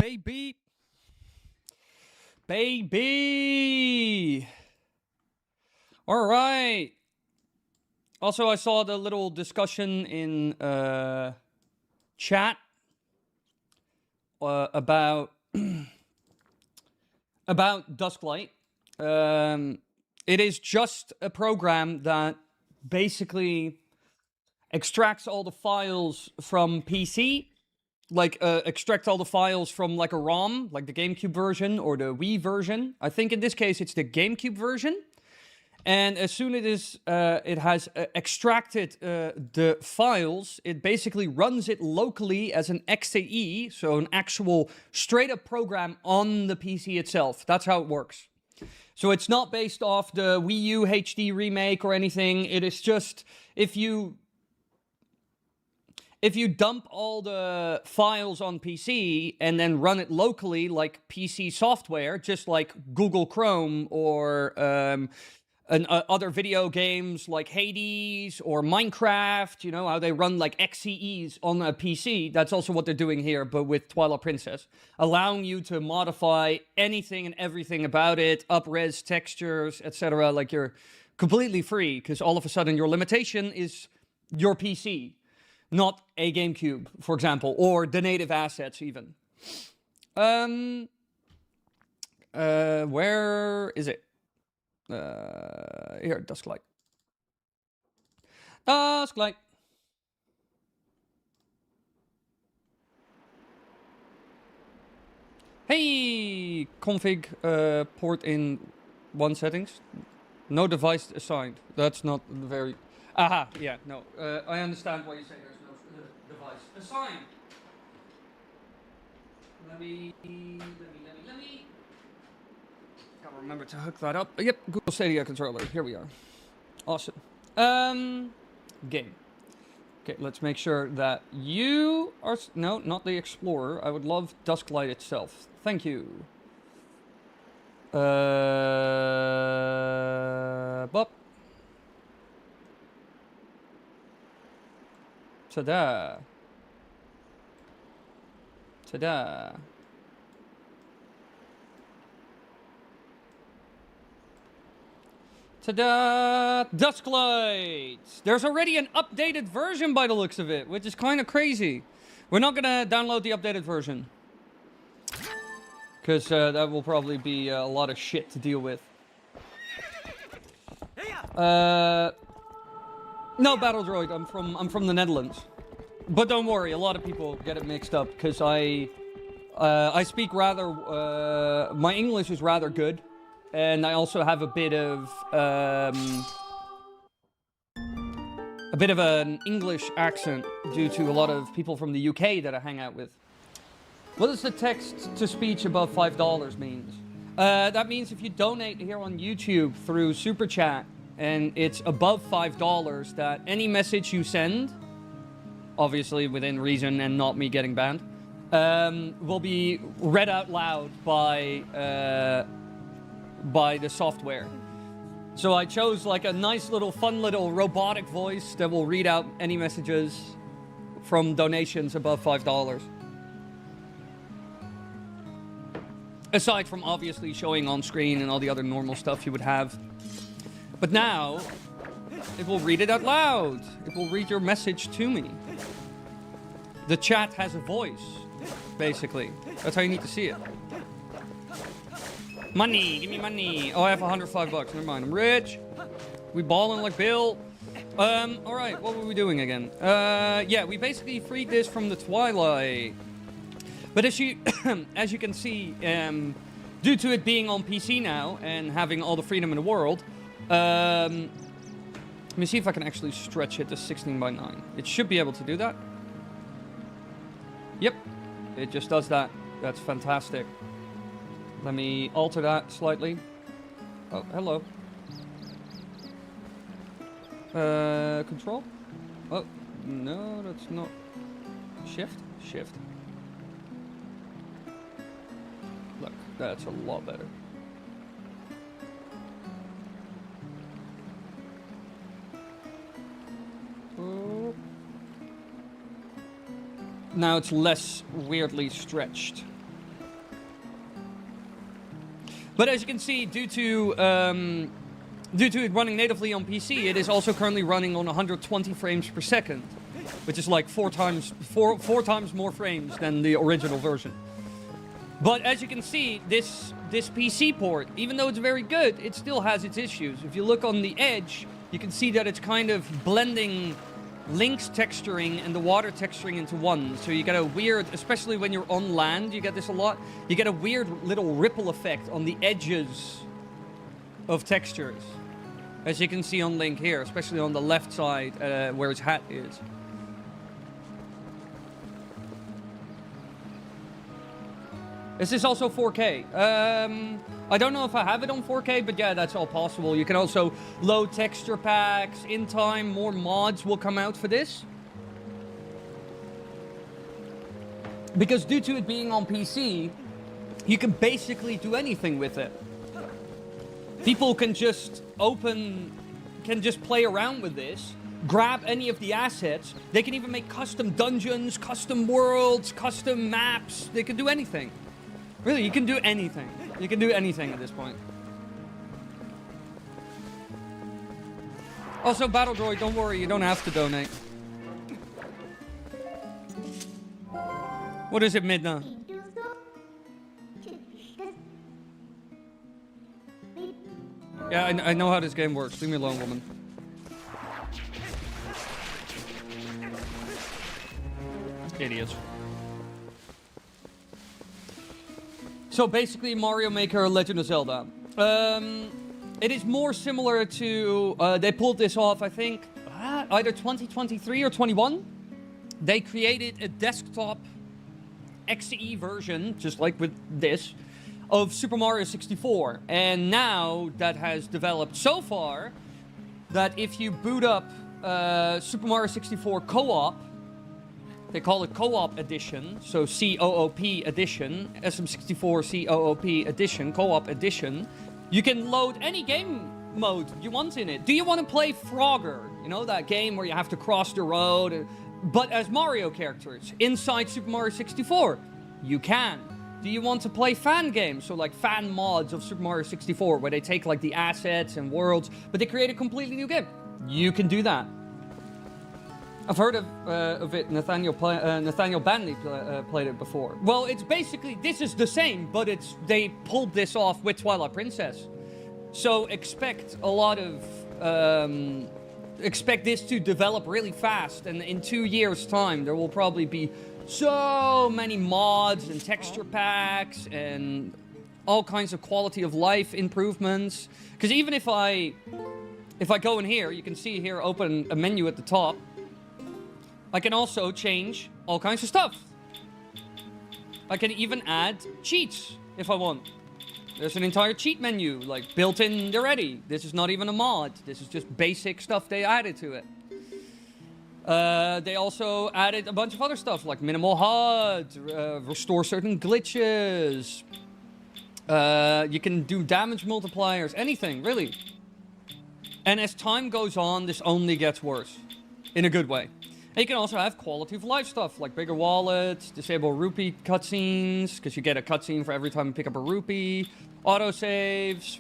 baby. Baby. All right. Also, I saw the little discussion in chat about about Dusklight. It is just a program that basically extracts all the files from PC, like extract all the files from like a ROM, like the GameCube version or the Wii version. I think in this case it's the GameCube version. And as soon as it has extracted the files, it basically runs it locally as an XAE, so an actual straight-up program on the PC itself. That's how it works. So it's not based off the Wii U HD remake or anything. It is just, if you dump all the files on PC and then run it locally like PC software, just like Google Chrome or other video games like Hades or Minecraft, you know, how they run like XCEs on a PC. That's also what they're doing here, but with Twilight Princess. Allowing you to modify anything and everything about it, up-res textures, etc. Like you're completely free, because all of a sudden your limitation is your PC, not a GameCube, for example, or the native assets even. Where is it? Here, Dusklight. Dusklight. Hey, config port in 1 settings. No device assigned. That's not very... Aha, yeah, no. I understand why you say there's no device assigned. Let me... Gotta remember to hook that up. Yep, Google Stadia controller. Here we are. Awesome. Game. Okay, let's make sure that you are... No, not the Explorer. I would love Dusklight itself. Thank you. Bop. Ta-da. Ta-da. Ta-da! Dusklight! There's already an updated version by the looks of it, which is kind of crazy. We're not gonna download the updated version, because that will probably be a lot of shit to deal with. No, Battle Droid. I'm from the Netherlands. But don't worry, a lot of people get it mixed up, because I speak rather... my English is rather good. And I also have a bit of an English accent due to a lot of people from the UK that I hang out with. What does the text-to-speech above $5 means? That means if you donate here on YouTube through Super Chat and it's above $5, that any message you send, obviously within reason and not me getting banned, will be read out loud by the software. So I chose like a nice little fun little robotic voice that will read out any messages from donations above $5. Aside from obviously showing on screen and all the other normal stuff you would have. But now, it will read it out loud. It will read your message to me. The chat has a voice, basically. That's how you need to see it. Money, give me money. Oh, I have 105 bucks. Never mind, I'm rich. We balling like Bill. All right, what were we doing again? Yeah, we basically freed this from the Twilight. But as you can see, due to it being on PC now and having all the freedom in the world, let me see if I can actually stretch it to 16:9. It should be able to do that. Yep, it just does that. That's fantastic. Let me alter that slightly. Oh, hello. Control? Oh, no, that's not... Shift? Shift. Look, that's a lot better. Oh. Now it's less weirdly stretched. But as you can see, due to it running natively on PC, it is also currently running on 120 frames per second, which is like four times more frames than the original version. But as you can see, this PC port, even though it's very good, it still has its issues. If you look on the edge, you can see that it's kind of blending Link's texturing and the water texturing into one. So you get a weird, especially when you're on land, you get this a lot. You get a weird little ripple effect on the edges of textures. As you can see on Link here, especially on the left side where his hat is. This is also 4K. I don't know if I have it on 4K, but yeah, that's all possible. You can also load texture packs. In time, more mods will come out for this. Because due to it being on PC, you can basically do anything with it. People can just play around with this, grab any of the assets. They can even make custom dungeons, custom worlds, custom maps. They can do anything. Really, you can do anything. You can do anything at this point. Also, Battle Droid, don't worry, you don't have to donate. What is it, Midna? Yeah, I know how this game works. Leave me alone, woman. Idiots. So basically, Mario Maker Legend of Zelda. It is more similar to... they pulled this off, I think, either 2023 or 21. They created a desktop XE version, just like with this, of Super Mario 64. And now that has developed so far that if you boot up Super Mario 64 Co-op, they call it Co-op Edition, so C-O-O-P Edition, SM64 C-O-O-P Edition, Co-op Edition. You can load any game mode you want in it. Do you want to play Frogger? You know, that game where you have to cross the road, but as Mario characters inside Super Mario 64? You can. Do you want to play fan games, so like fan mods of Super Mario 64, where they take like the assets and worlds, but they create a completely new game? You can do that. I've heard of it. Nathaniel Banley played it before. Well, it's basically, this is the same, but they pulled this off with Twilight Princess. So expect a lot of, expect this to develop really fast, and in 2 years' time, there will probably be so many mods and texture packs and all kinds of quality of life improvements. Because even if I go in here, you can see here, open a menu at the top. I can also change all kinds of stuff. I can even add cheats if I want. There's an entire cheat menu, like built in already. This is not even a mod. This is just basic stuff they added to it. They also added a bunch of other stuff, like minimal HUD, restore certain glitches. You can do damage multipliers, anything, really. And as time goes on, this only gets worse. In a good way. And you can also have quality of life stuff, like bigger wallets, disable rupee cutscenes, because you get a cutscene for every time you pick up a rupee, autosaves,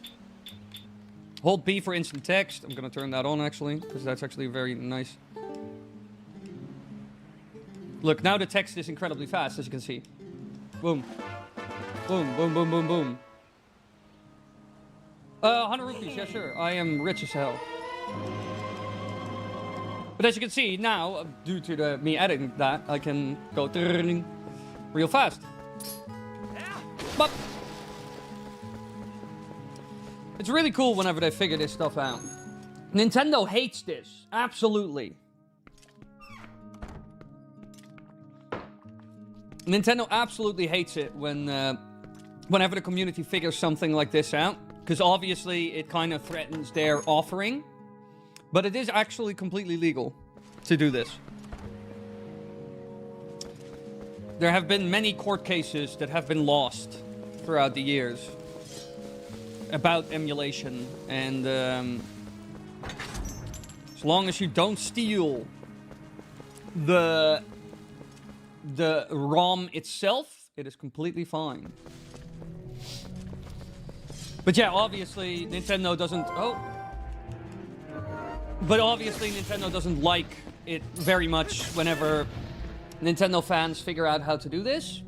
hold B for instant text. I'm going to turn that on, actually, because that's actually very nice. Look, now the text is incredibly fast, as you can see. Boom. Boom, boom, boom, boom, boom. 100 rupees, yeah, sure. I am rich as hell. But as you can see, now, due to me editing that, I can go real fast. But it's really cool whenever they figure this stuff out. Nintendo hates this. Absolutely. Nintendo absolutely hates it whenever the community figures something like this out. Because obviously it kind of threatens their offering. But it is actually completely legal to do this. There have been many court cases that have been lost throughout the years about emulation. And as long as you don't steal the ROM itself, it is completely fine. But yeah, obviously Nintendo doesn't... Oh. But obviously Nintendo doesn't like it very much whenever Nintendo fans figure out how to do this.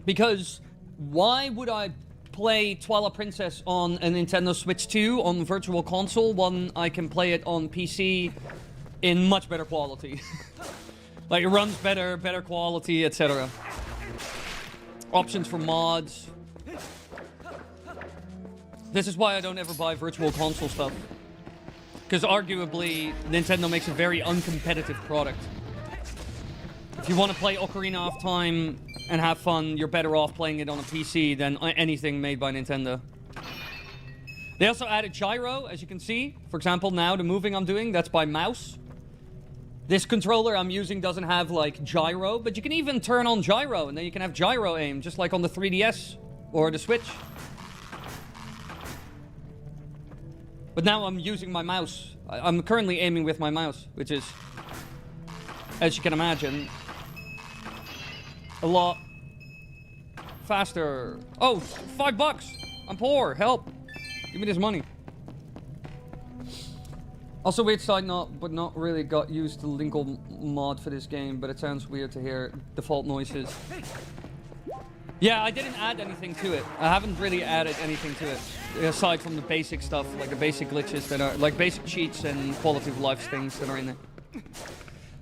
Because why would I play Twilight Princess on a Nintendo Switch 2 on Virtual Console when I can play it on PC in much better quality? Like, it runs better, better quality, etc. Options for mods. This is why I don't ever buy Virtual Console stuff. Because arguably, Nintendo makes a very uncompetitive product. If you want to play Ocarina of Time and have fun, you're better off playing it on a PC than anything made by Nintendo. They also added gyro, as you can see. For example, now the moving I'm doing, that's by mouse. This controller I'm using doesn't have, like, gyro, but you can even turn on gyro, and then you can have gyro aim, just like on the 3DS or the Switch. But now I'm using my mouse. I'm currently aiming with my mouse, which is, as you can imagine, a lot faster. Oh, $5! I'm poor. Help! Give me this money. Also, weird side note, but not really got used to Linkle mod for this game, but it sounds weird to hear default noises. Yeah, I didn't add anything to it. I haven't really added anything to it. Aside from the basic stuff, like the basic glitches that are, like basic cheats and quality of life things that are in there.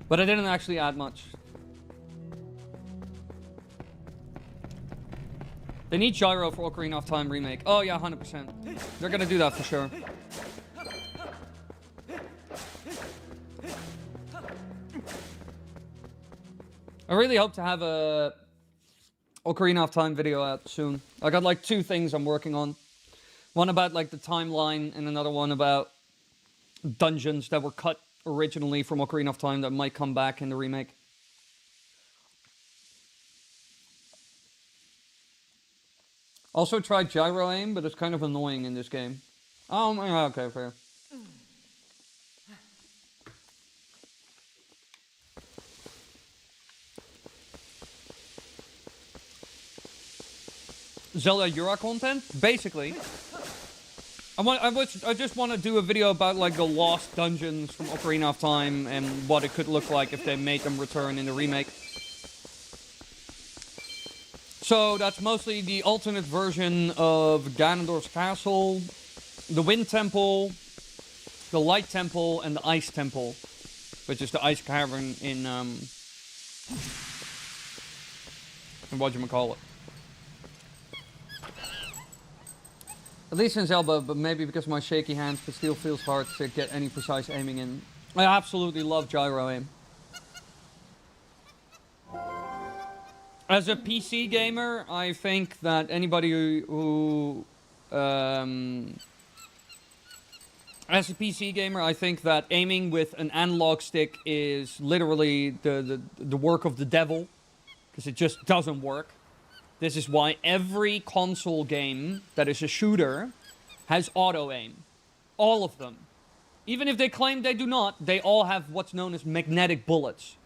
But I didn't actually add much. They need gyro for Ocarina of Time remake. Oh yeah, 100%. They're gonna do that for sure. I really hope to have a Ocarina of Time video out soon. I got like 2 things I'm working on. One about like the timeline and another one about dungeons that were cut originally from Ocarina of Time that might come back in the remake. Also tried gyro aim, but it's kind of annoying in this game. Oh, okay, fair. Zelda Euro content, basically. I just want to do a video about like the lost dungeons from Ocarina of Time and what it could look like if they made them return in the remake. So that's mostly the alternate version of Ganondorf's castle, the Wind Temple, the Light Temple, and the Ice Temple, which is the ice cavern in whatchamacallit. At least in Zelda, but maybe because of my shaky hands, it still feels hard to get any precise aiming in. I absolutely love gyro aim. As a PC gamer, I think that anybody who as a PC gamer, I think that aiming with an analog stick is literally the work of the devil, because it just doesn't work. This is why every console game that is a shooter has auto-aim. All of them. Even if they claim they do not, they all have what's known as magnetic bullets.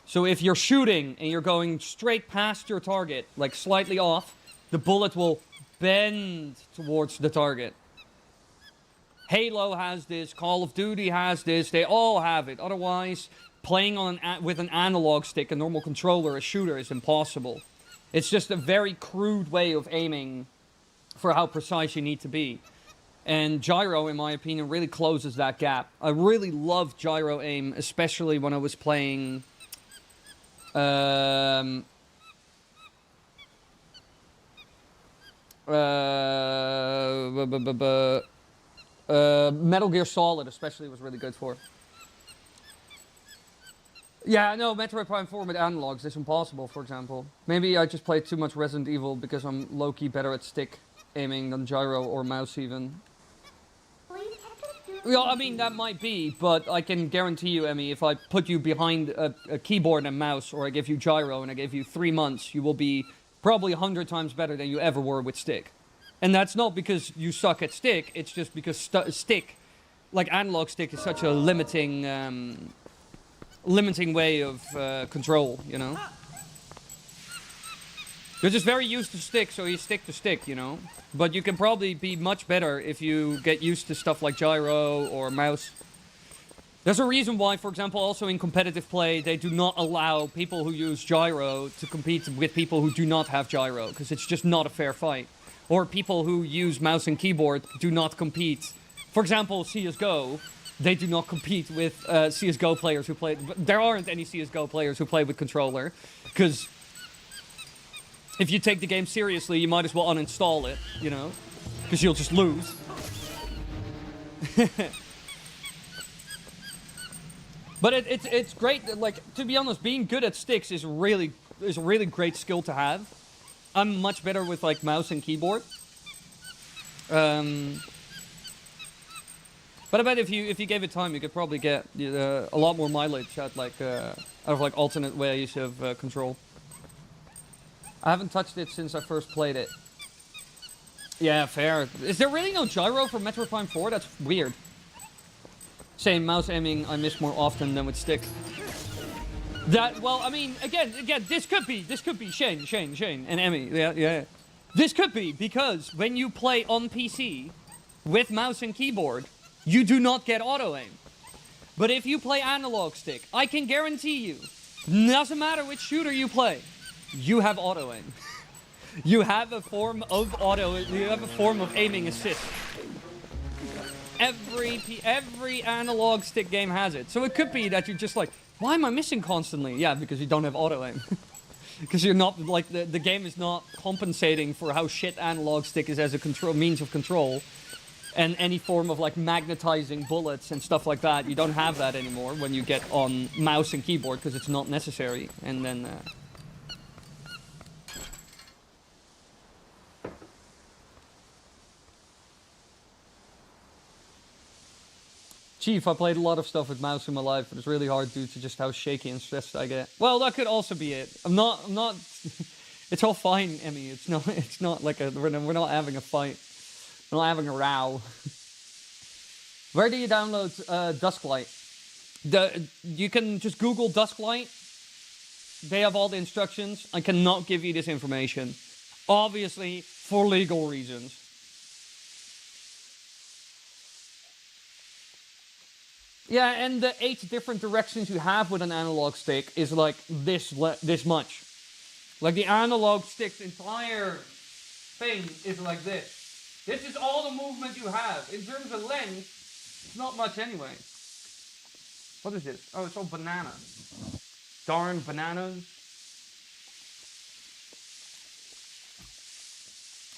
So if you're shooting and you're going straight past your target, like slightly off, the bullet will bend towards the target. Halo has this, Call of Duty has this, they all have it. Otherwise, playing with an analog stick, a normal controller, a shooter, is impossible. It's just a very crude way of aiming for how precise you need to be. And gyro, in my opinion, really closes that gap. I really love gyro aim, especially when I was playing Metal Gear Solid, especially, was really good for. Yeah, no, Metroid Prime 4 with analogs is impossible, for example. Maybe I just played too much Resident Evil because I'm low-key better at stick aiming than gyro or mouse even. Well, I mean, that might be, but I can guarantee you, Emmy, if I put you behind a keyboard and mouse, or I give you gyro and I give you 3 months, you will be probably 100 times better than you ever were with stick. And that's not because you suck at stick, it's just because stick, like analog stick, is such a limiting way of control, you know? You're just very used to stick, so you stick to stick, you know? But you can probably be much better if you get used to stuff like gyro or mouse. There's a reason why, for example, also in competitive play, they do not allow people who use gyro to compete with people who do not have gyro, because it's just not a fair fight. Or people who use mouse and keyboard do not compete. For example, CSGO, they do not compete with CSGO players who play... There aren't any CSGO players who play with controller, because if you take the game seriously, you might as well uninstall it, you know? Because you'll just lose. But it's great that, like, to be honest, being good at sticks is a really great skill to have. I'm much better with, like, mouse and keyboard. But I bet if you gave it time, you could probably get a lot more mileage out of alternate ways of control. I haven't touched it since I first played it. Yeah, fair. Is there really no gyro for Metroid Prime 4? That's weird. Same, mouse aiming I miss more often than with stick. Well, I mean, again, this could be Shane, and Emmy. Yeah. This could be because when you play on PC with mouse and keyboard, you do not get auto aim. But if you play analog stick, I can guarantee you, doesn't matter which shooter you play, you have auto aim. You have a form of aiming assist. Every analog stick game has it. So it could be that you're just like, why am I missing constantly? Yeah, because you don't have auto aim. Because you're not, like, the game is not compensating for how shit analog stick is as a means of control. And any form of, like, magnetizing bullets and stuff like that, you don't have that anymore when you get on mouse and keyboard because it's not necessary. And then... Chief, I played a lot of stuff with mouse in my life, but it's really hard due to just how shaky and stressed I get. Well, that could also be it. I'm not, it's all fine, Emmy. It's not like we're not having a fight. We're not having a row. Where do you download Dusklight? You can just Google Dusklight. They have all the instructions. I cannot give you this information. Obviously, for legal reasons. Yeah, and the 8 different directions you have with an analog stick is like this much. Like the analog stick's entire thing is like this. This is all the movement you have. In terms of length, it's not much anyway. What is this? Oh, it's all banana. Darn bananas.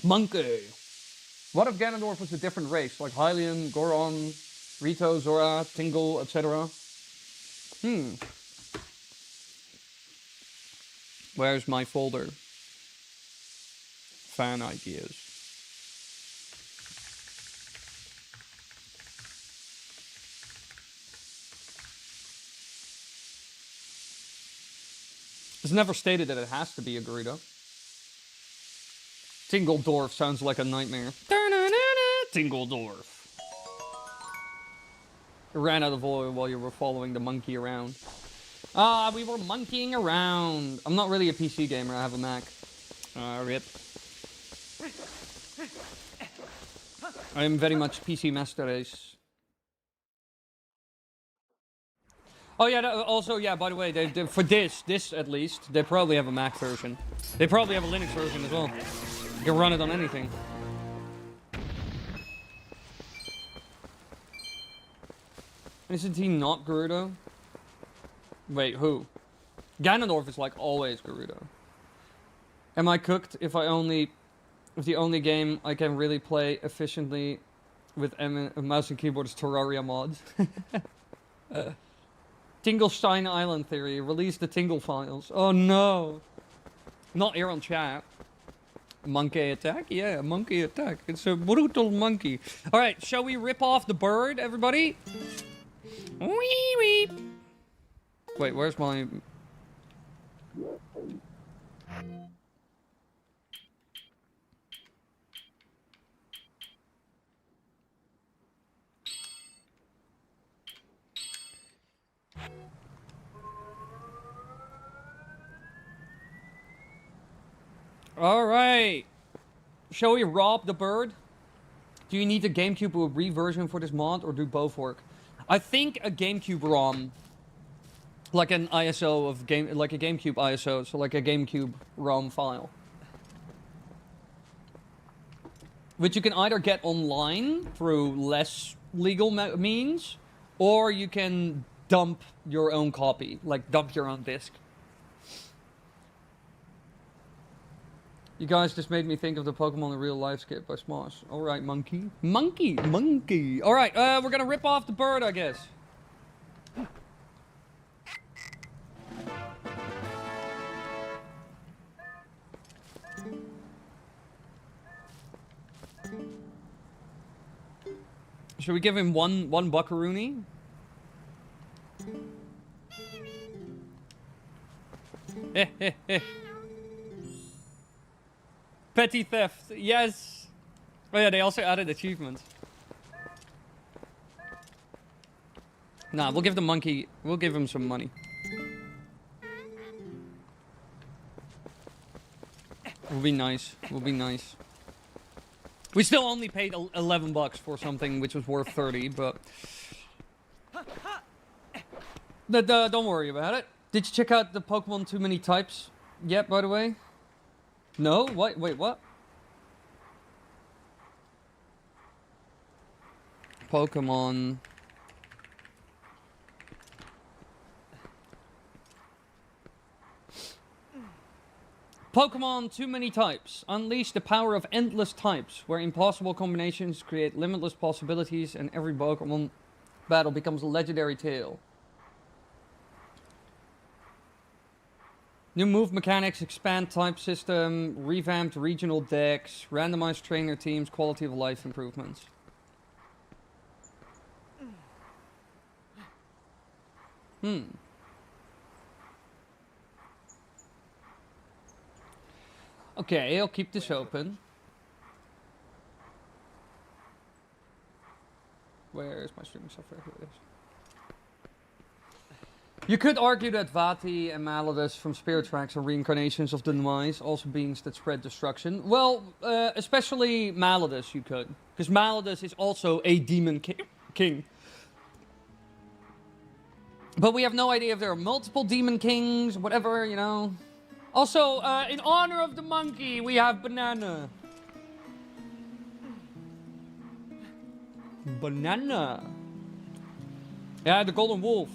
Monkey. What if Ganondorf was a different race? Like Hylian, Goron... Rito, Zora, Tingle, etc. Where's my folder? Fan ideas. It's never stated that it has to be a Gerudo. Tingledorf sounds like a nightmare. Tingledorf. Ran out of oil while you were following the monkey around. We were monkeying around. I'm not really a PC gamer, I have a Mac. Rip. I am very much PC Master Race. Oh yeah, also, yeah, by the way, for this at least, they probably have a Mac version. They probably have a Linux version as well. You can run it on anything. Isn't he not Gerudo? Wait, who? Ganondorf is like always Gerudo. Am I cooked if the only game I can really play efficiently with mouse and keyboard is Terraria mods? Tinglestein Island Theory. Release the Tingle files. Oh no! Not here on chat. Monkey attack? Yeah, monkey attack. It's a brutal monkey. Alright, shall we rip off the bird, everybody? Wee wee. Wait, where's my... All right. Shall we rob the bird? Do you need a GameCube or reversion for this mod, or do both work? I think a GameCube ROM, like an ISO of game, like a GameCube ISO, so like a GameCube ROM file, which you can either get online through less legal means, or you can dump your own copy, like dump your own disc. You guys just made me think of the Pokemon in Real Life skit by Smosh. Alright, monkey. Monkey! Monkey! Alright, we're gonna rip off the bird, I guess. Should we give him one buckaroony? Petty theft, yes. Oh yeah, they also added achievements. Nah, we'll give the monkey, we'll give him some money. We'll be nice, we'll be nice. We still only paid 11 bucks for something which was worth 30, but... don't worry about it. Did you check out the Pokemon Too Many Types yet, by the way? No? What? Wait, what? Pokemon... Pokemon Too Many Types. Unleash the power of endless types, where impossible combinations create limitless possibilities and every Pokemon battle becomes a legendary tale. New move mechanics, expand type system, revamped regional decks, randomized trainer teams, quality of life improvements. Okay, I'll keep this open. Where is my streaming software? Here it is. You could argue that Vati and Malladus from Spirit Tracks are reincarnations of the Demise, also beings that spread destruction. Well, especially Malladus you could. Because Malladus is also a demon king. But we have no idea if there are multiple demon kings, whatever, you know. Also, in honor of the monkey, we have Banana. Banana. Yeah, the golden wolf.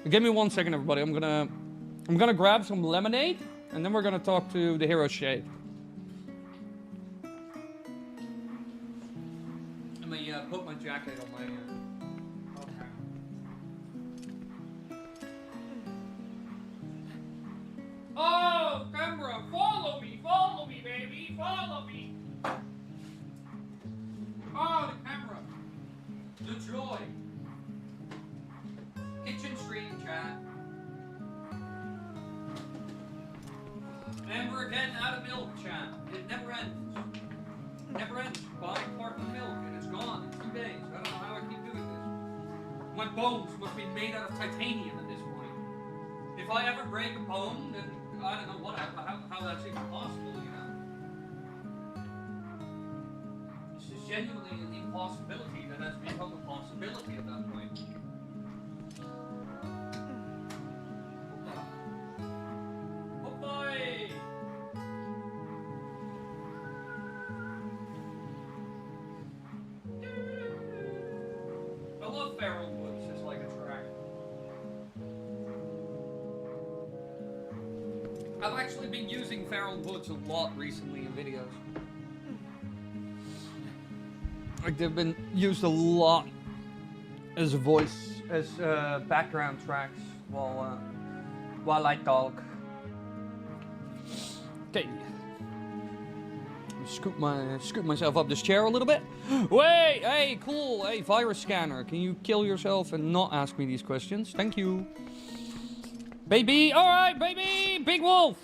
Give me 1 second, everybody. I'm gonna grab some lemonade, and then we're gonna talk to the hero shade. Let me put my jacket on my. Oh, camera, follow me, baby, follow me. Oh, the camera. The joy. Kitchen stream chat. And we're getting out of milk chat. It never ends. Never ends. Buy a carton of milk and it's gone in 2 days. I don't know how I keep doing this. My bones must be made out of titanium at this point. If I ever break a bone, then I don't know how that's even possible, you know? This is genuinely an impossibility that has become a possibility at that point. Oh boy! I love Feral Woods, it's like a track. I've actually been using Feral Woods a lot recently in videos. Like they've been used a lot as a voice, as background tracks while I talk. Okay. Scoop myself up this chair a little bit. Wait, hey, cool, hey, virus scanner. Can you kill yourself and not ask me these questions? Thank you. Baby, alright, baby! Big wolf!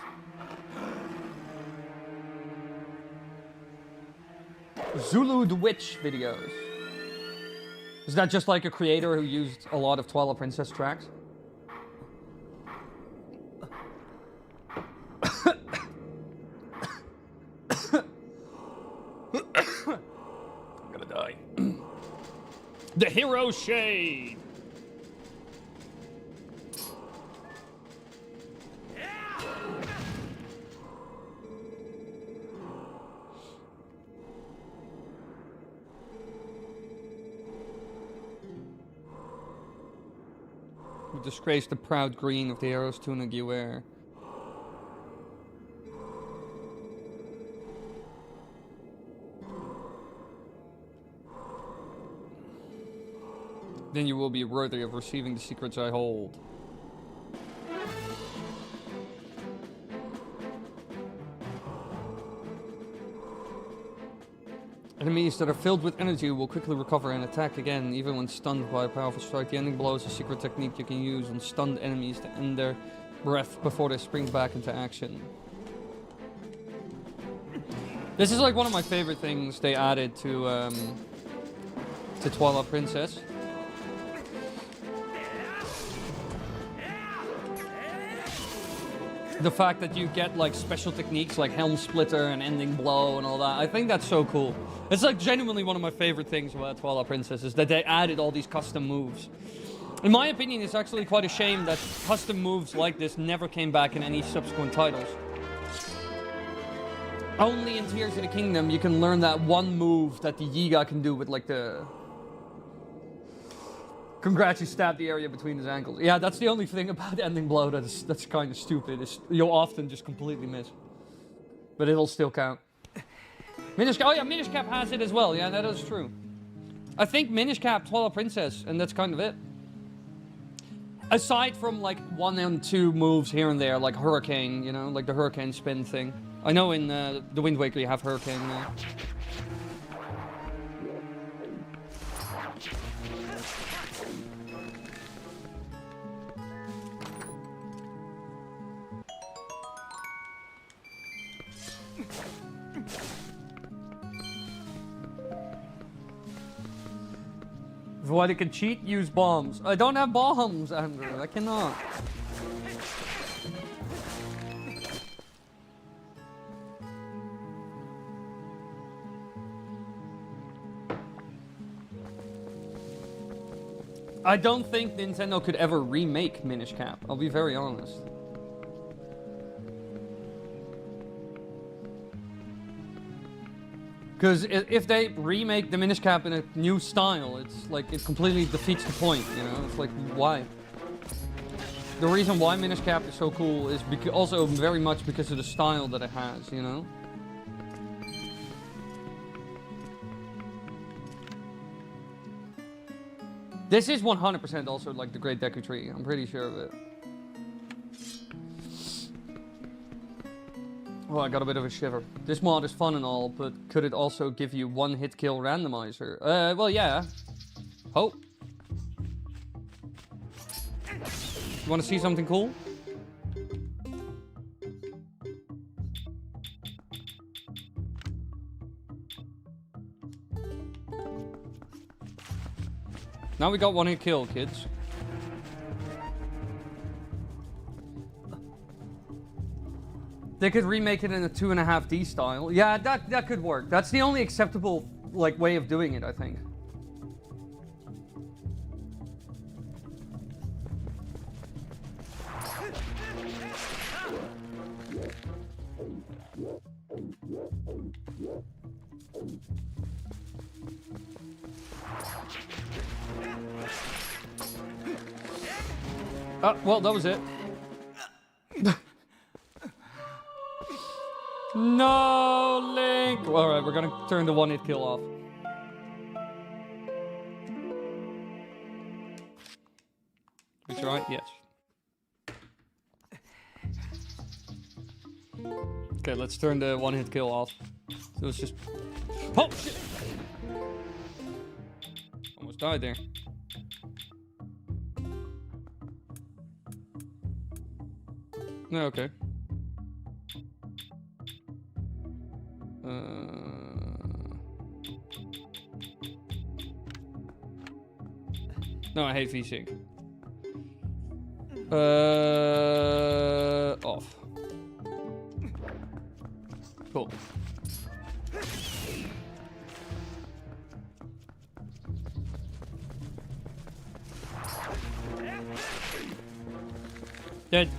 Zulu the Witch videos. Is that just like a creator who used a lot of Twilight Princess tracks? The Hero Shade! We disgrace the proud green of the hero's tunic you wear. Then you will be worthy of receiving the secrets I hold. Enemies that are filled with energy will quickly recover and attack again, even when stunned by a powerful strike. The ending blow is a secret technique you can use on stunned enemies to end their breath before they spring back into action. This is like one of my favorite things they added to Twilight Princess. The fact that you get like special techniques like Helm Splitter and Ending Blow and all that. I think that's so cool. It's like genuinely one of my favorite things about Twilight Princess is that they added all these custom moves. In my opinion, it's actually quite a shame that custom moves like this never came back in any subsequent titles. Only in Tears of the Kingdom you can learn that one move that the Yiga can do with like the... Congrats, you stabbed the area between his ankles. Yeah, that's the only thing about Ending Blow that's kind of stupid. Is you'll often just completely miss. But it'll still count. Minish Cap, oh yeah, Minish Cap has it as well. Yeah, that is true. I think Minish Cap, Twilight Princess, and that's kind of it. Aside from like 1 and 2 moves here and there, like Hurricane, you know, like the Hurricane spin thing. I know in the Wind Waker you have Hurricane now. If Wily can cheat, use bombs. I don't have bombs, Andrew. I cannot. I don't think Nintendo could ever remake Minish Cap. I'll be very honest. Because if they remake the Minish Cap in a new style, it's like it completely defeats the point, you know? It's like, why? The reason why Minish Cap is so cool is also very much because of the style that it has, you know? This is 100% also like the Great Deku Tree, I'm pretty sure of it. Oh, I got a bit of a shiver. This mod is fun and all, but could it also give you one-hit kill randomizer? Well, yeah. Hope. You want to see something cool? Now we got one-hit kill, kids. They could remake it in a 2.5D style. Yeah, that could work. That's the only acceptable like way of doing it, I think. Well, that was it. No, Link! Alright, we're gonna turn the one-hit kill off. We try? Yes. Okay, let's turn the one-hit kill off. So it's just... Oh, shit! Almost died there. No, okay. No, I hate V-Sync. Off. Cool. Dead.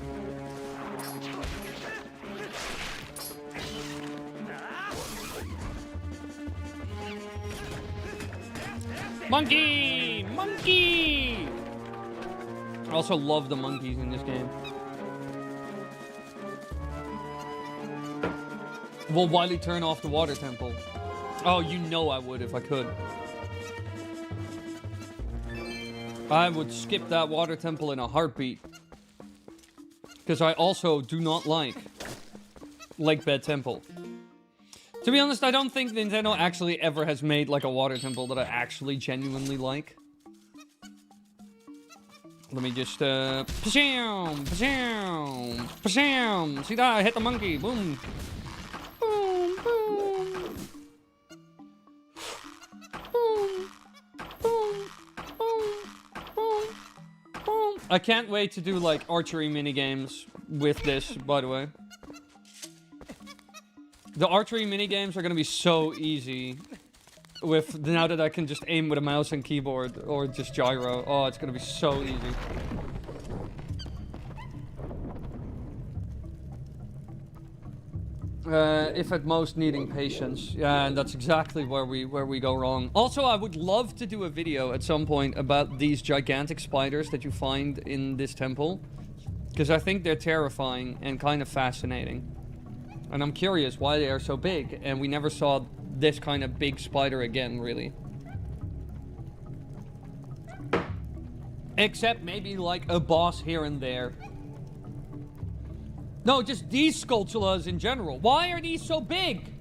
Monkey! Monkey! I also love the monkeys in this game. Will Wily turn off the water temple? Oh, you know I would if I could. I would skip that water temple in a heartbeat. Because I also do not like Lake Bed Temple. To be honest, I don't think Nintendo actually ever has made like a water temple that I actually genuinely like. Let me just, pa-sham, pa-sham, pa-sham. See that? I hit the monkey. Boom. Boom, boom. Boom, boom, boom, boom, boom. I can't wait to do, like, archery minigames with this, by the way. The archery minigames are gonna be so easy with now that I can just aim with a mouse and keyboard or just gyro. Oh, it's gonna be so easy. If at most needing patience. Yeah, and that's exactly where we go wrong. Also, I would love to do a video at some point about these gigantic spiders that you find in this temple. Because I think they're terrifying and kind of fascinating. And I'm curious why they are so big, and we never saw this kind of big spider again, really. Except maybe like a boss here and there. No, just these Skulltulas in general. Why are these so big?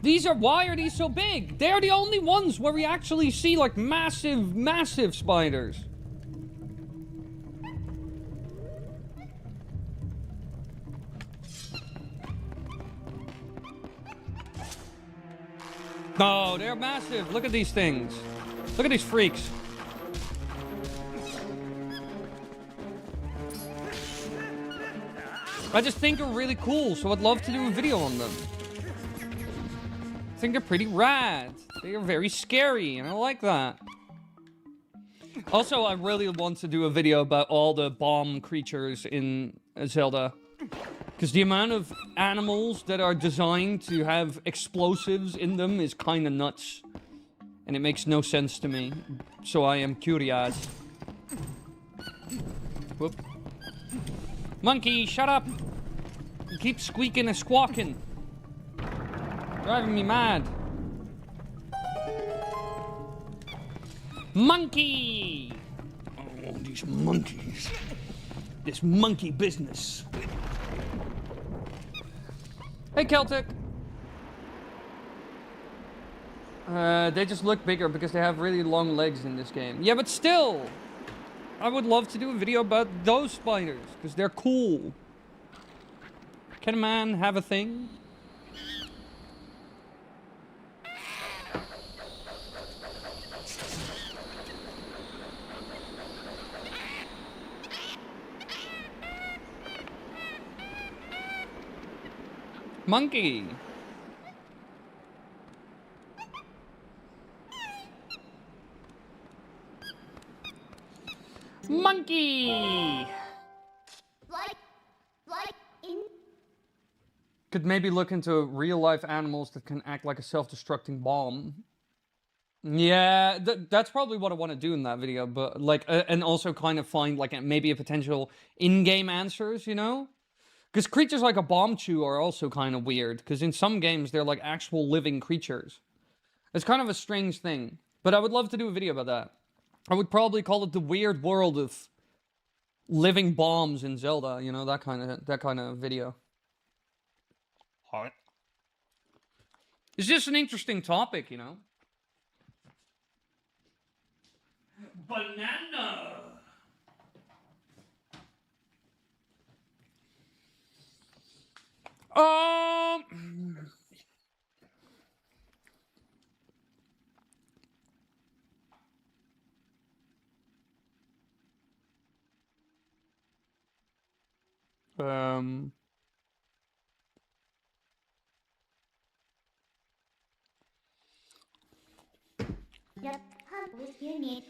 Why are these so big? They're the only ones where we actually see like massive, massive spiders. No, they're massive. Look at these things. Look at these freaks. I just think they're really cool, so I'd love to do a video on them. I think they're pretty rad. They are very scary, and I like that. Also, I really want to do a video about all the bomb creatures in Zelda. Because the amount of animals that are designed to have explosives in them is kind of nuts. And it makes no sense to me. So I am curious. Whoop. Monkey, shut up! You keep squeaking and squawking. Driving me mad. Monkey! Oh, these monkeys. This monkey business. Hey, Celtic! They just look bigger because they have really long legs in this game. Yeah, but still! I would love to do a video about those spiders, because they're cool. Can a man have a thing? Monkey! Monkey! Could maybe look into real-life animals that can act like a self-destructing bomb. Yeah, that's probably what I want to do in that video, but like, and also kind of find like maybe a potential in-game answers, you know? Because creatures like a bomb chew are also kind of weird, because in some games they're like actual living creatures. It's kind of a strange thing, but I would love to do a video about that. I would probably call it the weird world of living bombs in Zelda, you know, that kind of video. Alright. It's just an interesting topic, you know? Banana! Just hug with your need.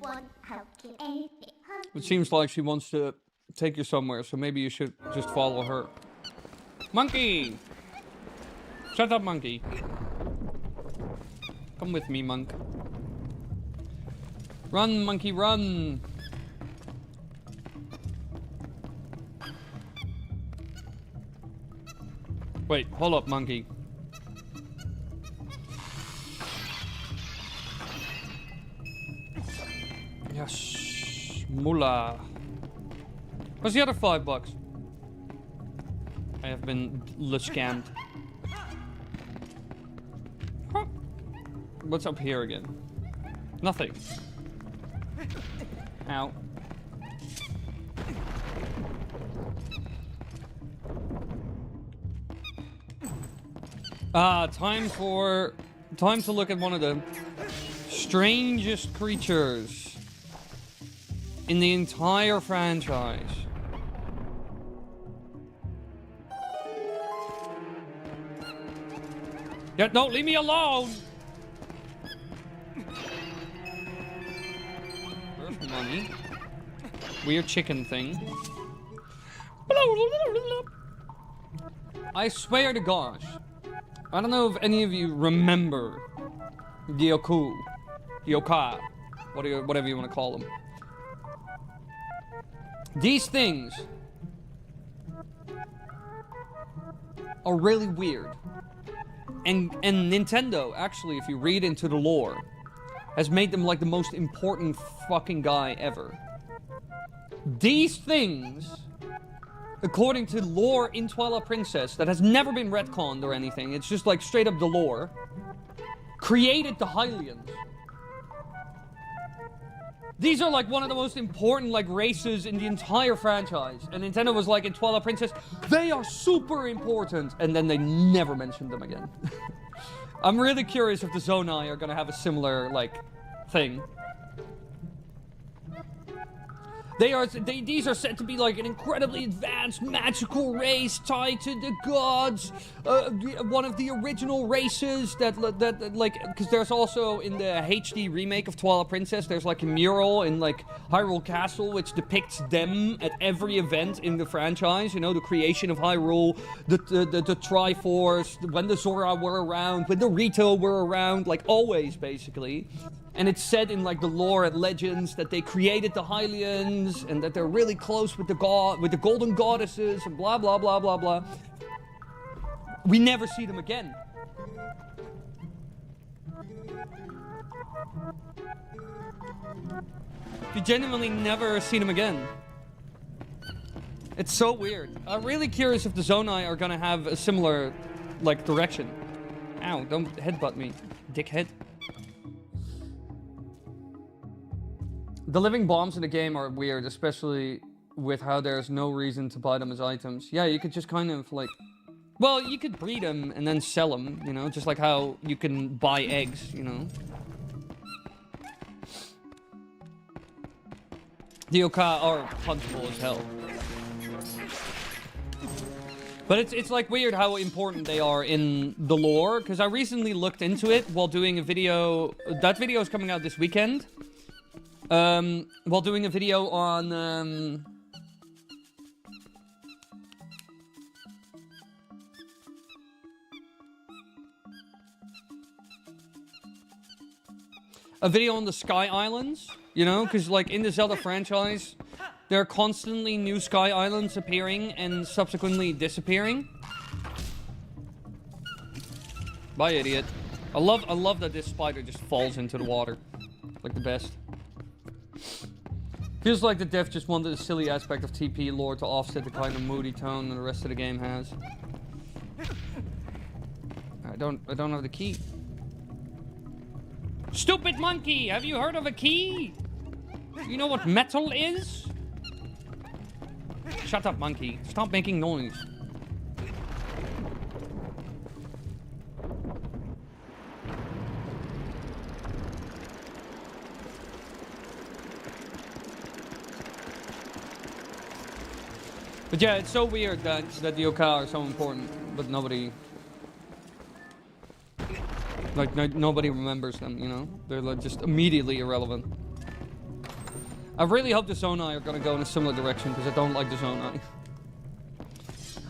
Won't help you anything. It seems like she wants to take you somewhere, so maybe you should just follow her. Monkey! Shut up, monkey. Come with me, monk. Run, monkey, run! Wait, hold up, monkey. Yes, moolah. Where's the other $5? I have been scammed. Huh. What's up here again? Nothing. Ow. Time to look at one of the strangest creatures in the entire franchise. Yeah, no, leave me alone! Where's money? Weird chicken thing. I swear to gosh. I don't know if any of you remember the Yoku. The Yoka. Whatever you want to call them. These things are really weird. And Nintendo, actually, if you read into the lore, has made them like the most important fucking guy ever. These things, according to lore in Twilight Princess, that has never been retconned or anything, it's just like straight up the lore, created the Hylians. These are like one of the most important like races in the entire franchise. And Nintendo was like in Twilight Princess, they are super important. And then they never mentioned them again. I'm really curious if the Zonai are gonna have a similar like thing. These are said to be like an incredibly advanced magical race tied to the gods. One of the original races that like, because there's also in the HD remake of Twilight Princess, there's like a mural in like Hyrule Castle which depicts them at every event in the franchise. You know, the creation of Hyrule, the Triforce, when the Zora were around, when the Rito were around, like always basically. And it's said in like the lore and legends that they created the Hylians and that they're really close with the golden goddesses and blah blah blah blah blah. We never see them again. You genuinely never see them again. It's so weird. I'm really curious if the Zonai are gonna have a similar like direction. Ow, don't headbutt me, dickhead. The living bombs in the game are weird, especially with how there's no reason to buy them as items. Yeah, you could just kind of like... Well, you could breed them and then sell them, you know? Just like how you can buy eggs, you know? The Yoka are punchable as hell. But it's like weird how important they are in the lore, because I recently looked into it while doing a video... That video is coming out this weekend. While doing a video on, a video on the Sky Islands, you know, because like in the Zelda franchise, there are constantly new Sky Islands appearing and subsequently disappearing. Bye, idiot. I love that this spider just falls into the water. Like the best. Feels like the dev just wanted a silly aspect of TP lore to offset the kind of moody tone that the rest of the game has. I don't have the key. Stupid monkey! Have you heard of a key? You know what metal is? Shut up, monkey. Stop making noise. But yeah, it's so weird that the Yoka are so important, but nobody... Like, nobody remembers them, you know? They're like just immediately irrelevant. I really hope the Zonai are gonna go in a similar direction, because I don't like the Zonai.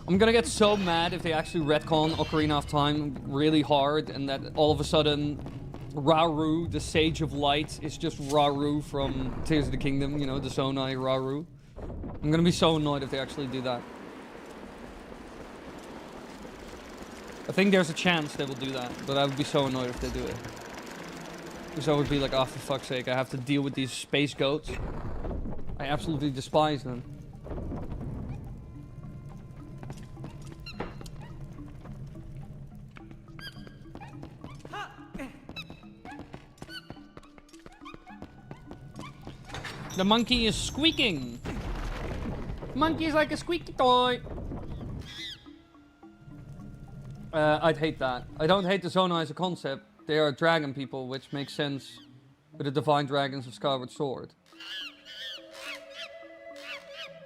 I'm gonna get so mad if they actually retcon Ocarina of Time really hard, and that all of a sudden Rauru, the Sage of Light, is just Rauru from Tears of the Kingdom, you know, the Zonai Rauru. I'm gonna be so annoyed if they actually do that. I think there's a chance they will do that, but I would be so annoyed if they do it. Because I would be like, oh, for fuck's sake, I have to deal with these space goats. I absolutely despise them. The monkey is squeaking. Monkey's like a squeaky toy. I'd hate that. I don't hate the Zonai as a concept. They are dragon people, which makes sense with the Divine Dragons of Skyward Sword.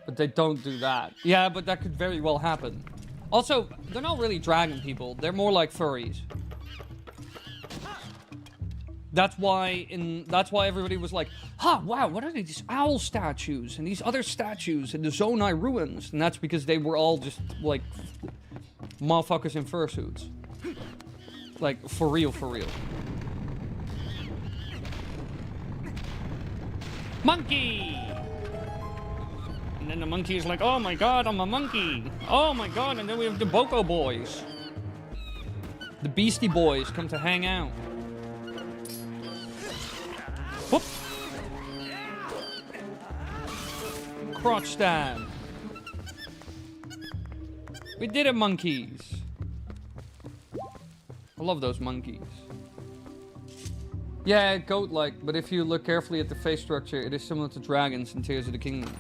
But they don't do that. Yeah, but that could very well happen. Also, they're not really dragon people. They're more like furries. That's why everybody was like, huh, wow, what are these owl statues and these other statues in the Zonai ruins? And that's because they were all just, like, motherfuckers in fursuits. Like, for real, for real. Monkey! And then the monkey is like, oh my god, I'm a monkey. Oh my god, and then we have the Boko Boys. The Beastie Boys come to hang out. Whoop! Crotch stab. We did it, monkeys. I love those monkeys. Yeah, goat-like, but if you look carefully at the face structure, it is similar to dragons in Tears of the Kingdom.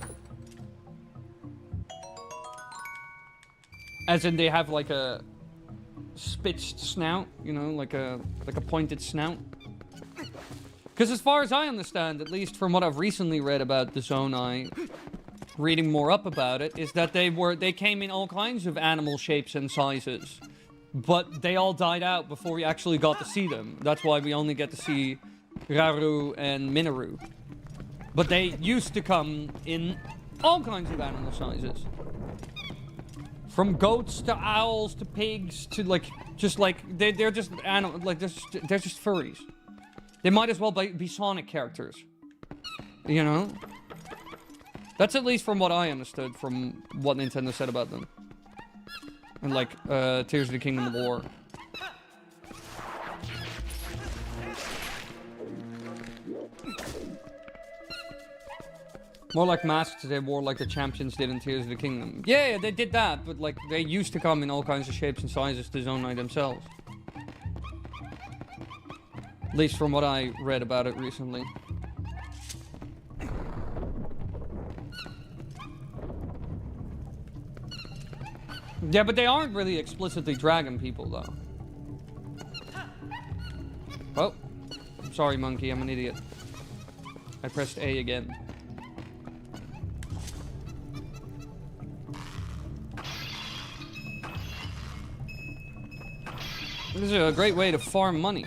As in, they have like a spitched snout, you know, like a pointed snout. Because as far as I understand, at least from what I've recently read about the Zonai, reading more up about it, is that they came in all kinds of animal shapes and sizes. But they all died out before we actually got to see them. That's why we only get to see Rauru and Minoru. But they used to come in all kinds of animal sizes. From goats to owls to pigs to they're just animal, like they're just furries. They might as well be Sonic characters. You know? That's at least from what I understood from what Nintendo said about them. And like, Tears of the Kingdom lore. More like masks they wore like the champions did in Tears of the Kingdom. Yeah, they did that, but like, they used to come in all kinds of shapes and sizes to Zonai themselves. At least from what I read about it recently. Yeah, but they aren't really explicitly dragon people, though. Oh. I'm sorry, monkey. I'm an idiot. I pressed A again. This is a great way to farm money.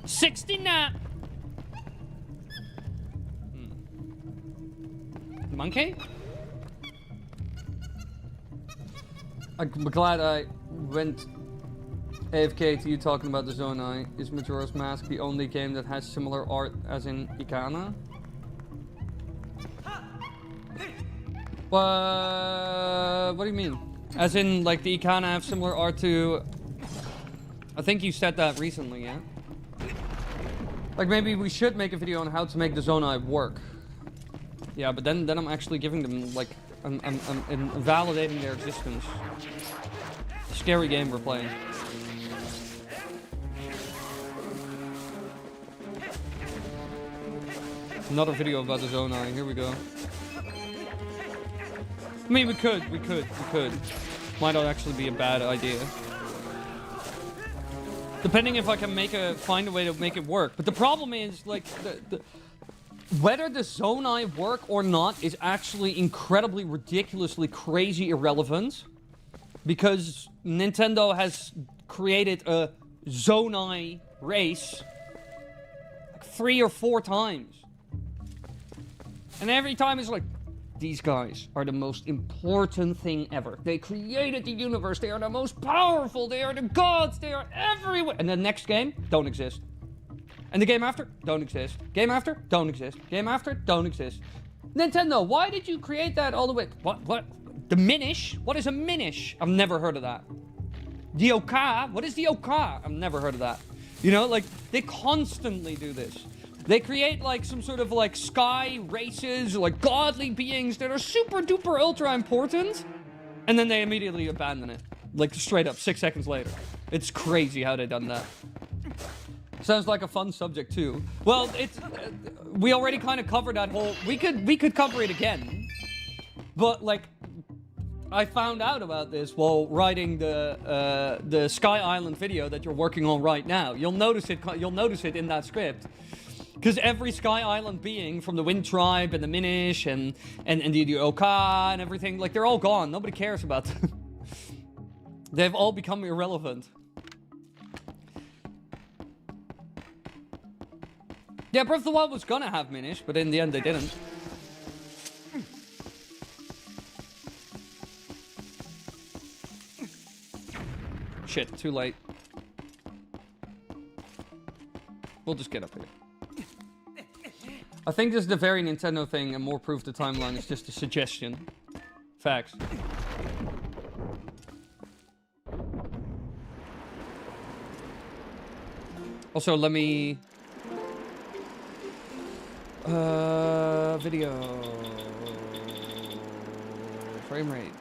69! Monkey? I'm glad I went AFK to you talking about the Zonai. Is Majora's Mask the only game that has similar art as in Ikana? What do you mean? As in, like, the Ikana have similar art to... I think you said that recently, yeah? Like, maybe we should make a video on how to make the Zonai work. Yeah, but then I'm actually giving them, like... I'm validating their existence. Scary game we're playing. Another video about the Zonai. Here we go. I mean, we could. Might not actually be a bad idea. Depending if I can find a way to make it work. But the problem is, like, whether the Zonai work or not is actually incredibly, ridiculously, crazy irrelevant. Because Nintendo has created a Zonai race like 3 or 4 times. And every time it's like, these guys are the most important thing ever. They created the universe. They are the most powerful. They are the gods. They are everywhere. And the next game, don't exist. And the game after, don't exist. Game after, don't exist. Game after, don't exist. Nintendo, why did you create that all the way? What? The Minish? What is a Minish? I've never heard of that. The Oka? What is the Oka? I've never heard of that. You know, like, they constantly do this. They create, like, some sort of, like, sky races, like, godly beings that are super duper ultra important. And then they immediately abandon it. Like, straight up, 6 seconds later. It's crazy how they done that. Sounds like a fun subject, too. Well, it's... we already kind of covered that whole... We could cover it again. But, like... I found out about this while writing the Sky Island video that you're working on right now. You'll notice it in that script. Because every Sky Island being from the Wind Tribe and the Minish and the Oka and everything, like, they're all gone. Nobody cares about them. They've all become irrelevant. Yeah, Breath of the Wild was gonna have Minish, but in the end they didn't. Shit, too late. We'll just get up here. I think this is the very Nintendo thing, and more proof the timeline is just a suggestion. Facts. Also, let me... video... frame rate.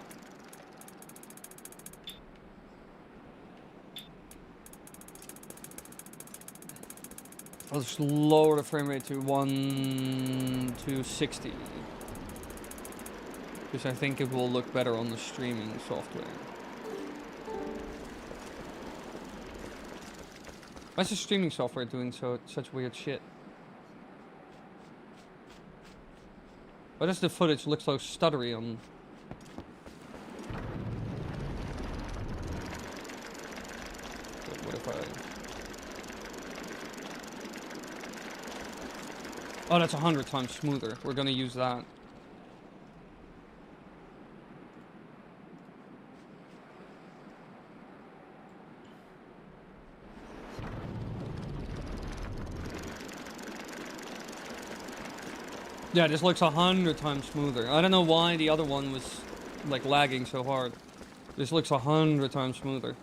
I'll just lower the frame rate to 1:60. Because I think it will look better on the streaming software. Why is the streaming software doing such weird shit? Why does the footage look so stuttery on... What if I... Oh, that's 100 times smoother. We're gonna use that. Yeah, this looks 100 times smoother. I don't know why the other one was, like, lagging so hard. This looks 100 times smoother.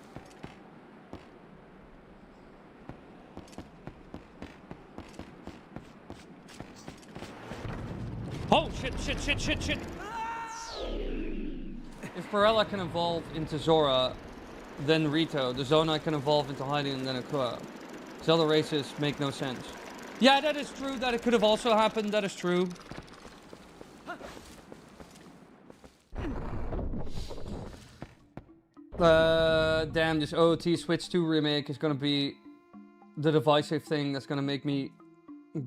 Oh, shit. If Barella can evolve into Zora, then Rito. The Zonai can evolve into Heidi and then Akua. Zelda races make no sense. Yeah, that is true. That it could have also happened. That is true. Damn, this OOT Switch 2 remake is gonna be the divisive thing that's gonna make me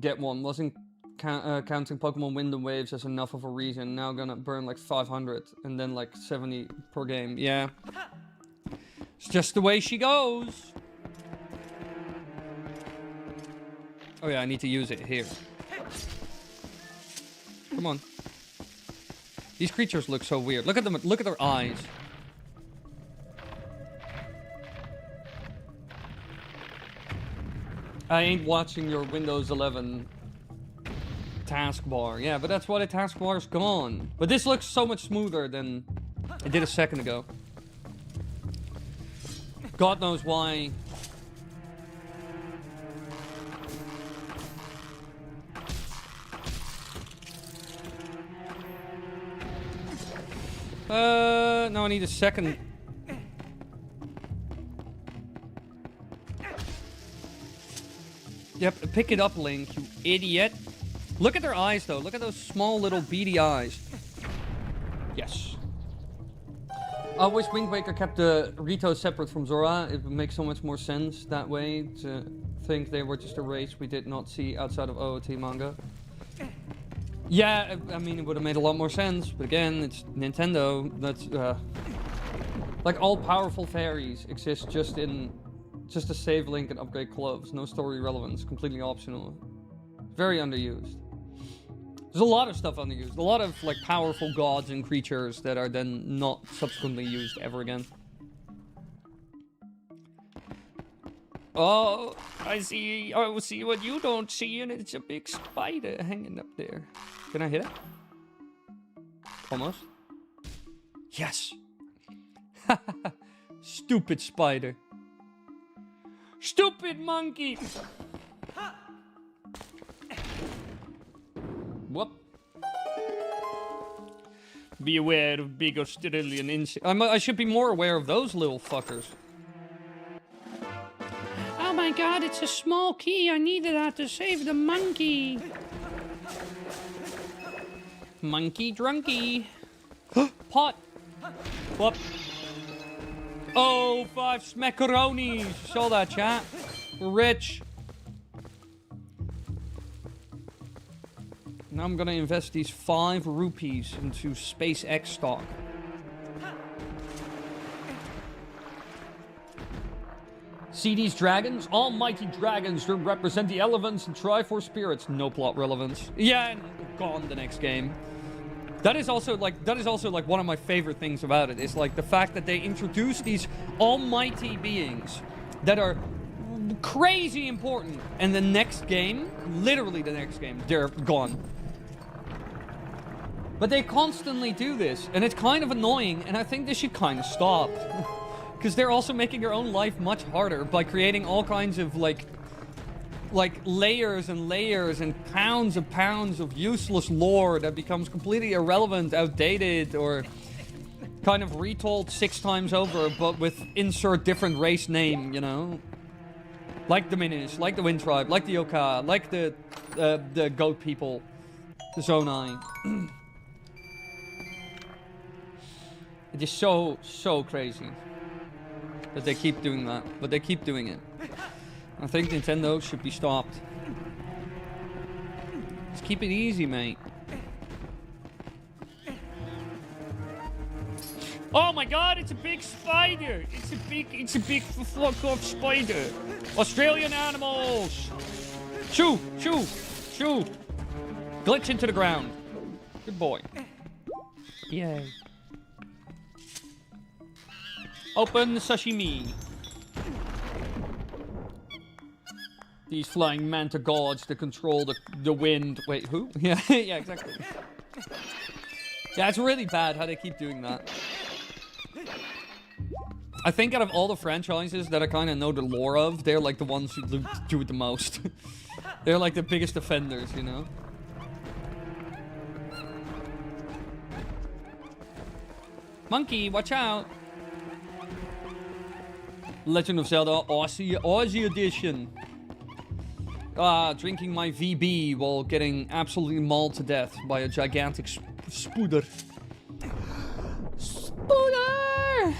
get one. Wasn't counting Pokemon Wind and Waves as enough of a reason. Now gonna burn like 500 and then like 70 per game. Yeah. It's just the way she goes. Oh yeah, I need to use it here. Come on. These creatures look so weird. Look at them. Look at their eyes. I ain't watching your Windows 11 taskbar. Yeah, but that's why the taskbar's gone. But this looks so much smoother than it did a second ago. God knows why. No, I need a second. Yep, pick it up, Link, you idiot. Look at their eyes, though. Look at those small little beady eyes. Yes. I wish Wind Waker kept the Rito separate from Zora. It would make so much more sense that way to think they were just a race we did not see outside of OOT manga. Yeah, I mean, it would have made a lot more sense. But again, it's Nintendo. That's, like, all powerful fairies exist just to save Link and upgrade clothes. No story relevance. Completely optional. Very underused. There's a lot of stuff underused. A lot of, like, powerful gods and creatures that are then not subsequently used ever again. Oh, I see what you don't see, and it's a big spider hanging up there. Can I hit it? Almost. Yes! Stupid spider. Stupid monkey! Whoop. Be aware of big Australian insects. I should be more aware of those little fuckers. Oh my god, it's a small key. I needed that to save the monkey. Monkey drunky. Pot. Whoop. Oh, 5 smackaronis. Saw that, chat. We're rich. Now I'm gonna invest these 5 rupees into SpaceX stock. See these dragons? Almighty dragons that represent the elements and Triforce spirits. No plot relevance. Yeah, and gone the next game. That is also like one of my favorite things about it. Is like the fact that they introduce these almighty beings that are crazy important, and the next game, literally the next game, they're gone. But they constantly do this, and it's kind of annoying, and I think they should kind of stop. Because they're also making their own life much harder by creating all kinds of, like layers and layers and pounds of useless lore that becomes completely irrelevant, outdated, or kind of retold 6 times over, but with insert different race name, you know? Like the Minish, like the Wind Tribe, like the Yoka, like the Goat People, the Zonai. It is so crazy that they keep doing that, but they keep doing it. I think Nintendo should be stopped. Just keep it easy, mate. Oh my god, it's a big spider! It's a big fuck off spider! Australian animals! Shoo! Shoo! Shoo! Glitch into the ground. Good boy. Yay. Open the sashimi. These flying manta gods that control the wind. Wait, who? Yeah, yeah, exactly. Yeah, it's really bad how they keep doing that. I think out of all the franchises that I kind of know the lore of, they're like the ones who do it the most. They're like the biggest offenders, you know? Monkey, watch out! Legend of Zelda Aussie Edition. Drinking my VB while getting absolutely mauled to death by a gigantic spooder. Spooder!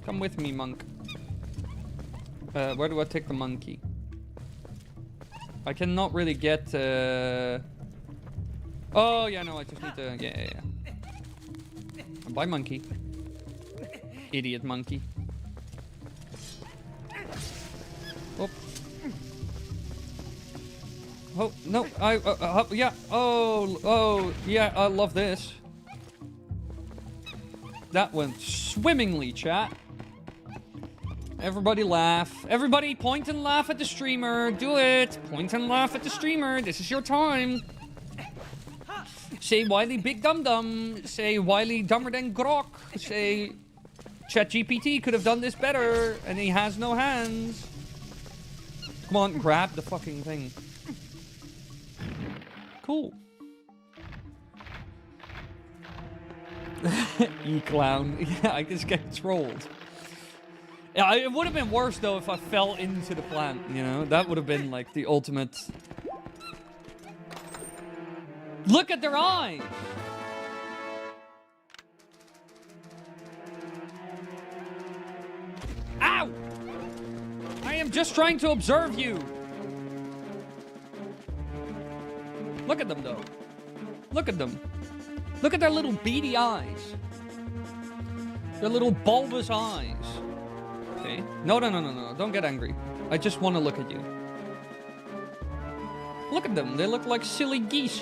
Come with me, monk. Where do I take the monkey? I cannot really get, Oh, yeah, no, I just need to... Yeah. Bye, monkey. Idiot monkey. Oh. Oh, no, yeah. Oh, yeah, I love this. That went swimmingly, chat. Everybody laugh. Everybody point and laugh at the streamer. Do it. Point and laugh at the streamer. This is your time. Say Wily big dum dum. Say Wily dumber than Grok. Say ChatGPT could have done this better, and he has no hands. Come on, grab the fucking thing. Cool. E-clown. Yeah, I just get trolled. Yeah, it would have been worse though if I fell into the plant, you know? That would have been like the ultimate... Look at their eyes! Ow! I am just trying to observe you! Look at them though. Look at them. Look at their little beady eyes. Their little bulbous eyes. Okay. No. Don't get angry. I just want to look at you. Look at them. They look like silly geese.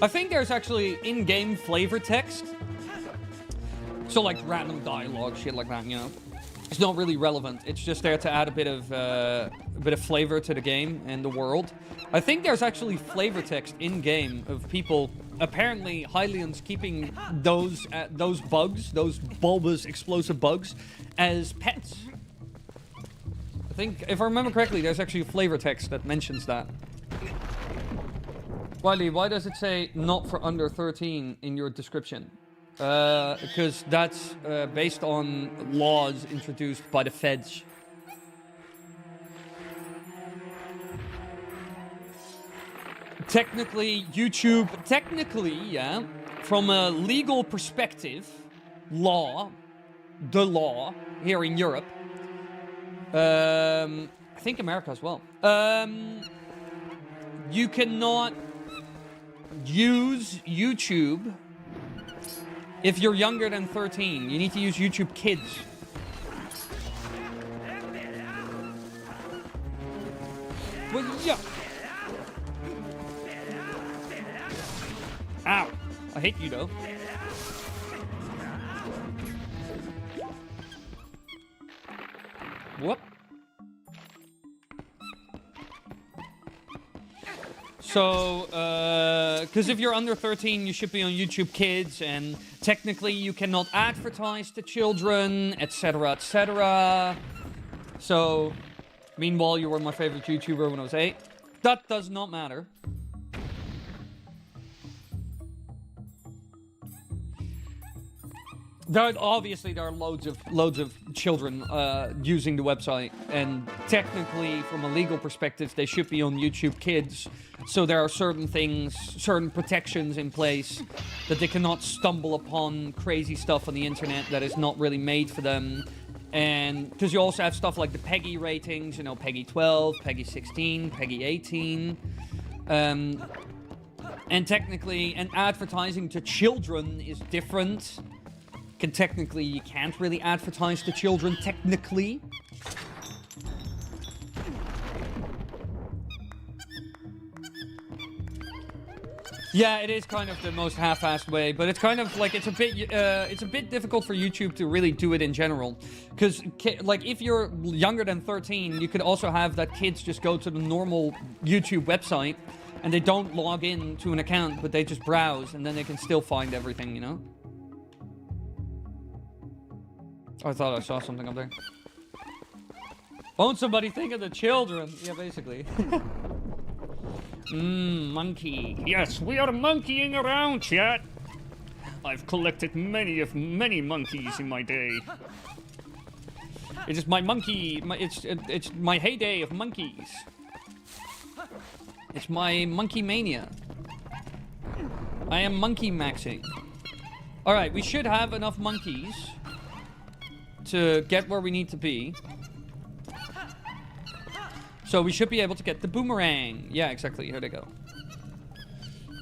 I think there's actually in-game flavor text. So like random dialogue, shit like that, you know. It's not really relevant. It's just there to add a bit of flavor to the game and the world. I think there's actually flavor text in-game of people, apparently Hylians, keeping those bugs, those bulbous explosive bugs, as pets. I think, if I remember correctly, there's actually flavor text that mentions that. Wily, why does it say not for under 13 in your description? Because that's based on laws introduced by the feds. Technically, yeah, from a legal perspective, the law here in Europe, I think America as well, you cannot use YouTube if you're younger than 13. You need to use YouTube Kids. Well, yeah. Ow. I hate you, though. Whoop. So, because if you're under 13, you should be on YouTube Kids, and technically you cannot advertise to children, etc., etc. So, meanwhile, you were my favorite YouTuber when I was 8. That does not matter. Obviously, there are loads of children using the website, and technically, from a legal perspective, they should be on YouTube Kids. So there are certain things, certain protections in place that they cannot stumble upon crazy stuff on the internet that is not really made for them. And because you also have stuff like the PEGI ratings, you know, PEGI 12, PEGI 16, PEGI 18. And technically, and advertising to children is different. Technically, you can't really advertise to children, technically. Yeah, it is kind of the most half-assed way, but it's kind of like it's a bit difficult for YouTube to really do it in general, because like if you're younger than 13, you could also have that kids just go to the normal YouTube website and they don't log in to an account, but they just browse, and then they can still find everything, you know. I thought I saw something up there. Won't somebody think of the children? Yeah, basically. Monkey. Yes, we are monkeying around, chat. I've collected many monkeys in my day. It is my monkey. It's my heyday of monkeys. It's my monkey mania. I am monkey maxing. All right, we should have enough monkeys to get where we need to be. So we should be able to get the boomerang. Yeah, exactly. Here they go.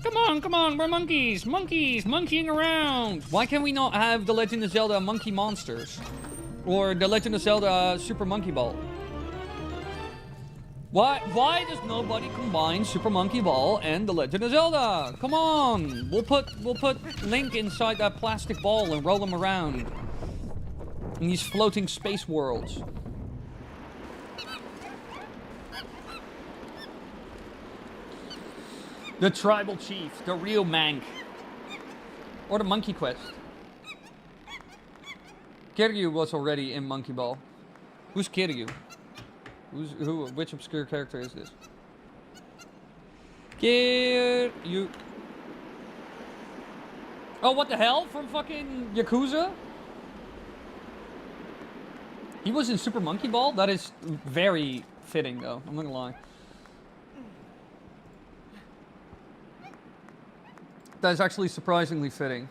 Come on, we're monkeys, monkeying around. Why can we not have The Legend of Zelda Monkey Monsters? Or The Legend of Zelda Super Monkey Ball? Why does nobody combine Super Monkey Ball and The Legend of Zelda? Come on, we'll put Link inside that plastic ball and roll him around in these floating space worlds. The tribal chief, the real Mank. Or the Monkey Quest. Kiryu was already in Monkey Ball. Who's Kiryu? Which obscure character is this? Kiryu. Oh, what the hell? From fucking Yakuza? He was in Super Monkey Ball? That is very fitting, though. I'm not gonna lie. That is actually surprisingly fitting.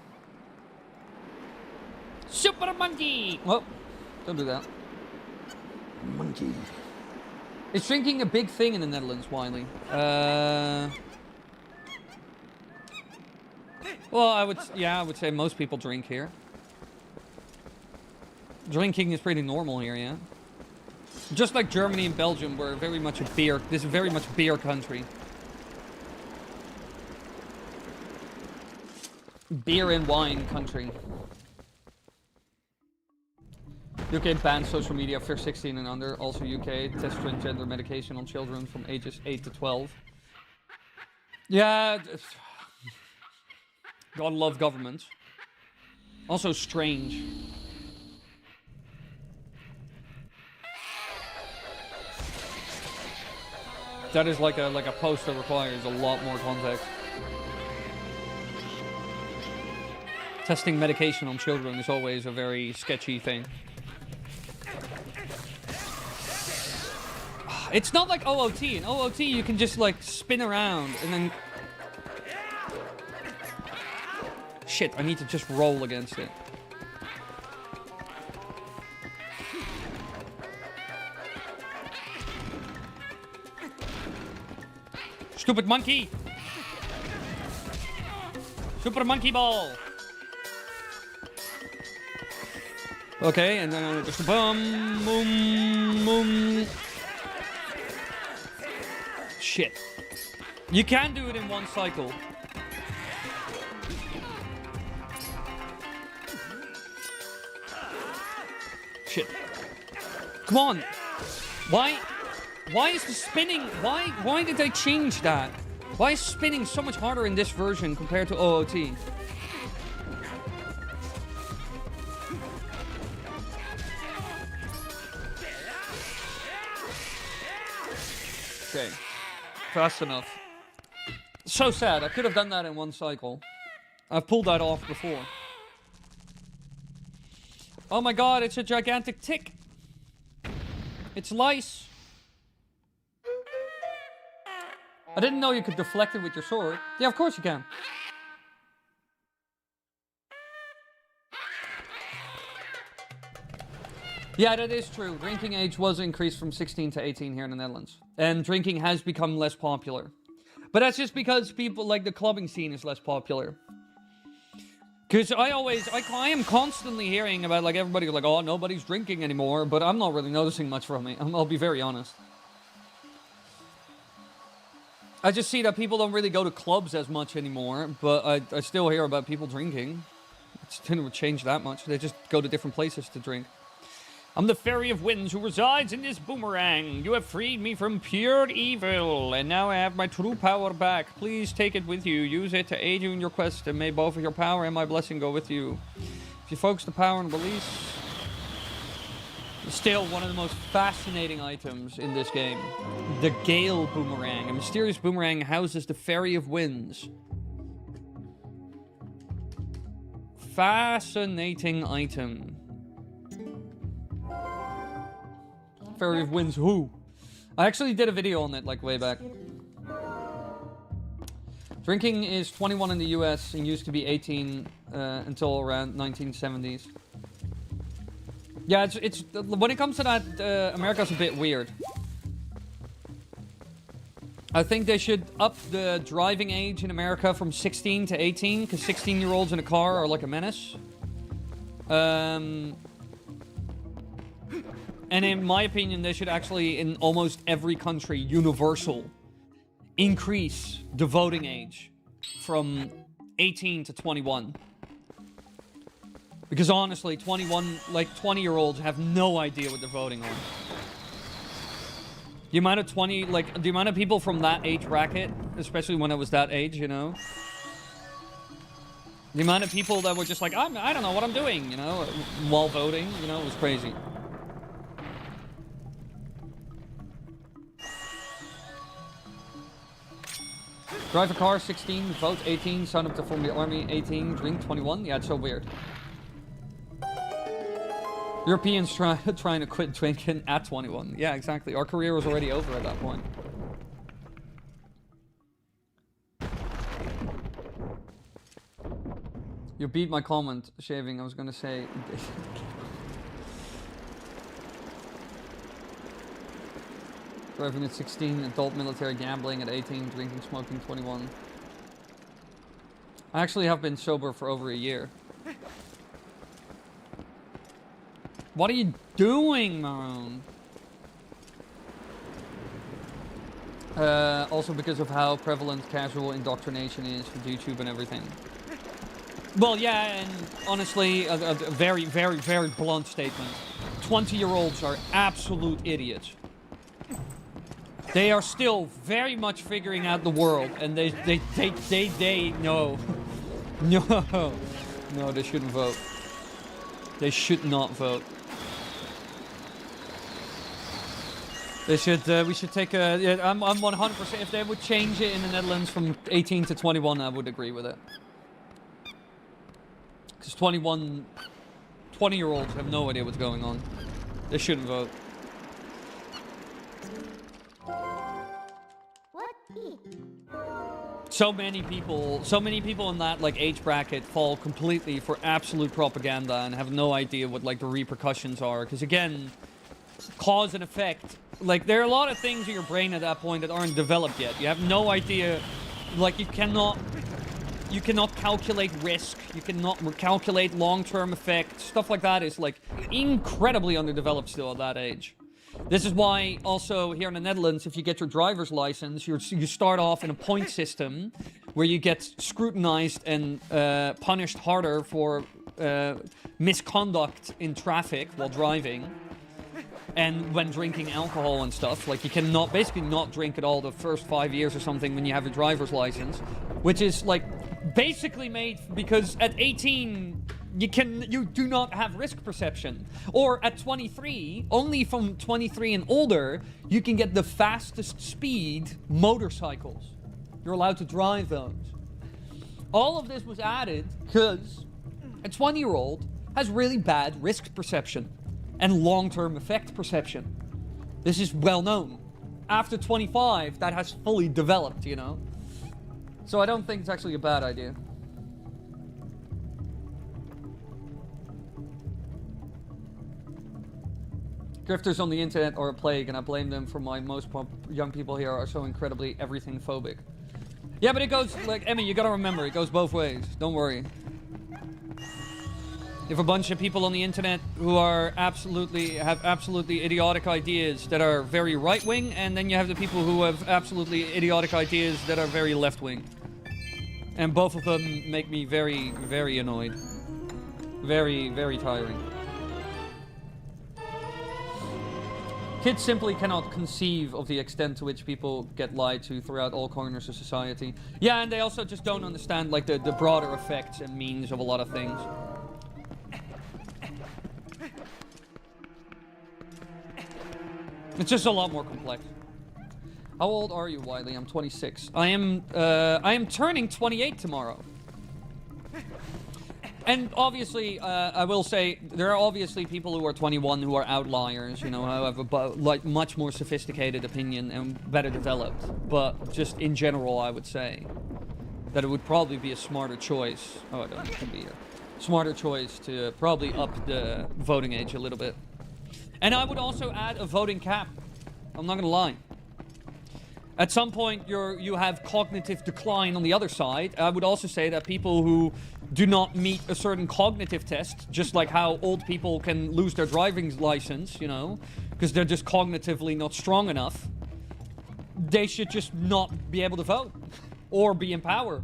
Super Monkey! Well, don't do that. Monkey. Is drinking a big thing in the Netherlands, Wily? Well, I would say most people drink here. Drinking is pretty normal here, yeah. Just like Germany and Belgium, we're very much a beer. This is very much a beer country. Beer and wine country. UK bans social media for 16 and under. Also UK tests transgender medication on children from ages 8 to 12. Yeah. Gotta love governments. Also strange. That is like a post that requires a lot more context. Testing medication on children is always a very sketchy thing. It's not like OOT. In OOT, you can just like spin around and then... Shit, I need to just roll against it. Stupid monkey! Super monkey ball! Okay, and then just boom, boom, boom. Shit. You can do it in one cycle. Shit. Come on. Why is the spinning... Why did they change that? Why is spinning so much harder in this version compared to OOT? Okay. Fast enough. So sad. I could have done that in one cycle. I've pulled that off before. Oh my god, it's a gigantic tick. It's lice. I didn't know you could deflect it with your sword. Yeah, of course you can. Yeah, that is true. Drinking age was increased from 16 to 18 here in the Netherlands. And drinking has become less popular. But that's just because people, like, the clubbing scene is less popular. Because I am constantly hearing about, like, everybody like, oh, nobody's drinking anymore. But I'm not really noticing much from it. I'll be very honest. I just see that people don't really go to clubs as much anymore. But I still hear about people drinking. It didn't change that much. They just go to different places to drink. I'm the Fairy of Winds who resides in this boomerang. You have freed me from pure evil, and now I have my true power back. Please take it with you. Use it to aid you in your quest, and may both of your power and my blessing go with you. If you focus the power and release... Still one of the most fascinating items in this game. The Gale Boomerang. A mysterious boomerang houses the Fairy of Winds. Fascinating item. Fairy of Winds who? I actually did a video on it, like, way back. Drinking is 21 in the US and used to be 18 until around 1970s. Yeah, it's when it comes to that, America's a bit weird. I think they should up the driving age in America from 16 to 18, because 16-year-olds in a car are like a menace. And in my opinion, they should actually, in almost every country, universal, increase the voting age from 18 to 21. Because honestly, 20-year-olds have no idea what they're voting on. The amount of the amount of people from that age bracket, especially when I was that age, you know. The amount of people that were just like, I don't know what I'm doing, you know, while voting, you know, it was crazy. Drive a car, 16, vote 18, sign up to form the army, 18, drink 21. Yeah, it's so weird. Europeans trying to quit drinking at 21. Yeah, exactly. Our career was already over at that point. You beat my comment, shaving. I was gonna say... Driving at 16, adult military gambling at 18, drinking, smoking 21. I actually have been sober for over a year. What are you doing, Maroon? Also because of how prevalent casual indoctrination is with YouTube and everything. Well, yeah, and honestly, a very, very, very blunt statement. 20-year-olds are absolute idiots. They are still very much figuring out the world, and they no. No, they shouldn't vote. They should not vote. They should, we should take a, yeah, I'm 100%, if they would change it in the Netherlands from 18 to 21, I would agree with it. Because 20-year-olds have no idea what's going on. They shouldn't vote. So many people in that like age bracket fall completely for absolute propaganda and have no idea what like the repercussions are. Because again, cause and effect. Like there are a lot of things in your brain at that point that aren't developed yet. You have no idea. Like you cannot calculate risk. You cannot calculate long-term effect. Stuff like that is like incredibly underdeveloped still at that age. This is why also here in the Netherlands, if you get your driver's license, you start off in a point system where you get scrutinized and punished harder for misconduct in traffic while driving. And when drinking alcohol and stuff, like you cannot, basically not drink at all the first 5 years or something when you have your driver's license. Which is like basically made because at 18, you do not have risk perception. Or at 23, only from 23 and older, you can get the fastest speed motorcycles. You're allowed to drive those. All of this was added because a 20-year-old has really bad risk perception and long-term effect perception. This is well known. After 25, that has fully developed, you know? So I don't think it's actually a bad idea. Grifters on the internet are a plague, and I blame them for why most young people here are so incredibly everything phobic. Yeah, but it goes, like, Emmy, you gotta remember, it goes both ways. Don't worry. You have a bunch of people on the internet who are have absolutely idiotic ideas that are very right-wing, and then you have the people who have absolutely idiotic ideas that are very left-wing. And both of them make me very, very annoyed. Very, very tiring. Kids simply cannot conceive of the extent to which people get lied to throughout all corners of society. Yeah, and they also just don't understand like the broader effects and means of a lot of things. It's just a lot more complex. How old are you, Wiley? I'm 26. I am turning 28 tomorrow. And obviously, I will say, there are obviously people who are 21 who are outliers, you know, who have a like, much more sophisticated opinion and better developed. But just in general, I would say that it would probably be a smarter choice. Oh, I don't know, it can be a smarter choice to probably up the voting age a little bit. And I would also add a voting cap. I'm not gonna lie. At some point, you have cognitive decline on the other side. I would also say that people who do not meet a certain cognitive test, just like how old people can lose their driving license, you know, because they're just cognitively not strong enough, they should just not be able to vote or be in power.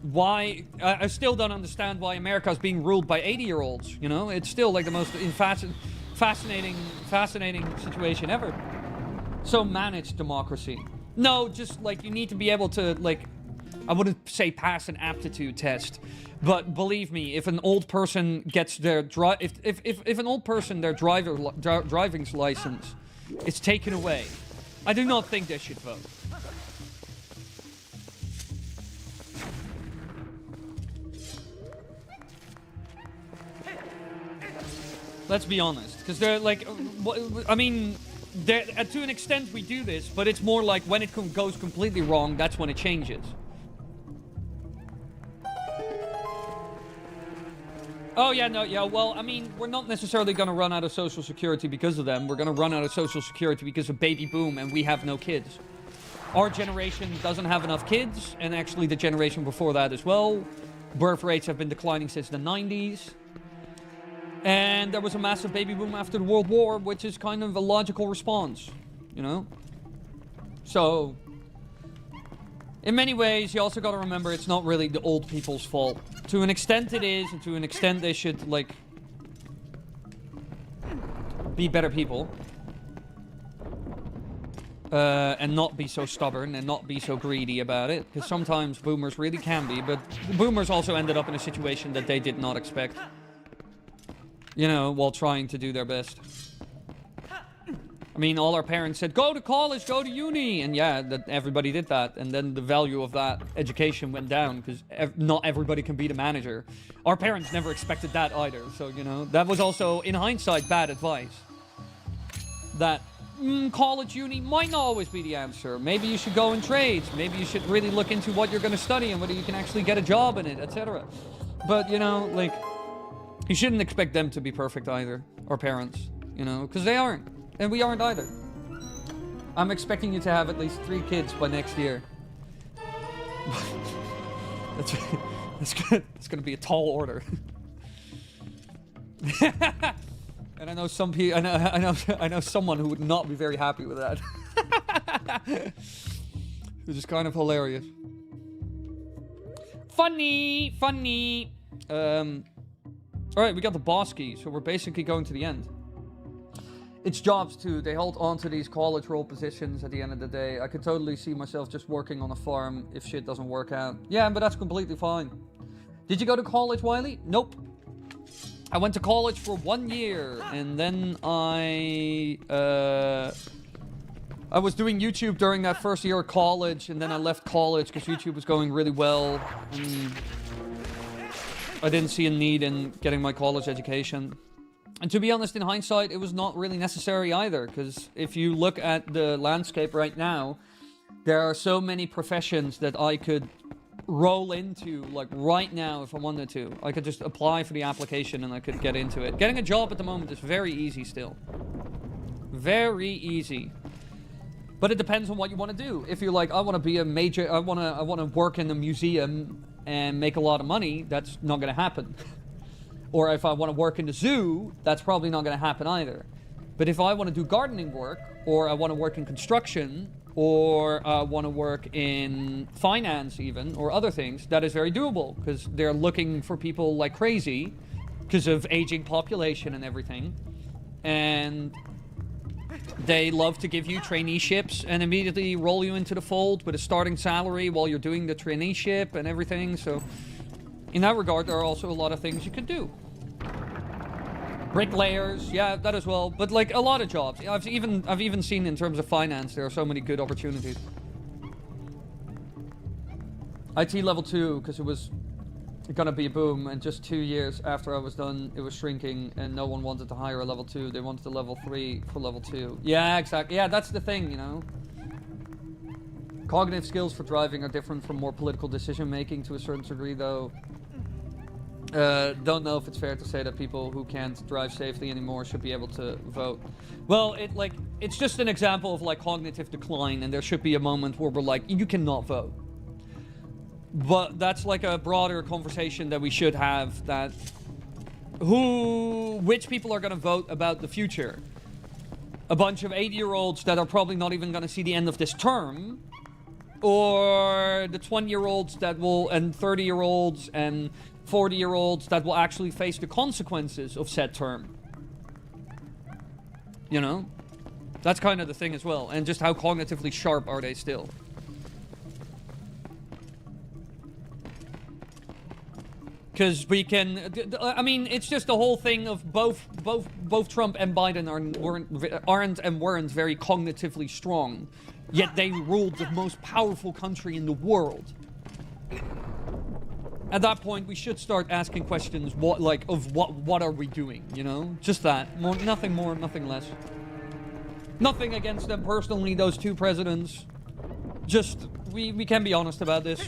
Why? I still don't understand why America is being ruled by 80-year-olds, you know? It's still like the most fascinating situation ever. So managed democracy. No, just like you need to be able to like, I wouldn't say pass an aptitude test, but believe me, if an old person gets their if an old person their driving license is taken away, I do not think they should vote. Let's be honest, because they're like, I mean, to an extent we do this, but it's more like when it goes completely wrong, that's when it changes. Oh, yeah, no, yeah, well, I mean, we're not necessarily going to run out of Social Security because of them. We're going to run out of Social Security because of baby boom, and we have no kids. Our generation doesn't have enough kids, and actually the generation before that as well. Birth rates have been declining since the 90s. And there was a massive baby boom after the World War, which is kind of a logical response, you know? So, in many ways, you also got to remember it's not really the old people's fault. To an extent it is, and to an extent they should, like, be better people. And not be so stubborn and not be so greedy about it. Because sometimes boomers really can be, but boomers also ended up in a situation that they did not expect. You know, while trying to do their best. I mean, all our parents said, go to college, go to uni. And yeah, that everybody did that. And then the value of that education went down because not everybody can be the manager. Our parents never expected that either. So, you know, that was also, in hindsight, bad advice. That college, uni might not always be the answer. Maybe you should go in trades. Maybe you should really look into what you're going to study and whether you can actually get a job in it, etc. But, you know, like, you shouldn't expect them to be perfect either. Our parents, you know, because they aren't. And we aren't either. I'm expecting you to have at least 3 kids by next year. That's good. It's going to be a tall order. And I know some people. I know someone who would not be very happy with that. Which is kind of hilarious. Funny. All right, we got the boss key, so we're basically going to the end. It's jobs too. They hold on to these college role positions at the end of the day. I could totally see myself just working on a farm if shit doesn't work out. Yeah, but that's completely fine. Did you go to college, Wily? Nope. I went to college for 1 year, and then I was doing YouTube during that first year of college, and then I left college because YouTube was going really well. And I didn't see a need in getting my college education. And to be honest, in hindsight, it was not really necessary either, because if you look at the landscape right now, there are so many professions that I could roll into, like, right now if I wanted to. I could just apply for the application and I could get into it. Getting a job at the moment is very easy still. Very easy. But it depends on what you want to do. If you're like, I want to be a major, I want to work in a museum and make a lot of money, that's not going to happen. Or if I want to work in the zoo, that's probably not going to happen either. But if I want to do gardening work, or I want to work in construction, or I want to work in finance even, or other things, that is very doable, because they're looking for people like crazy, because of aging population and everything. And they love to give you traineeships and immediately roll you into the fold with a starting salary while you're doing the traineeship and everything. So in that regard, there are also a lot of things you could do. Bricklayers, yeah, that as well. But like a lot of jobs. I've even seen in terms of finance, there are so many good opportunities. IT level 2, because it was gonna be a boom, and just 2 years after I was done, it was shrinking, and no one wanted to hire a level 2. They wanted a level 3 for level 2. Yeah, exactly. Yeah, that's the thing, you know. Cognitive skills for driving are different from more political decision making to a certain degree, though. Don't know if it's fair to say that people who can't drive safely anymore should be able to vote. Well, it's just an example of like cognitive decline, and there should be a moment where we're like, you cannot vote. But that's like a broader conversation that we should have, that which people are going to vote about the future. A bunch of 80-year-olds that are probably not even going to see the end of this term, or the 20-year-olds that will, and 30-year-olds and 40-year-olds that will actually face the consequences of said term. You know? That's kind of the thing as well. And just how cognitively sharp are they still? Because we can... I mean, it's just the whole thing of both Trump and Biden aren't and weren't very cognitively strong. Yet they ruled the most powerful country in the world. At that point, we should start asking questions, what are we doing, you know? Just that. Nothing more, nothing less. Nothing against them personally, those two presidents. Just, we can be honest about this.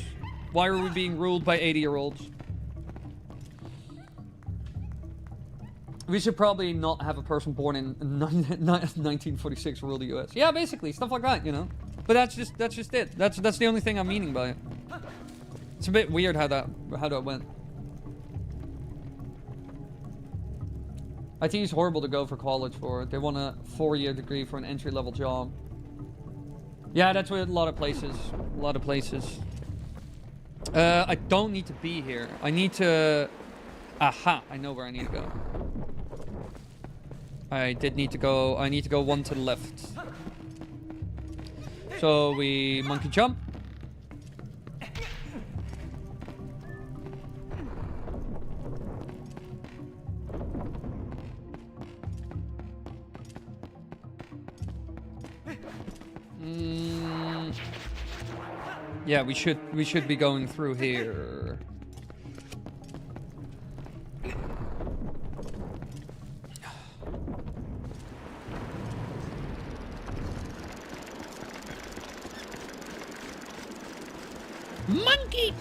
Why are we being ruled by 80-year-olds? We should probably not have a person born in 1946 rule the US. Yeah, basically, stuff like that, you know? But that's just it. That's the only thing I'm meaning by it. It's a bit weird how that went. IT is horrible to go for college for. They want a 4-year degree for an entry-level job. Yeah, that's with a lot of places. A lot of places. I don't need to be here. I need to... Aha, I know where I need to go. I did need to go... I need to go one to the left. So we monkey jump. Yeah, we should be going through here. Monkey!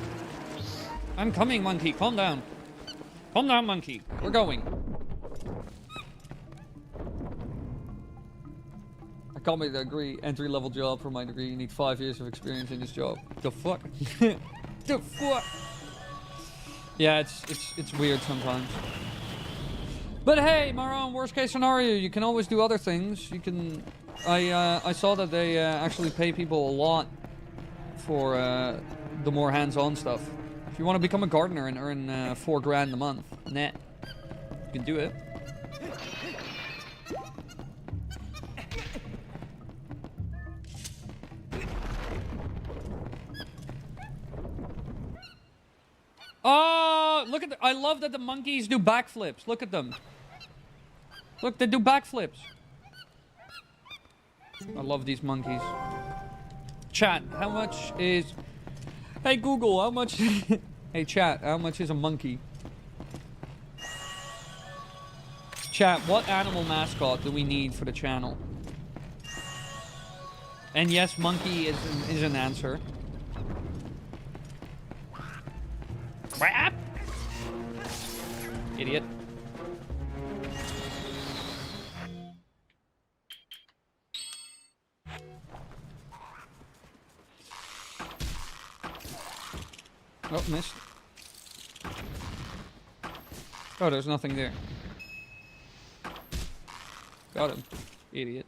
I'm coming, monkey. Calm down. Calm down, monkey. We're going. I got me the degree, entry-level job for my degree. You need 5 years of experience in this job. The fuck? The fuck? Yeah, it's weird sometimes. But hey, Maron, worst case scenario, you can always do other things. You can... I saw that they actually pay people a lot for the more hands-on stuff. If you want to become a gardener and earn $4 grand a month net, you can do it. Oh, look at I love that the monkeys do backflips. Look at them. Look, they do backflips. I love these monkeys. Chat, how much is... Hey Google, how much... Hey chat, how much is a monkey? Chat, what animal mascot do we need for the channel? And yes, monkey is an answer. Idiot. Oh, missed. Oh, there's nothing there. Got him. Idiot.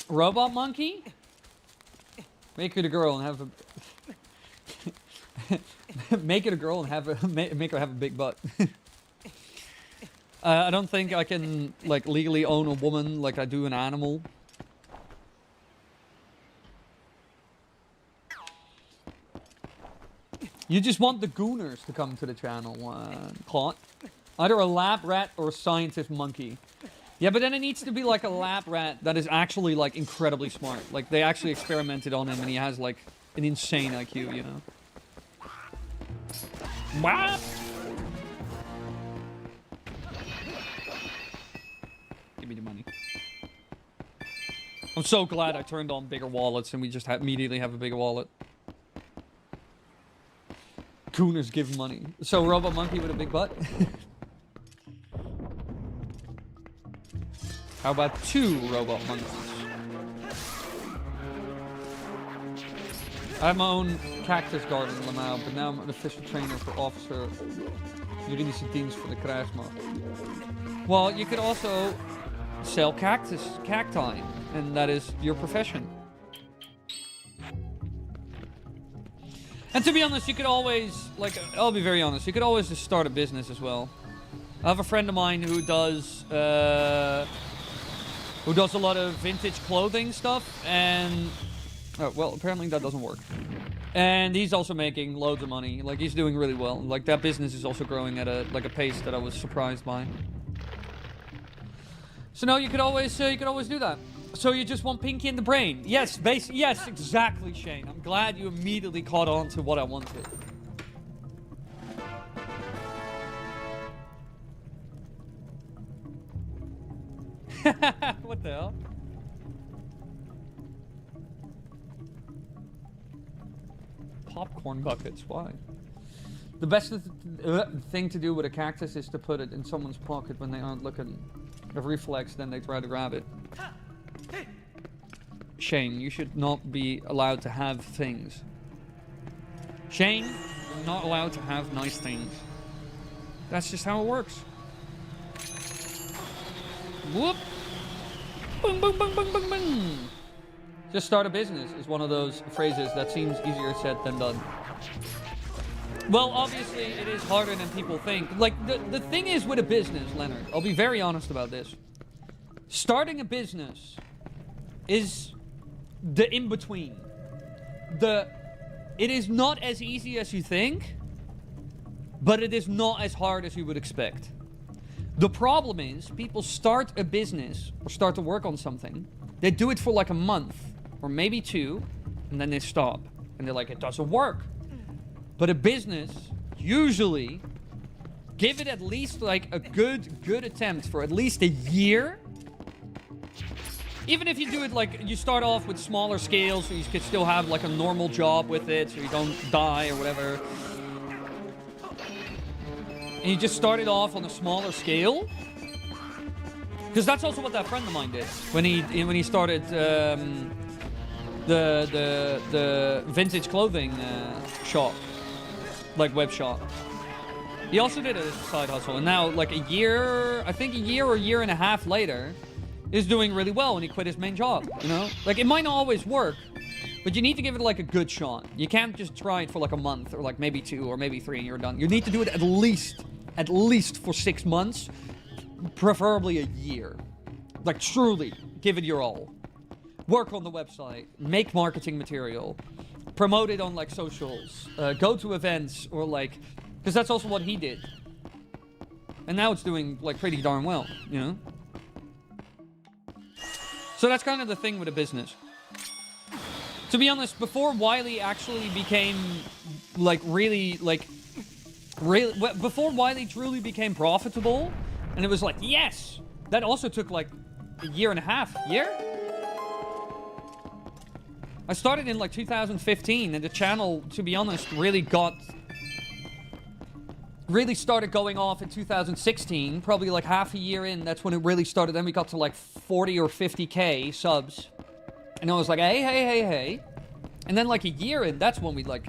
Robot monkey? Make it a girl and have a... Make it a girl and have a... Make her have a big butt. I don't think I can, like, legally own a woman like I do an animal. You just want the gooners to come to the channel, Claude. Either a lab rat or a scientist monkey. Yeah, but then it needs to be like a lab rat that is actually, like, incredibly smart. Like, they actually experimented on him and he has, like, an insane IQ, you know? What? Give me the money. I'm so glad I turned on bigger wallets and we just immediately have a bigger wallet. Gooners give money. So, robot monkey with a big butt? How about 2 robot monkeys? I have my own cactus garden in Lamau, but now I'm an official trainer for Officer Juridische Dienst for the Krijgsmacht. Well, you could also sell cacti, and that is your profession. And to be honest, you could always, like, I'll be very honest, you could always just start a business as well. I have a friend of mine who does a lot of vintage clothing stuff, and... Oh, well, apparently that doesn't work. And he's also making loads of money. Like, he's doing really well. Like, that business is also growing at a pace that I was surprised by. So no, you could always do that. So you just want Pinky in the brain. Yes, yes, exactly, Shane. I'm glad you immediately caught on to what I wanted. What the hell? Popcorn buckets, why? The best thing to do with a cactus is to put it in someone's pocket when they aren't looking. A reflex, then they try to grab it. Shane, you should not be allowed to have things. Shane, you're not allowed to have nice things. That's just how it works. Whoop! Boom, boom, boom, boom, boom, boom. Just start a business is one of those phrases that seems easier said than done. Well, obviously, it is harder than people think. Like, the thing is with a business, Leonard, I'll be very honest about this. Starting a business is the in-between. It is not as easy as you think, but it is not as hard as you would expect. The problem is, people start a business or start to work on something. They do it for like a month or maybe 2, and then they stop. And they're like, it doesn't work. But a business, usually, give it at least like a good attempt for at least a year. Even if you do it like, you start off with smaller scales, so you can still have like a normal job with it, so you don't die or whatever. And you just start it off on a smaller scale. Because that's also what that friend of mine did when he started the vintage clothing shop, like web shop. He also did it as a side hustle, and now like a year or a year and a half later, is doing really well, and he quit his main job. You know, like it might not always work, but you need to give it like a good shot. You can't just try it for like a month or like maybe 2 or maybe 3 and you're done. You need to do it at least for 6 months. Preferably a year. Like, truly, give it your all. Work on the website. Make marketing material. Promote it on, like, socials. Go to events, or, like... Because that's also what he did. And now it's doing, like, pretty darn well, you know? So that's kind of the thing with a business. To be honest, before Wily actually became, like, before Wily truly became profitable... And it was like, yes! That also took like a year and a half. Year? I started in like 2015, and the channel, to be honest, really started going off in 2016. Probably like half a year in, that's when it really started. Then we got to like 40 or 50k subs. And I was like, hey. And then like a year in, that's when we like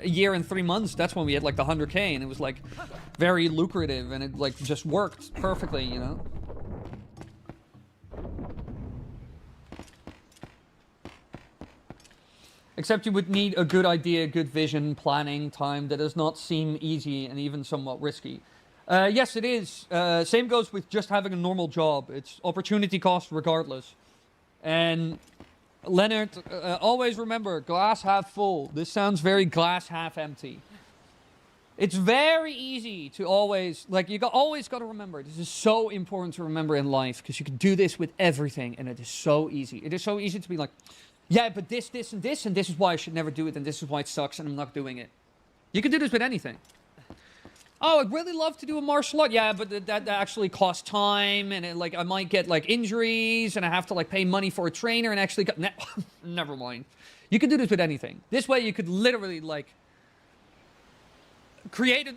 a year and 3 months, that's when we had like the 100k, and it was like very lucrative, and it like just worked perfectly, you know? Except you would need a good idea, good vision, planning, time. That does not seem easy and even somewhat risky. Yes, it is. Same goes with just having a normal job. It's opportunity cost regardless. And Leonard, always remember, glass half full. This sounds very glass half empty. It's very easy to always, like, always got to remember, this is so important to remember in life, because you can do this with everything, and it is so easy. It is so easy to be like, yeah, but this, and this is why I should never do it, and this is why it sucks, and I'm not doing it. You can do this with anything. Oh, I'd really love to do a martial art. Yeah, but that actually costs time, and like I might get like injuries, and I have to like pay money for a trainer, and actually never mind. You can do this with anything. This way, you could literally like create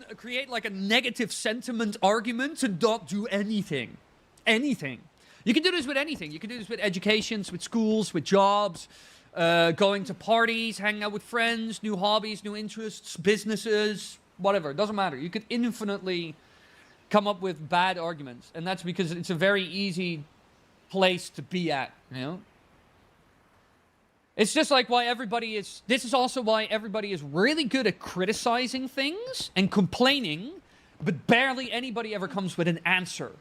like a negative sentiment argument to not do anything. Anything. You can do this with anything. You can do this with educations, with schools, with jobs, going to parties, hanging out with friends, new hobbies, new interests, businesses. Whatever, it doesn't matter. You could infinitely come up with bad arguments, and that's because it's a very easy place to be at, you know? It's just like why everybody is... This is also why everybody is really good at criticizing things and complaining, but barely anybody ever comes with an answer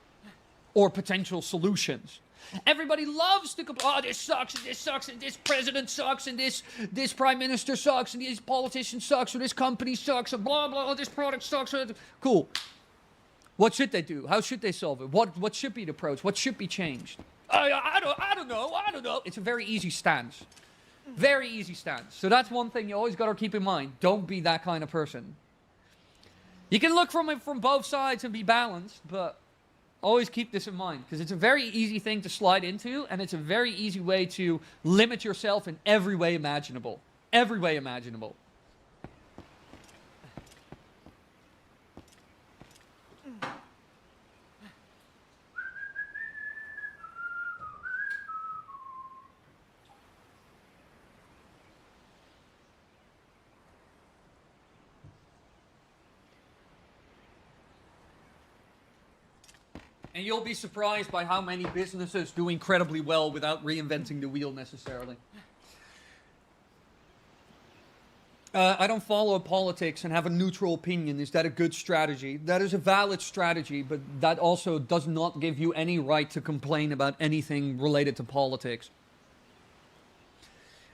or potential solutions. Everybody loves to complain, oh, this sucks, and this president sucks, and this prime minister sucks, and this politician sucks, or this company sucks, and blah, blah, this product sucks. Cool. What should they do? How should they solve it? What should be the approach? What should be changed? I don't know. It's a very easy stance. Very easy stance. So that's one thing you always got to keep in mind. Don't be that kind of person. You can look from it from both sides and be balanced, but... Always keep this in mind, because it's a very easy thing to slide into, and it's a very easy way to limit yourself in every way imaginable. Every way imaginable. And you'll be surprised by how many businesses do incredibly well without reinventing the wheel necessarily. I don't follow politics and have a neutral opinion. Is that a good strategy? That is a valid strategy, but that also does not give you any right to complain about anything related to politics.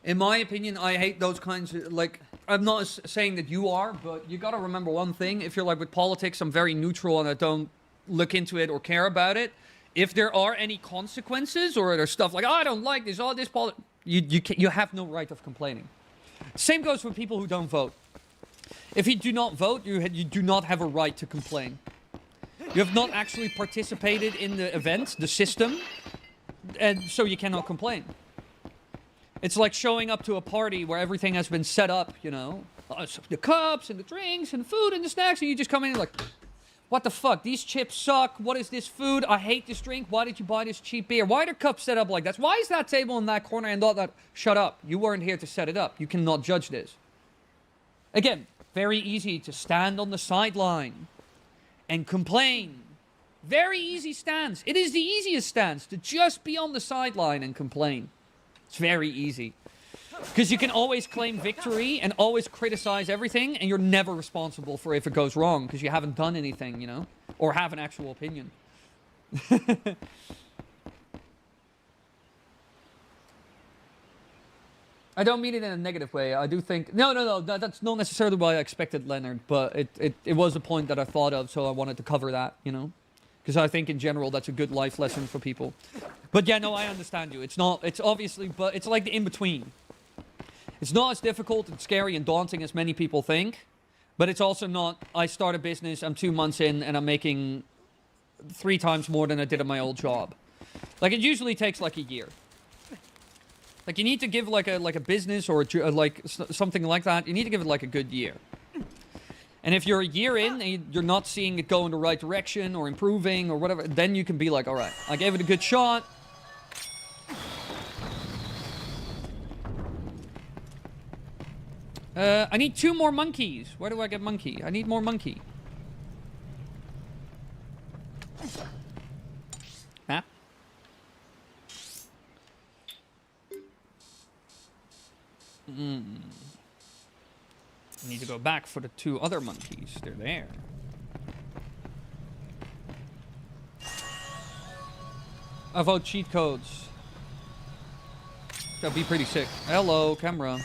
In my opinion, I hate those kinds of, like, I'm not saying that you are, but you gotta remember one thing. If you're like, with politics, I'm very neutral and I don't look into it or care about it. If there are any consequences or there's stuff like, oh, I don't like this, all this politics, you have no right of complaining. Same goes for people who don't vote. If you do not vote, you do not have a right to complain. You have not actually participated in the event, the system, and so you cannot complain. It's like showing up to a party where everything has been set up, you know, the cups and the drinks and the food and the snacks, and you just come in and like, what the fuck? These chips suck. What is this food? I hate this drink. Why did you buy this cheap beer? Why are the cups set up like that? Why is that table in that corner and not that? Shut up. You weren't here to set it up. You cannot judge this. Again, very easy to stand on the sideline and complain. Very easy stance. It is the easiest stance to just be on the sideline and complain. It's very easy. Because you can always claim victory and always criticize everything, and you're never responsible for if it goes wrong, because you haven't done anything, you know? Or have an actual opinion. I don't mean it in a negative way. I do think... No, that's not necessarily what I expected, Leonard, but it was a point that I thought of, so I wanted to cover that, you know? Because I think in general that's a good life lesson for people. But yeah, no, I understand you. It's not... It's obviously... But it's like the in-between. It's not as difficult and scary and daunting as many people think, but it's also not, I start a business, I'm 2 months in, and I'm making 3 times more than I did at my old job. Like, it usually takes like a year. Like, you need to give like a business or like something like that, you need to give it like a good year. And if you're a year in and you're not seeing it go in the right direction or improving or whatever, then you can be like, all right, I gave it a good shot. I need 2 more monkeys. Where do I get monkey? I need more monkey. Huh? I need to go back for the 2 other monkeys. They're there. I vote cheat codes. That'd be pretty sick. Hello, camera.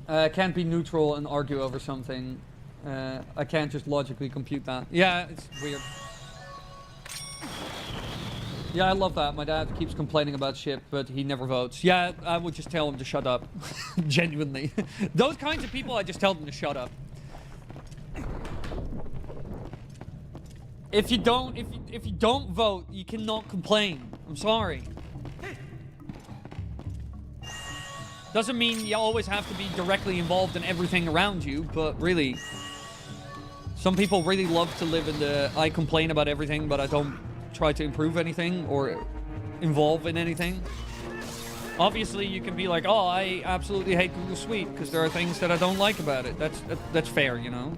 I can't be neutral and argue over something. I can't just logically compute that. Yeah, it's weird. Yeah, I love that. My dad keeps complaining about shit, but he never votes. Yeah, I would just tell him to shut up. Genuinely. Those kinds of people, I just tell them to shut up. If you don't vote, you cannot complain. I'm sorry. Doesn't mean you always have to be directly involved in everything around you, but really, some people really love to live in the I complain about everything, but I don't try to improve anything or involve in anything. Obviously, you can be like, oh, I absolutely hate Google Suite because there are things that I don't like about it. That's fair, you know?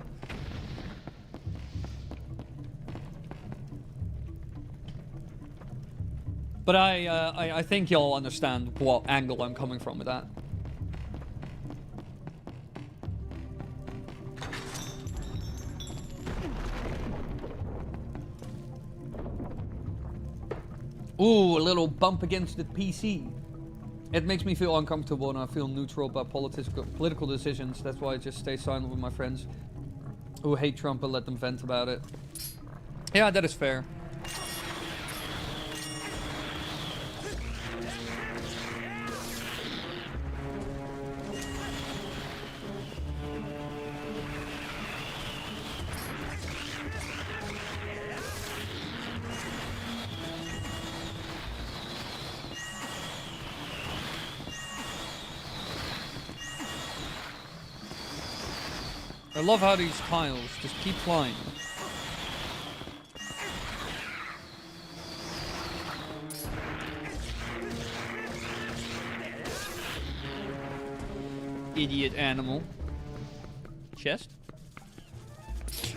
But I think y'all understand what angle I'm coming from with that. Ooh, a little bump against the PC. It makes me feel uncomfortable and I feel neutral about political decisions. That's why I just stay silent with my friends who hate Trump and let them vent about it. Yeah, that is fair. I love how these tiles just keep flying. idiot animal. Chest?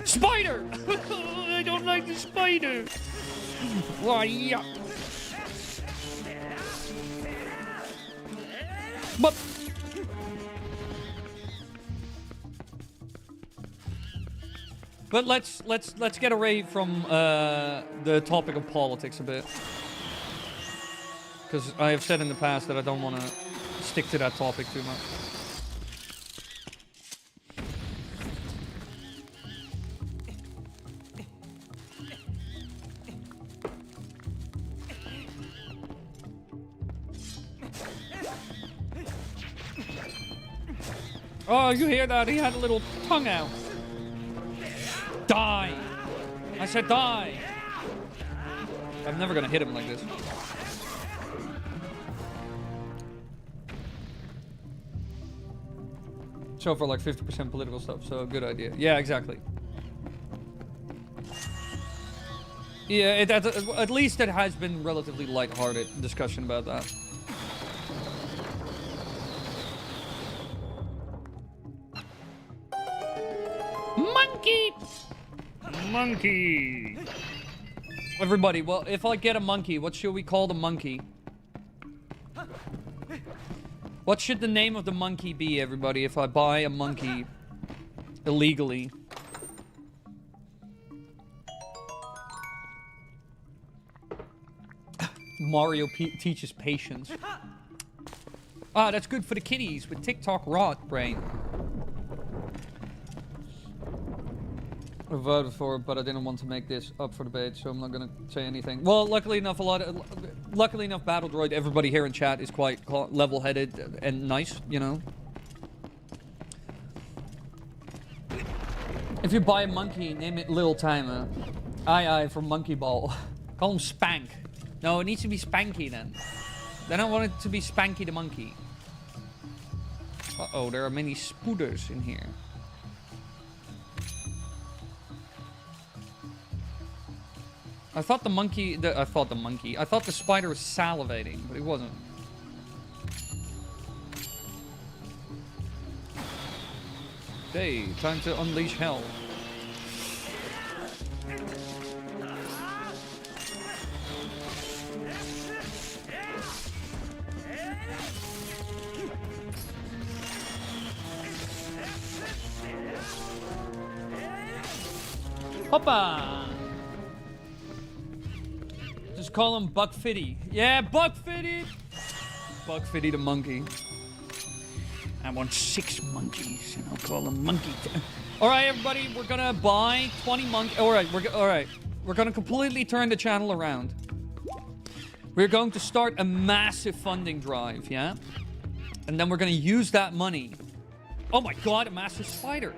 Spider! I don't like the spider! Why, yeah. But let's get away from the topic of politics a bit, because I have said in the past that I don't want to stick to that topic too much. Oh, you hear that? He had a little tongue out. Die! I said die! I'm never gonna hit him like this. So for like 50% political stuff, so good idea. Yeah, exactly. Yeah, at least it has been relatively lighthearted discussion about that. Monkey! Monkey! Everybody, well, if I get a monkey, what should we call the monkey? What should the name of the monkey be, everybody, if I buy a monkey illegally? Mario teaches patience. Ah, that's good for the kiddies with TikTok rot brain. I voted for it, but I didn't want to make this up for debate, so I'm not gonna say anything. Well, luckily enough, Battle Droid, everybody here in chat is quite level-headed and nice, you know. If you buy a monkey, name it Little Timer. Aye for Monkey Ball. Call him Spank. No, it needs to be Spanky then. Then I want it to be Spanky the monkey. Uh-oh, there are many spooders in here. I thought the spider was salivating, but it wasn't. Hey, time to unleash hell. Hoppa! Just call him Buck Fitty. Yeah, Buck Fitty! Buck Fitty the monkey. I want 6 monkeys, and I'll call them Monkey. Alright, everybody, we're gonna buy 20 monkeys. Alright, we're gonna completely turn the channel around. We're going to start a massive funding drive, yeah? And then we're gonna use that money. Oh my god, a massive spider.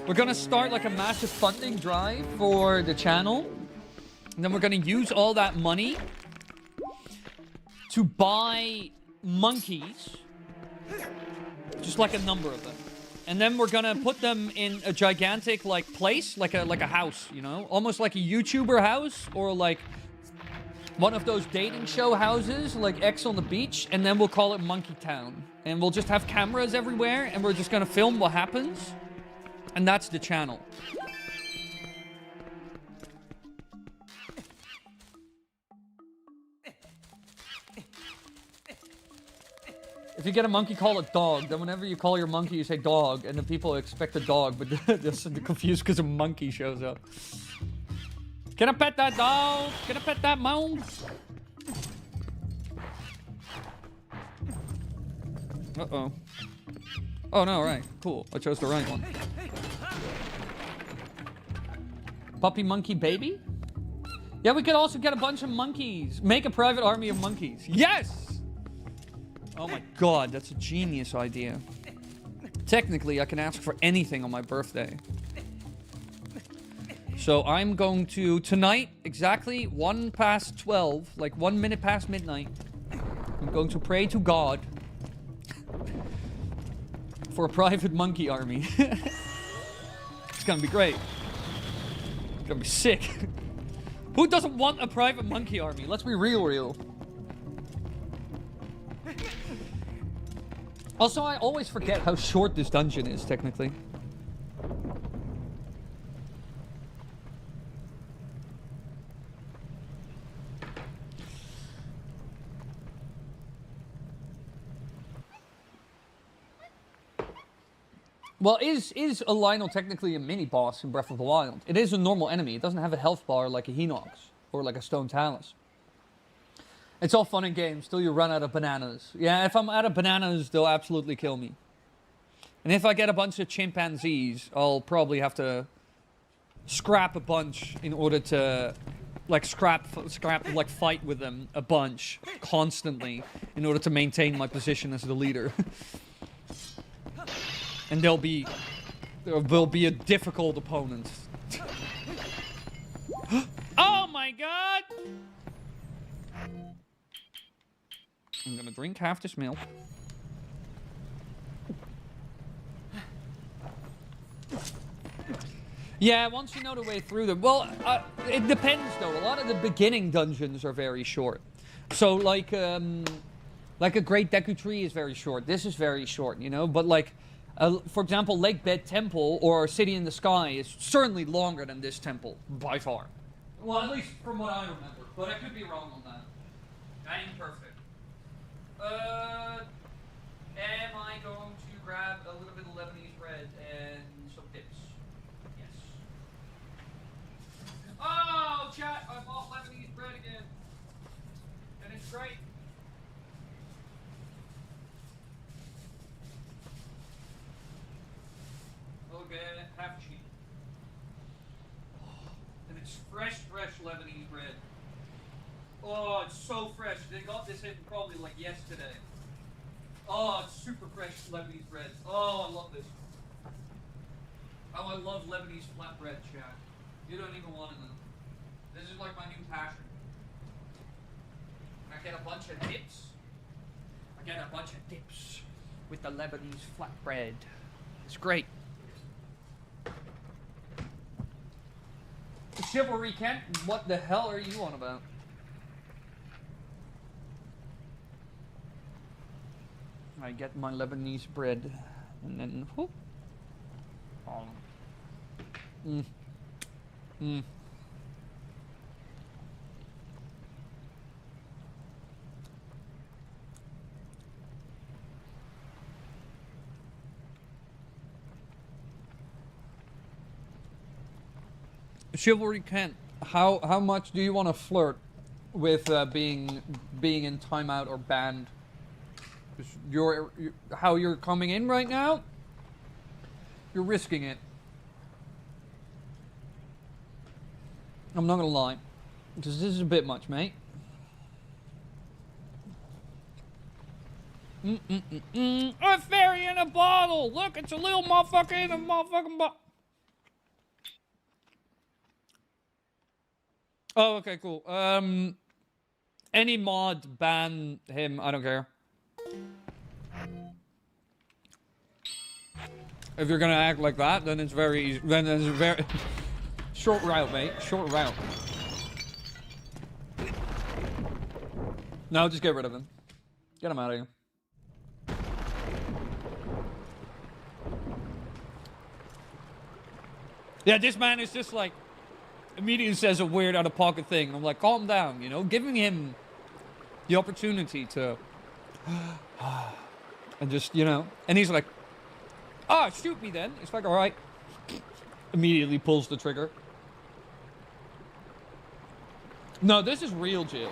We're gonna start like a massive funding drive for the channel. And then we're gonna use all that money to buy monkeys. Just like a number of them. And then we're gonna put them in a gigantic like place, like a house, you know? Almost like a YouTuber house, or like one of those dating show houses, like X on the Beach, and then we'll call it Monkey Town. And we'll just have cameras everywhere, and we're just gonna film what happens. And that's the channel. If you get a monkey, call it dog. Then whenever you call your monkey, you say dog, and the people expect a dog, but they're confused because a monkey shows up. Can I pet that dog? Can I pet that moan? Uh-oh. Oh, no, right. Cool. I chose the right one. Puppy monkey baby? Yeah, we could also get a bunch of monkeys. Make a private army of monkeys. Yes! Oh my god, that's a genius idea. Technically, I can ask for anything on my birthday. So I'm going to, tonight, exactly 1 past 12, like 1 minute past midnight, I'm going to pray to God for a private monkey army. It's gonna be great. It's gonna be sick. Who doesn't want a private monkey army? Let's be real. Also, I always forget how short this dungeon is, technically. Well, is a Lionel technically a mini-boss in Breath of the Wild? It is a normal enemy. It doesn't have a health bar like a Hinox or like a Stone Talus. It's all fun and games till you run out of bananas. Yeah, if I'm out of bananas, they'll absolutely kill me. And if I get a bunch of chimpanzees, I'll probably have to scrap a bunch in order to, like, like, fight with them a bunch constantly in order to maintain my position as the leader. And they'll be a difficult opponent. Oh my god! I'm gonna drink half this milk. Yeah, once you know the way through them. Well, it depends though. A lot of the beginning dungeons are very short. So like a Great Deku Tree is very short. This is very short, you know. But like, for example, Lake Bed Temple or City in the Sky is certainly longer than this temple by far. Well, at least from what I remember. But I could be wrong on that. I ain't perfect. Am I going to grab a little bit of Lebanese bread and some dips? Yes. Oh, chat, I bought Lebanese bread again. And it's great. Okay, half cheap. And it's fresh Lebanese bread. Oh, it's so fresh. They got this in probably like yesterday. Oh, it's super fresh Lebanese bread. Oh, I love this. Oh, I love Lebanese flatbread, chat. You don't even want to know. This is like my new passion. I get a bunch of dips. With the Lebanese flatbread. It's great. Chivalry Kent, what the hell are you on about? I get my Lebanese bread, and then whoop. Chivalry Kent, how much do you want to flirt with being in timeout or banned? How you're coming in right now, you're risking it. I'm not gonna lie, because this is a bit much, mate. A fairy in a bottle! Look, it's a little motherfucker in a motherfucking bottle. Oh, okay, cool. Any mod, ban him, I don't care. If you're gonna act like that, then it's very easy. Then it's a very short route, mate. Short route. No, just get rid of him. Get him out of here. Yeah, this man is just like immediately says a weird out-of-pocket thing. I'm like, calm down, you know, giving him the opportunity to, and just, you know, and he's like, oh, shoot me then. It's like, all right. Immediately pulls the trigger. No, this is real jail.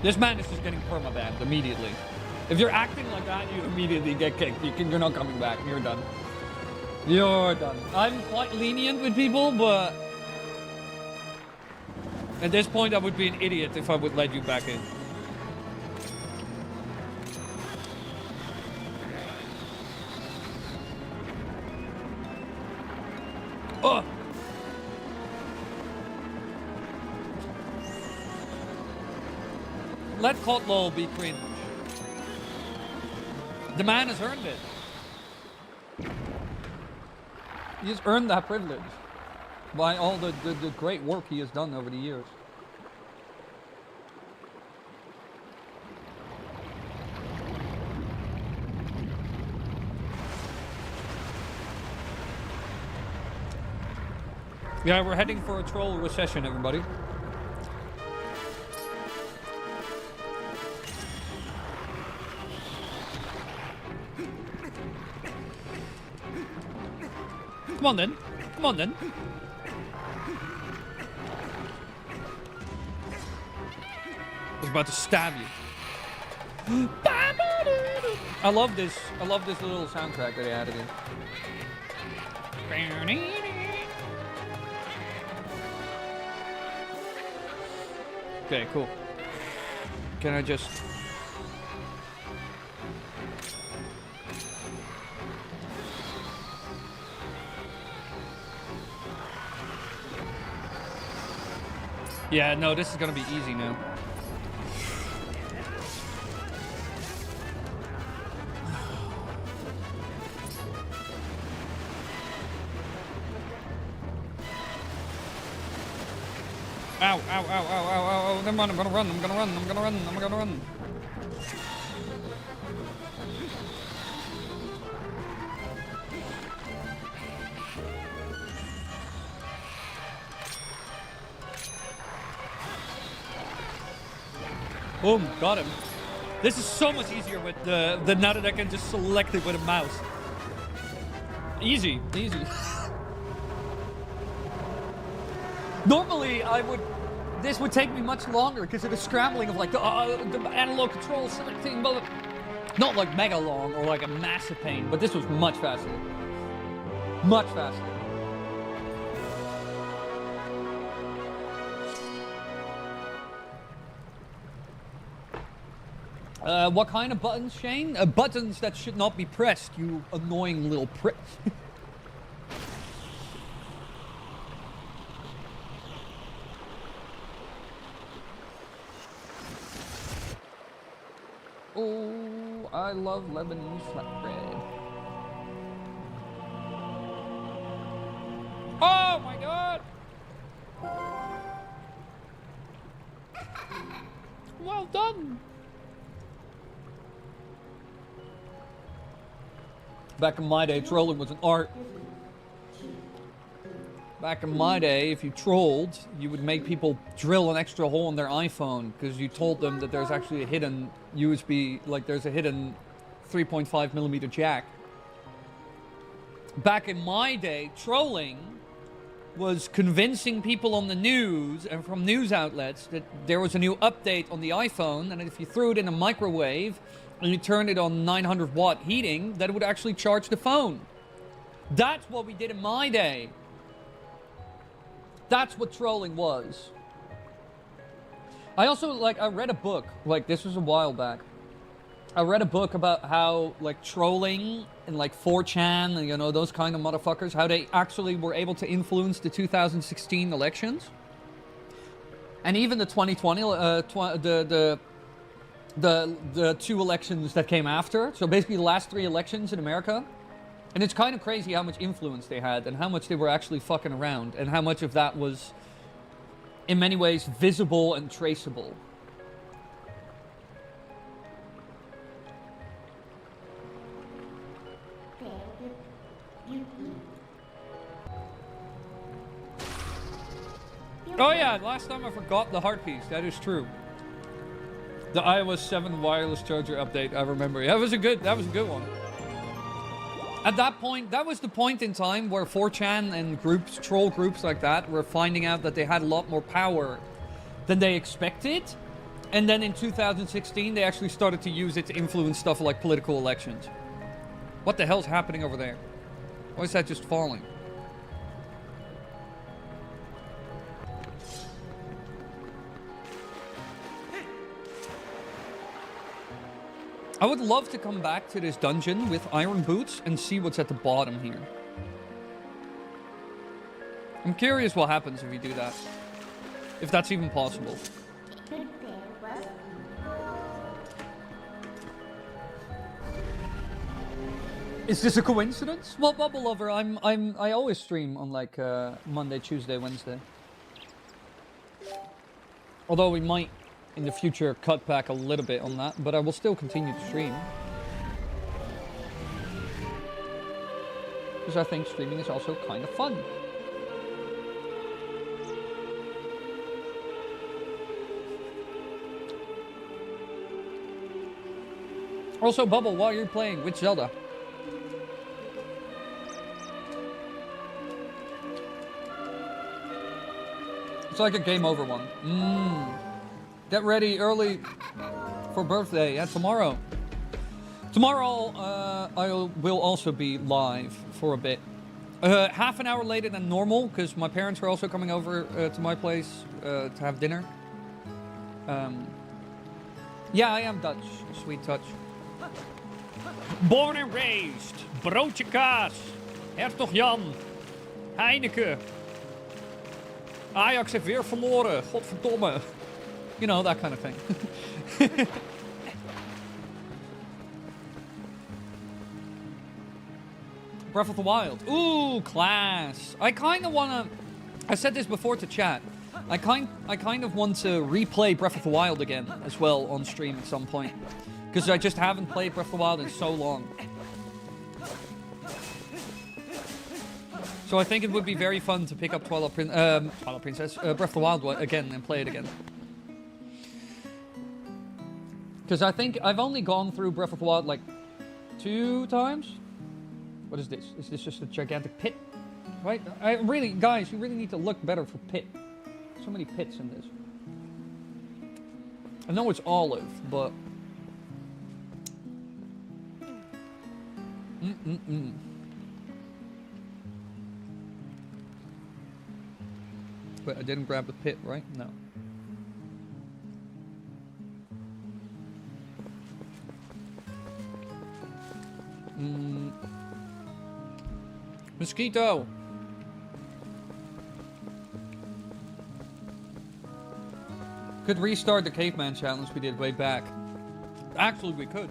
This man is just getting permabanned immediately. If you're acting like that, you immediately get kicked. You're not coming back. You're done. You're done. I'm quite lenient with people, but at this point I would be an idiot if I would let you back in. Oh! Let Kotlol be cringe. The man has earned it. He's earned that privilege by all the great work he has done over the years. Yeah, we're heading for a troll recession, everybody. Come on then. Come on then. I was about to stab you. I love this little soundtrack that they added in. Okay, cool. Can I just... Yeah, no, this is gonna be easy now. Ow, ow, ow, ow, ow, ow, never mind, I'm gonna run, I'm gonna run, I'm gonna run, I'm gonna run. Boom, got him. This is so much easier with the now that I can just select it with a mouse. Easy, easy. Normally, this would take me much longer because of the scrambling of like the analog control selecting, but not like mega long or like a massive pain, but this was much faster. Much faster. What kind of buttons, Shane? Buttons that should not be pressed, you annoying little prick. Oh, I love Lebanese flatbread. Oh my god! Well done! Back in my day, trolling was an art. Back in my day, if you trolled, you would make people drill an extra hole in their iPhone because you told them that there's actually a hidden USB, like there's a hidden 3.5mm jack. Back in my day, trolling was convincing people on the news and from news outlets that there was a new update on the iPhone, and if you threw it in a microwave and you turned it on 900 watt heating, that it would actually charge the phone. That's what we did in my day. That's what trolling was. I also, I read a book, this was a while back. I read a book about how, trolling and, 4chan and, those kind of motherfuckers, how they actually were able to influence the 2016 elections. And even the 2020, the two elections that came after. So basically the last 3 elections in America. And it's kind of crazy how much influence they had and how much they were actually fucking around and how much of that was, in many ways, visible and traceable. Oh yeah, last time I forgot the heart piece. That is true. The iOS 7 wireless charger update, I remember. Yeah, that was a good one. At that point, that was the point in time where 4chan and groups, troll groups like that, were finding out that they had a lot more power than they expected. And then in 2016, they actually started to use it to influence stuff like political elections. What the hell's happening over there? Why is that just falling? I would love to come back to this dungeon with iron boots and see what's at the bottom here. I'm curious what happens if you do that. If that's even possible. Is this a coincidence? Well, Bubble Lover, I always stream on Monday, Tuesday, Wednesday. Although we might in the future cut back a little bit on that, but I will still continue to stream. Because I think streaming is also kind of fun. Also, Bubble, while you're playing, which Zelda? It's like a game over one. Get ready early for birthday. Yeah, tomorrow. Tomorrow, I will also be live for a bit. Half an hour later than normal, because my parents are also coming over to my place to have dinner. Yeah, I am Dutch. Sweet touch. Born and raised. Broodje kaas. Hertog Jan. Heineken. Ajax heeft weer verloren. Godverdomme. You know, that kind of thing. Breath of the Wild. Ooh, class. I kind of want to... I said this before to chat. I kind of want to replay Breath of the Wild again as well on stream at some point. Because I just haven't played Breath of the Wild in so long. So I think it would be very fun to pick up Twilight Princess, Breath of the Wild again and play it again. Because I think I've only gone through Breath of the Wild like 2 times. What is this? Is this just a gigantic pit? Right? Guys, you really need to look better for pit. So many pits in this. I know it's olive, but... But I didn't grab the pit, right? No. Mosquito! Could restart the caveman challenge we did way back. Actually, we could.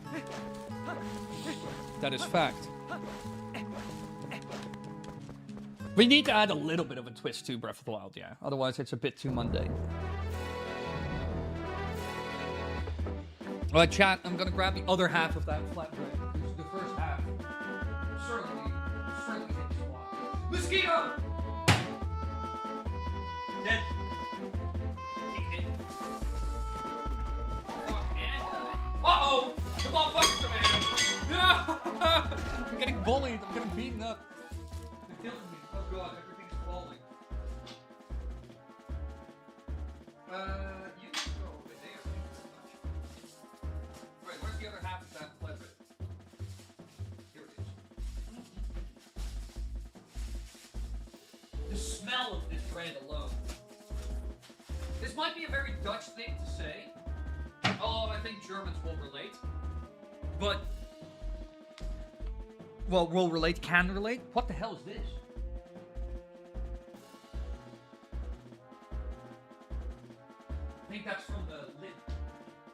That is fact. We need to add a little bit of a twist to Breath of the Wild, yeah. Otherwise, it's a bit too mundane. Alright, chat, I'm gonna grab the other half of that flatbread. This is the first half. Certainly hit the spot. Mosquito! Dead. Uh-oh! Come on, fuck tomato! I'm getting bullied. I'm getting beaten up. They're killing me. Oh god, everything's falling. You can go over there. Wait, where's the other half of that flatbread? Here it is. The smell of this bread alone. This might be a very Dutch thing to say. Oh, I think Germans will relate. But... Well, will relate, can relate? What the hell is this? I think that's from the lid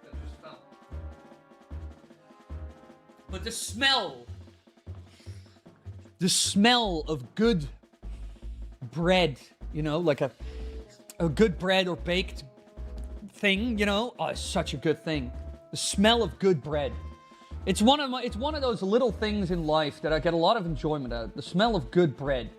that just fell. But the smell... The smell of good bread, you know, like a good bread or baked thing, you know? Oh, it's such a good thing. The smell of good bread. It's one of those little things in life that I get a lot of enjoyment out of. The smell of good bread.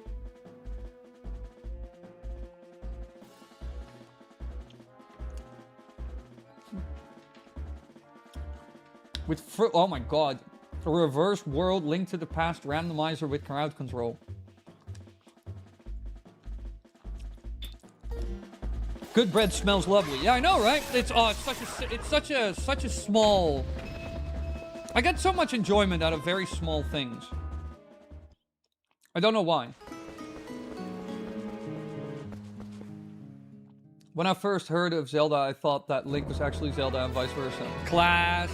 With fruit, oh my god. A reverse world Link to the Past randomizer with crowd control. Good bread smells lovely. Yeah, I know, right? It's such a small. I get so much enjoyment out of very small things. I don't know why. When I first heard of Zelda, I thought that Link was actually Zelda and vice versa. Class.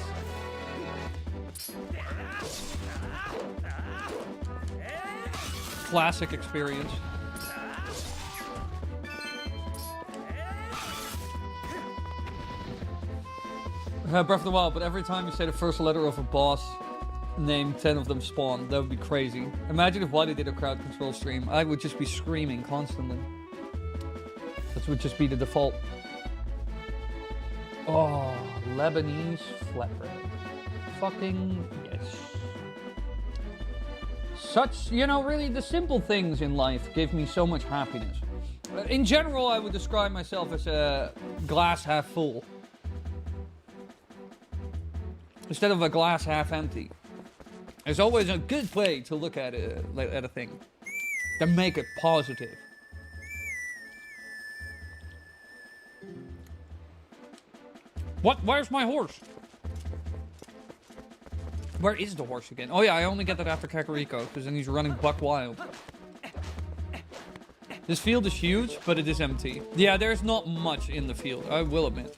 Classic experience. Breath of the Wild, but every time you say the first letter of a boss name, 10 of them spawn. That would be crazy. Imagine if Wily did a crowd control stream. I would just be screaming constantly. That would just be the default. Oh, Lebanese flatbread. Fucking yes. Such, you know, really the simple things in life give me so much happiness. In general, I would describe myself as a glass half full. instead of a glass half empty. There's always a good way to look at it, at a thing, to make it positive. What? Where's my horse? Where is the horse again? Oh yeah, I only get that after Kakariko, because then he's running buck wild. This field is huge, but it is empty. Yeah, there's not much in the field, I will admit.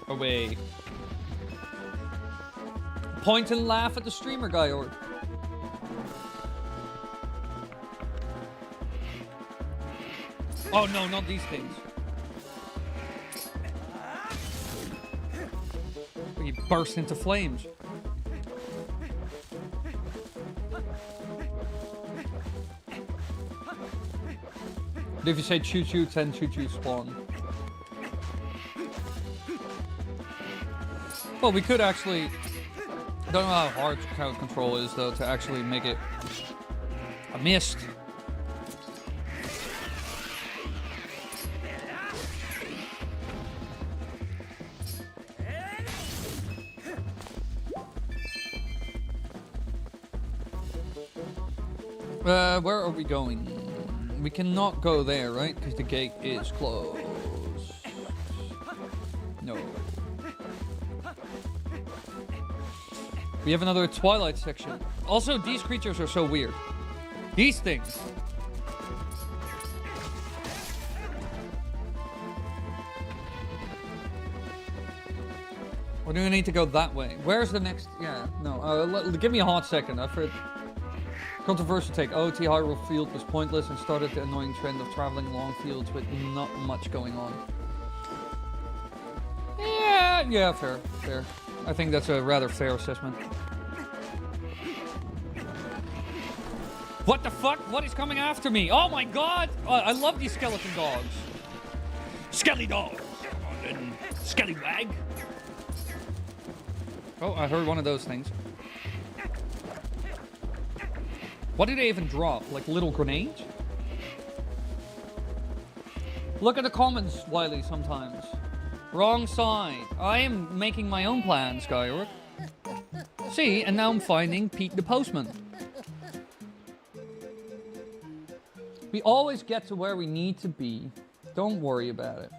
Away. Point and laugh at the streamer guy, or... Oh no, not these things. He burst into flames. But if you say choo-choo, 10 choo-choo spawn. Well, we could actually... I don't know how hard crowd control is, though, to actually make it a mist. Where are we going? We cannot go there, right? Because the gate is closed. No. We have another Twilight section. Also, these creatures are so weird. These things. Or do we need to go that way? Where's the next... Yeah, no. Give me a hot second. I've heard... Controversial take. OOT Hyrule Field was pointless and started the annoying trend of traveling long fields with not much going on. Yeah, fair. I think that's a rather fair assessment. What the fuck? What is coming after me? Oh my god! I love these skeleton dogs. Skelly dog! Skelly wag! Oh, I heard one of those things. What did they even drop? Like little grenades? Look at the comments, Wily, sometimes. Wrong side. I am making my own plans, Skywork. See, and now I'm finding Pete the Postman. We always get to where we need to be. Don't worry about it.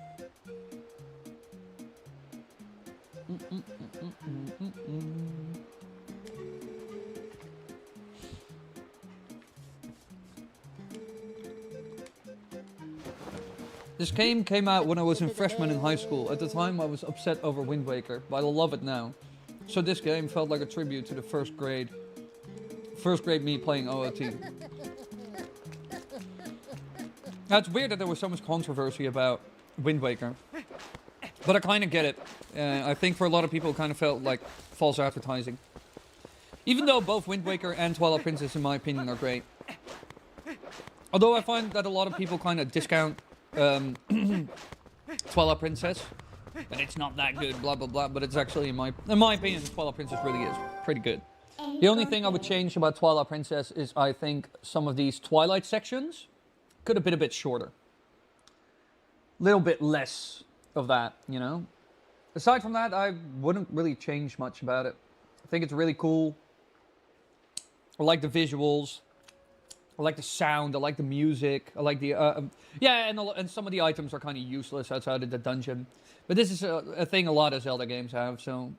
This game came out when I was a freshman in high school. At the time, I was upset over Wind Waker, but I love it now. So this game felt like a tribute to the first grade me playing OOT. Now, it's weird that there was so much controversy about Wind Waker, but I kind of get it. I think for a lot of people, it kind of felt like false advertising. Even though both Wind Waker and Twilight Princess, in my opinion, are great. Although I find that a lot of people kind of discount Twilight Princess, and it's not that good, blah blah blah, but it's actually, in my opinion, Twilight Princess really is pretty good. The only thing I would change about Twilight Princess is I think some of these Twilight sections could have been a bit shorter. A little bit less of that, you know? Aside from that, I wouldn't really change much about it. I think it's really cool. I like the visuals. I like the sound, I like the music, I like the, yeah, and some of the items are kind of useless outside of the dungeon. But this is a thing a lot of Zelda games have, so...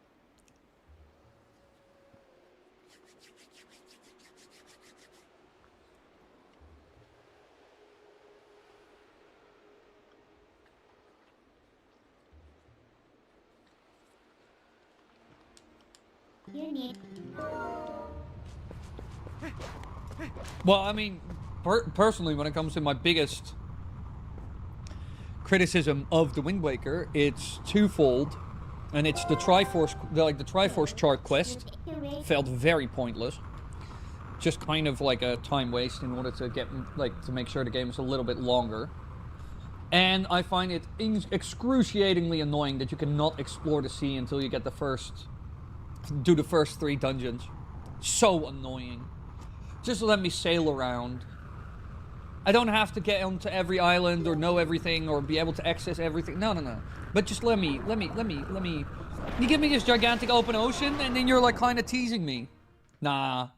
Well, I mean, personally, when it comes to my biggest criticism of the Wind Waker, it's twofold, and it's the Triforce chart quest felt very pointless, just kind of like a time waste in order to get to make sure the game is a little bit longer. And I find it excruciatingly annoying that you cannot explore the sea until you get do the first 3 dungeons. So annoying. Just let me sail around. I don't have to get onto every island or know everything or be able to access everything. No. But just let me. You give me this gigantic open ocean and then you're like kind of teasing me. Nah.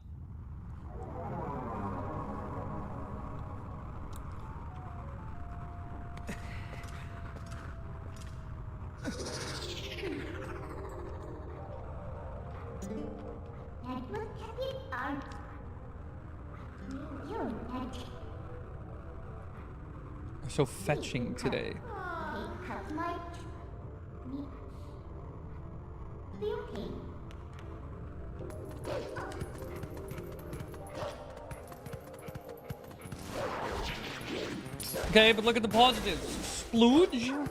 So fetching today. Okay, but look at the positives. Splooge.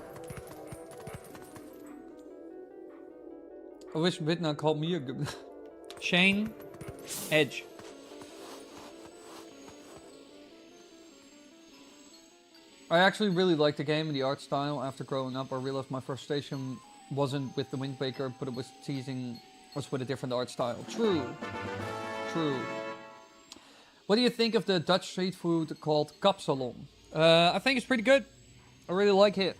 I wish Midna called me a good... Shane. Edge. I actually really liked the game and the art style. After growing up, I realized my frustration wasn't with the Wind Waker, but it was with a different art style. True. What do you think of the Dutch street food called kapsalon? I think it's pretty good. I really like it.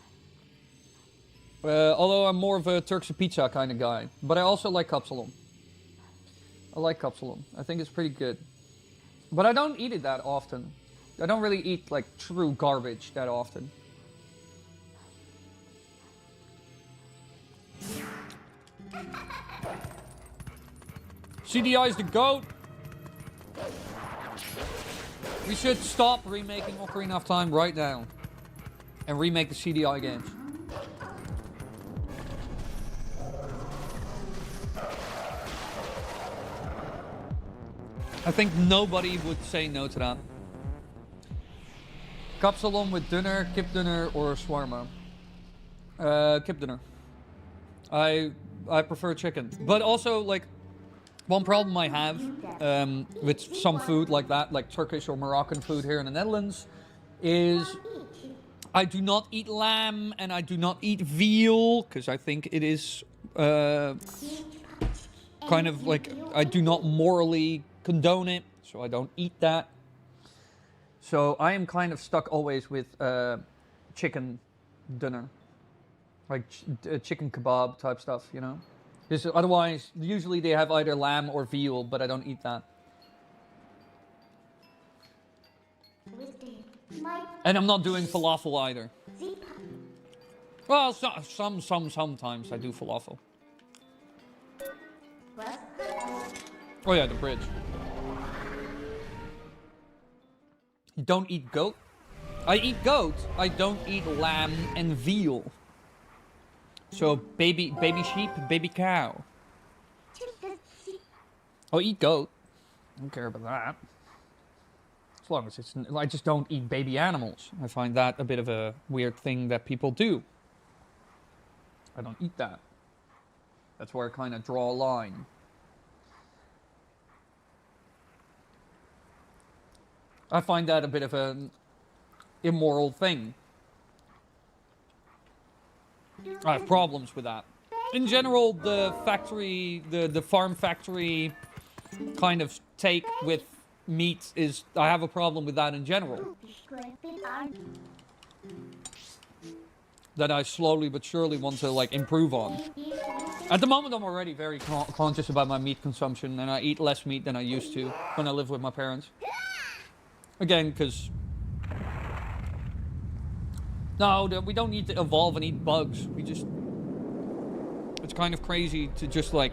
Although I'm more of a Turkse pizza kind of guy. But I also like kapsalon. I think it's pretty good. But I don't eat it that often. I don't really eat, like, true garbage that often. CDI is the GOAT! We should stop remaking Ocarina of Time right now. And remake the CDI games. I think nobody would say no to that. Kapsalon with dinner, kipdunner, or shawarma. Kipdunner. I prefer chicken. But also, like, one problem I have with some food like that, like Turkish or Moroccan food here in the Netherlands, is I do not eat lamb and I do not eat veal, because I think it is kind of like, I do not morally condone it, so I don't eat that. So I am kind of stuck always with chicken dinner, like chicken kebab type stuff, you know. Because otherwise, usually they have either lamb or veal, but I don't eat that. And I'm not doing falafel either. Well, sometimes I do falafel. Oh yeah, the bridge. You don't eat goat? I eat goat. I don't eat lamb and veal. So baby sheep, baby cow. I'll eat goat. I don't care about that. As long as it's... I just don't eat baby animals. I find that a bit of a weird thing that people do. I don't eat that. That's where I kind of draw a line. I find that a bit of an immoral thing. I have problems with that. In general, the factory, the farm factory kind of take with meat is... I have a problem with that in general. That I slowly but surely want to, like, improve on. At the moment, I'm already very conscious about my meat consumption, and I eat less meat than I used to when I lived with my parents. Again, because... No, we don't need to evolve and eat bugs. We just... It's kind of crazy to just, like...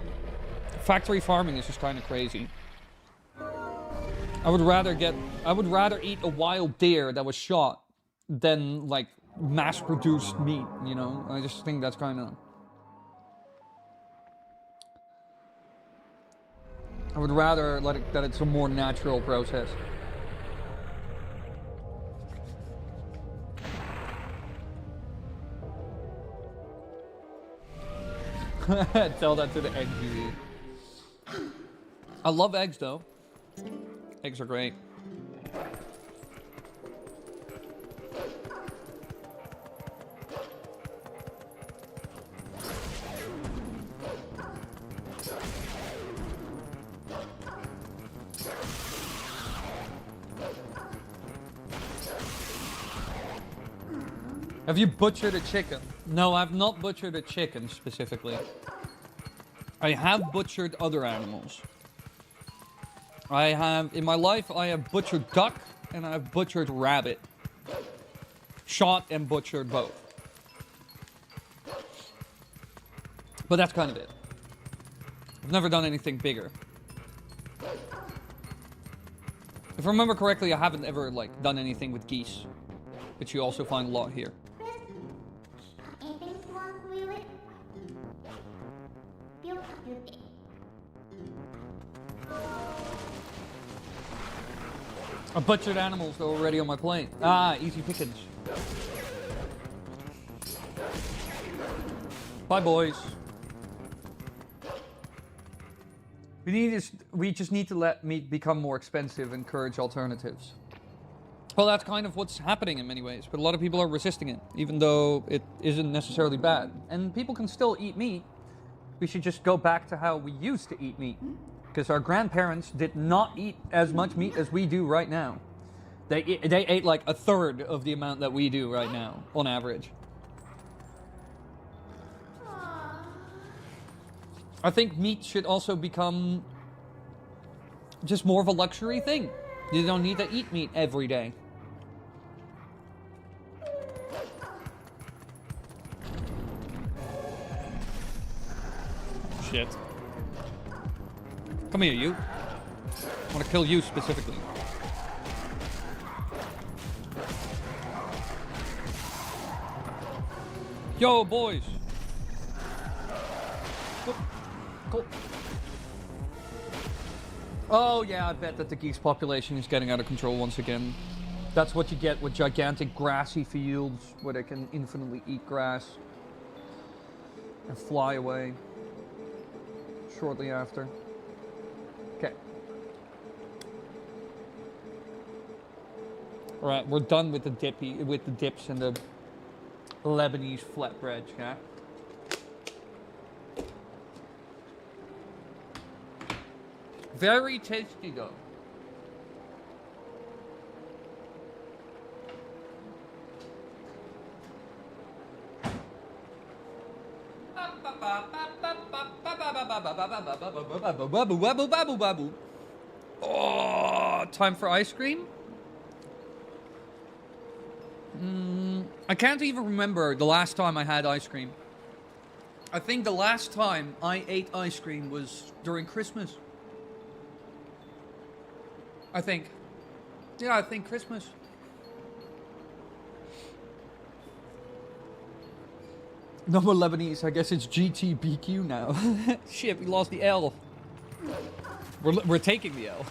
Factory farming is just kind of crazy. I would rather eat a wild deer that was shot than, like, mass-produced meat, you know? I just think that's kind of... I would rather that it's a more natural process. Tell that to the egg dude. I love eggs though. Eggs are great. Have you butchered a chicken? No, I've not butchered a chicken specifically. I have butchered other animals. In my life, I have butchered duck and I've butchered rabbit. Shot and butchered both. But that's kind of it. I've never done anything bigger. If I remember correctly, I haven't ever, like, done anything with geese. Which you also find a lot here. I butchered animals that were already on my plate. Ah, easy pickings. Bye, boys. We just need to let meat become more expensive and encourage alternatives. Well, that's kind of what's happening in many ways, but a lot of people are resisting it, even though it isn't necessarily bad. And people can still eat meat. We should just go back to how we used to eat meat. Because our grandparents did not eat as much meat as we do right now. They ate like a third of the amount that we do right now, on average. I think meat should also become just more of a luxury thing. You don't need to eat meat every day. Shit. Come here, you. I want to kill you specifically. Yo, boys. Cool. Oh, yeah, I bet that the geese population is getting out of control once again. That's what you get with gigantic grassy fields where they can infinitely eat grass and fly away shortly after. Okay. All right, we're done with the dips and the Lebanese flatbread, yeah. Very tasty though. Oh, time for ice cream? I can't even remember the last time I had ice cream. I think the last time I ate ice cream was during Christmas. I think. Yeah, I think Christmas. No more Lebanese. I guess it's GTBQ now. Shit, we lost the L. We're taking the L.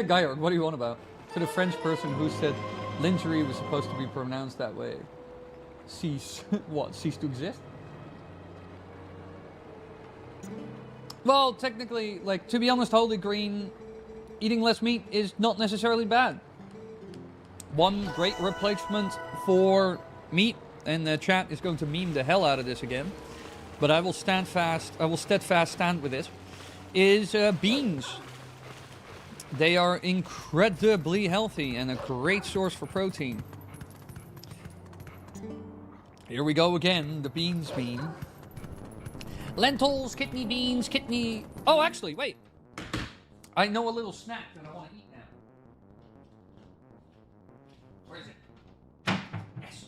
Geyer, what do you want about? To the French person who said lingerie was supposed to be pronounced that way. Cease. What? Cease to exist? Well, technically, like, to be honest, Holy Green, eating less meat is not necessarily bad. One great replacement for meat, and the chat is going to meme the hell out of this again, but I will steadfast stand with this, is beans. They are incredibly healthy and a great source for protein. Here we go again, the beans meme. Lentils, kidney beans, kidney... Oh, actually, wait. I know a little snack that I want to eat now. Where is it? Yes.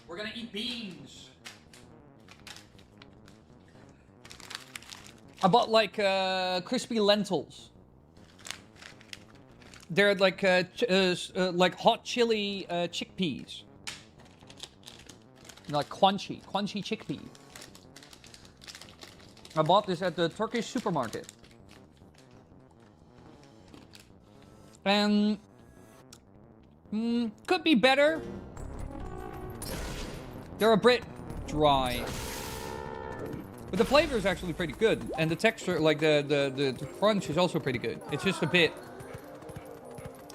We're going to eat beans. I bought, like, crispy lentils. They're like hot chili chickpeas. Like crunchy chickpea. I bought this at the Turkish supermarket. And could be better. They're a bit dry. But the flavor is actually pretty good. And the texture, like the crunch is also pretty good. It's just a bit...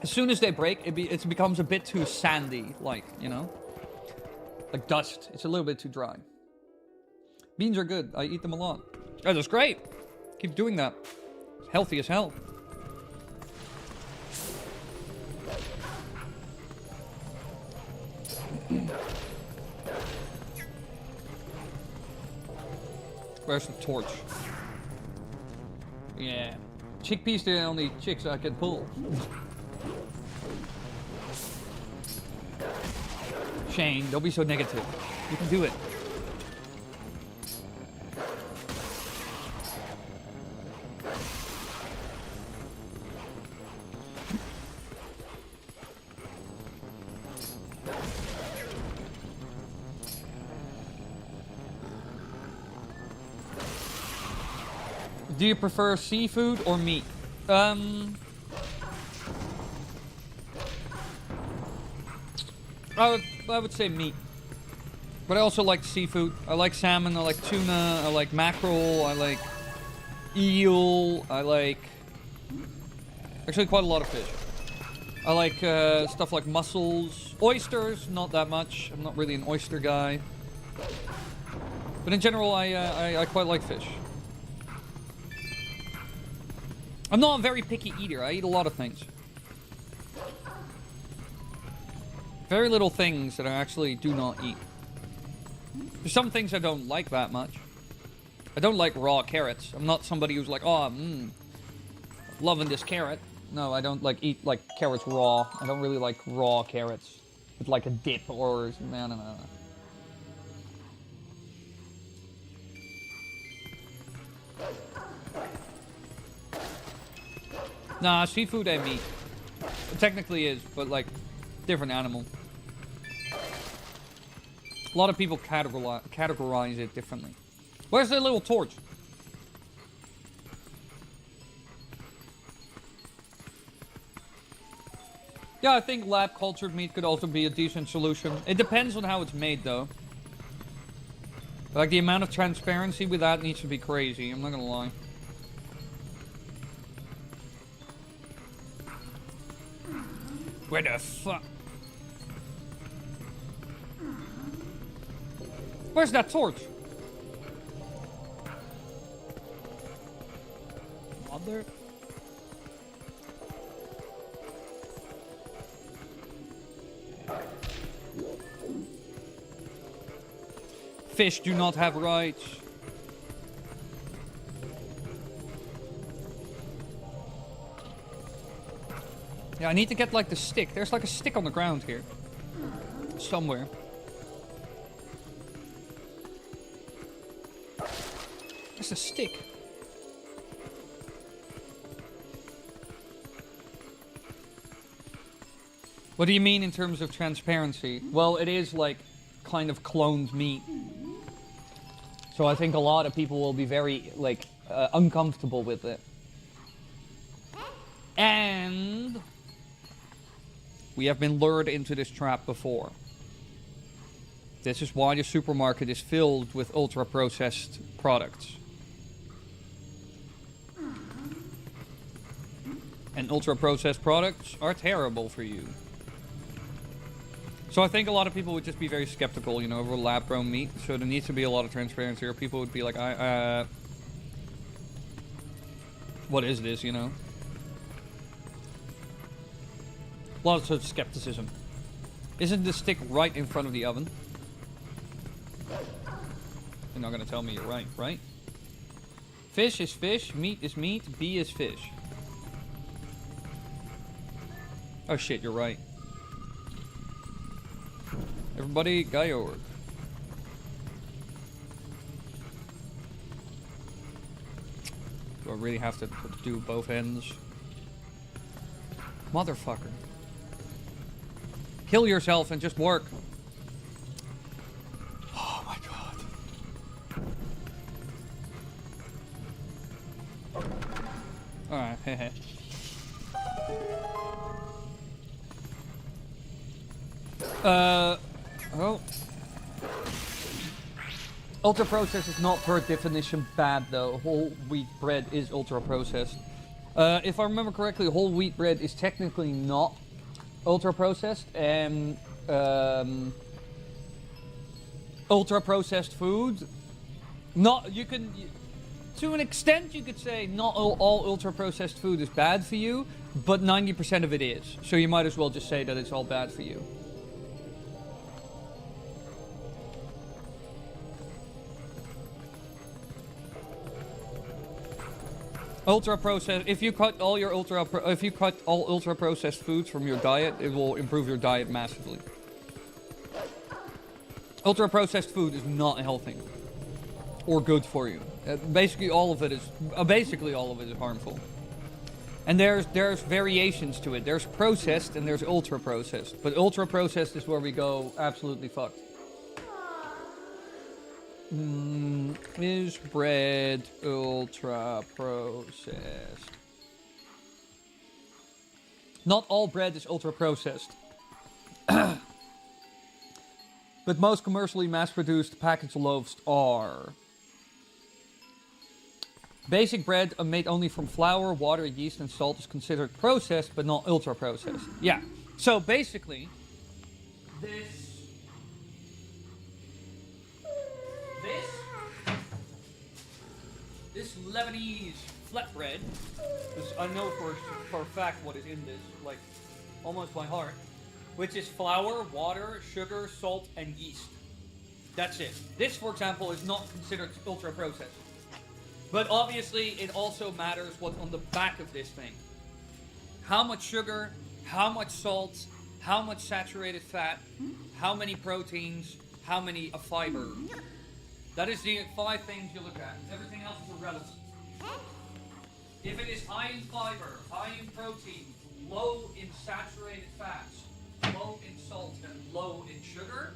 As soon as they break, it becomes a bit too sandy, like, you know? Like dust. It's a little bit too dry. Beans are good. I eat them a lot. Oh, that's great. Keep doing that. Healthy as hell. Where's the torch? Yeah. Chickpeas are the only chicks I can pull. Shane, don't be so negative. You can do it. Do you prefer seafood or meat? I would say meat. But I also like seafood. I like salmon, I like tuna, I like mackerel, I like eel, I like... Actually quite a lot of fish. I like stuff like mussels. Oysters, not that much. I'm not really an oyster guy. But in general, I quite like fish. I'm not a very picky eater. I eat a lot of things. Very little things that I actually do not eat. There's some things I don't like that much. I don't like raw carrots. I'm not somebody who's like, oh, loving this carrot. No, I don't like eat like carrots raw. I don't really like raw carrots with like a dip or no. Nah, seafood and meat. It technically is, but like, different animal. A lot of people categorize it differently. Where's the little torch? Yeah, I think lab cultured meat could also be a decent solution. It depends on how it's made, though. Like, the amount of transparency with that needs to be crazy, I'm not gonna lie. Where the fuck? Where's that torch? Mother... Fish do not have rights. Yeah, I need to get like the stick. There's like a stick on the ground here. Somewhere. There's a stick. What do you mean in terms of transparency? Well, it is like kind of cloned meat. So I think a lot of people will be very like uncomfortable with it. And we have been lured into this trap before. This is why the supermarket is filled with ultra-processed products. And ultra-processed products are terrible for you. So I think a lot of people would just be very skeptical, you know, over lab-grown meat. So there needs to be a lot of transparency, or people would be like, what is this, you know? Lots of skepticism. Isn't the stick right in front of the oven? You're not gonna tell me you're right, right? Fish is fish, meat is meat, bee is fish. Oh shit, you're right. Everybody, Gayorg. Do I really have to do both ends? Motherfucker. Kill yourself and just work. Oh my god. Alright, hehe. Oh. Ultra processed is not per definition bad though. Whole wheat bread is ultra processed. If I remember correctly, whole wheat bread is technically not ultra processed, and ultra processed food, not you can. to an extent, you could say not all ultra-processed food is bad for you, but 90% of it is. So you might as well just say that it's all bad for you. Ultra-processed. If you cut all ultra-processed foods from your diet, it will improve your diet massively. Ultra-processed food is not healthy or good for you. Basically, all of it is harmful. And there's variations to it. There's processed and there's ultra-processed. But ultra-processed is where we go absolutely fucked. Is bread ultra-processed? Not all bread is ultra-processed. But most commercially mass-produced packaged loaves are. Basic bread made only from flour, water, yeast, and salt is considered processed, but not ultra-processed. Yeah. So basically, this Lebanese flatbread, because I know for a fact what is in this, like almost by heart, which is flour, water, sugar, salt, and yeast. That's it. This, for example, is not considered ultra-processed. But obviously, it also matters what's on the back of this thing. How much sugar, how much salt, how much saturated fat, how many proteins, how many fiber. That is the 5 things you look at. Everything else is irrelevant. If it is high in fiber, high in protein, low in saturated fats, low in salt, and low in sugar,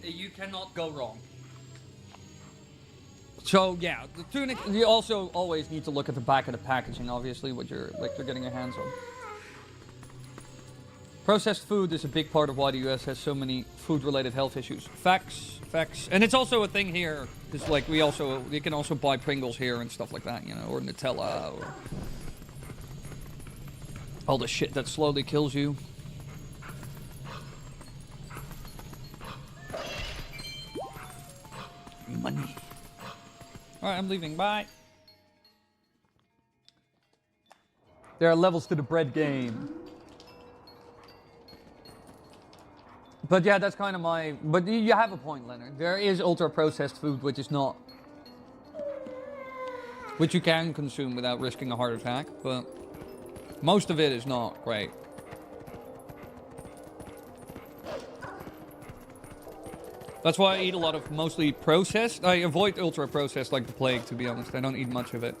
you cannot go wrong. So yeah, the tunic. You also always need to look at the back of the packaging, obviously, what you're getting your hands on. Processed food is a big part of why the US has so many food-related health issues. Facts, and it's also a thing here. It's like you can also buy Pringles here and stuff like that, you know, or Nutella, or all the shit that slowly kills you. Money. Alright, I'm leaving. Bye. There are levels to the bread game. But yeah, that's kind of my... But you have a point, Leonard. There is ultra-processed food which is not... which you can consume without risking a heart attack, but most of it is not great. That's why I eat a lot of mostly processed. I avoid ultra-processed like the plague, to be honest. I don't eat much of it.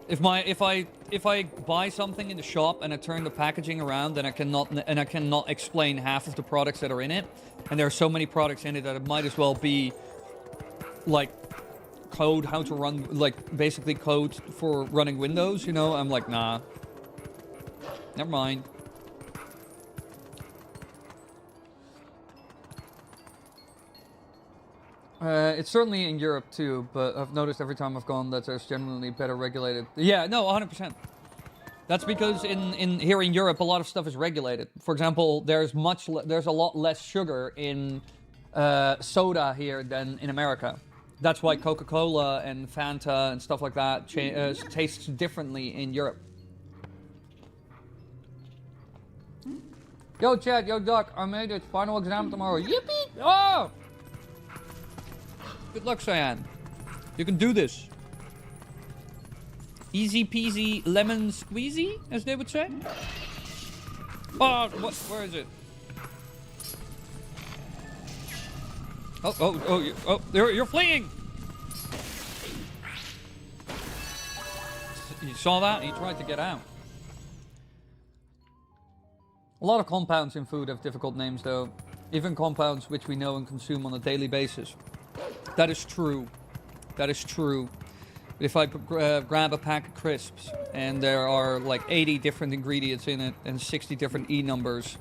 If I buy something in the shop and I turn the packaging around, then I cannot explain half of the products that are in it, and there are so many products in it that it might as well be like code how to run, like basically code for running Windows, you know. I'm like, nah, never mind. It's certainly in Europe too, but I've noticed every time I've gone that there's generally better regulated. Yeah, no, 100%. That's because here in Europe, a lot of stuff is regulated. For example, there's a lot less sugar in soda here than in America. That's why Coca-Cola and Fanta and stuff like that tastes differently in Europe. Yo, Chad, yo, Duck, I made it. Final exam tomorrow. Yippee! Oh! Good luck, Cyan. You can do this. Easy peasy lemon squeezy, as they would say. Oh, what? Where is it? Oh, you're fleeing! You saw that? He tried to get out. A lot of compounds in food have difficult names, though. Even compounds which we know and consume on a daily basis. That is true. That is true. If I grab a pack of crisps and there are like 80 different ingredients in it and 60 different E numbers,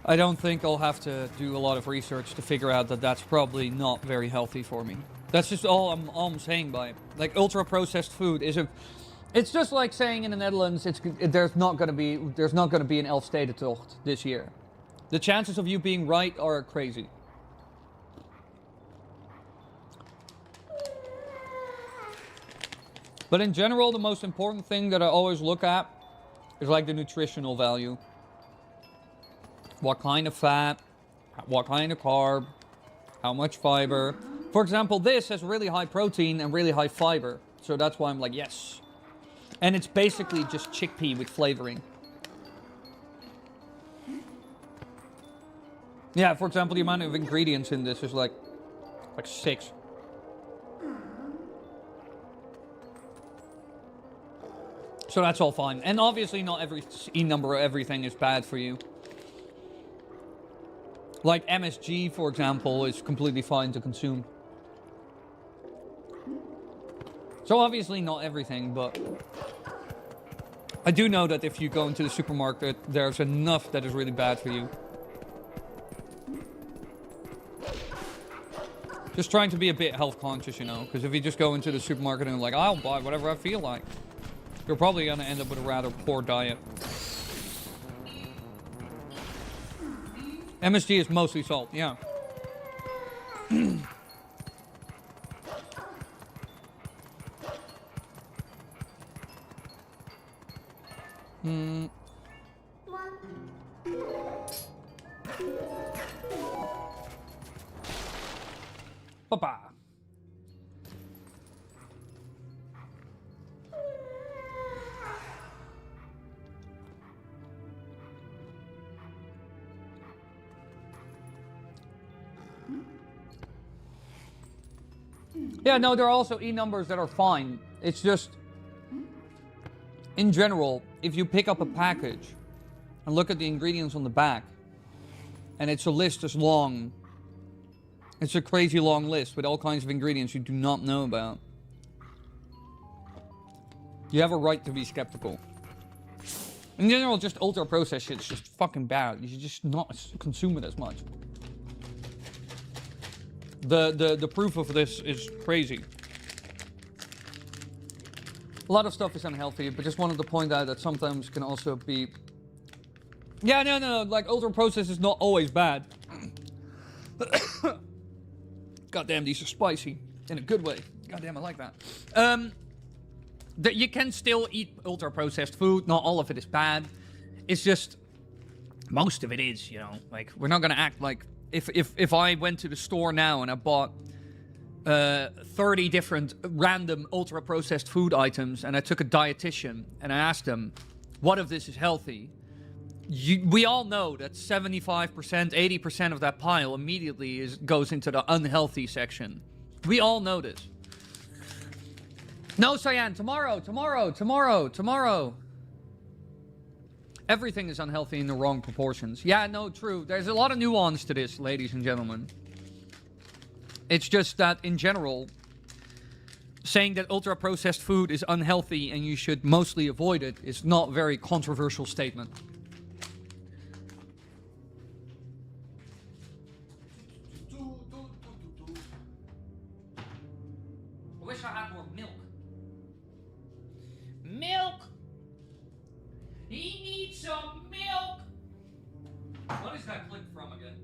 I don't think I'll have to do a lot of research to figure out that that's probably not very healthy for me. That's just all I'm saying by it. Like ultra-processed food is it's just like saying in the Netherlands there's not going to be an Elfstedentocht this year. The chances of you being right are crazy. But in general, the most important thing that I always look at is like the nutritional value. What kind of fat, what kind of carb, how much fiber. For example, this has really high protein and really high fiber. So that's why I'm like, yes. And it's basically just chickpea with flavoring. Yeah, for example, the amount of ingredients in this is like 6. So that's all fine. And obviously not every E number or everything is bad for you. Like MSG, for example, is completely fine to consume. So obviously not everything, but I do know that if you go into the supermarket, there's enough that is really bad for you. Just trying to be a bit health conscious, you know, because if you just go into the supermarket and like, I'll buy whatever I feel like, you're probably going to end up with a rather poor diet. MSG is mostly salt, yeah. Papa. Yeah, no, there are also E numbers that are fine. It's just, in general, if you pick up a package and look at the ingredients on the back, and it's a list as long, it's a crazy long list with all kinds of ingredients you do not know about, you have a right to be skeptical. In general, just ultra-processed shit's just fucking bad. You should just not consume it as much. The proof of this is crazy. A lot of stuff is unhealthy, but just wanted to point out that sometimes can also be... Yeah, no, like ultra-processed is not always bad. Goddamn, these are spicy. In a good way. Goddamn, I like that. That you can still eat ultra-processed food. Not all of it is bad. It's just... most of it is, you know. Like, we're not gonna act like... If I went to the store now and I bought 30 different random ultra-processed food items and I took a dietitian and I asked them, what of this is healthy? We all know that 75%, 80% of that pile immediately goes into the unhealthy section. We all know this. No, Cyan, tomorrow. Everything is unhealthy in the wrong proportions. Yeah, no, true. There's a lot of nuance to this, ladies and gentlemen. It's just that, in general, saying that ultra-processed food is unhealthy and you should mostly avoid it is not a very controversial statement. I wish I had more milk. Milk! He needs some milk! What is that clip from again?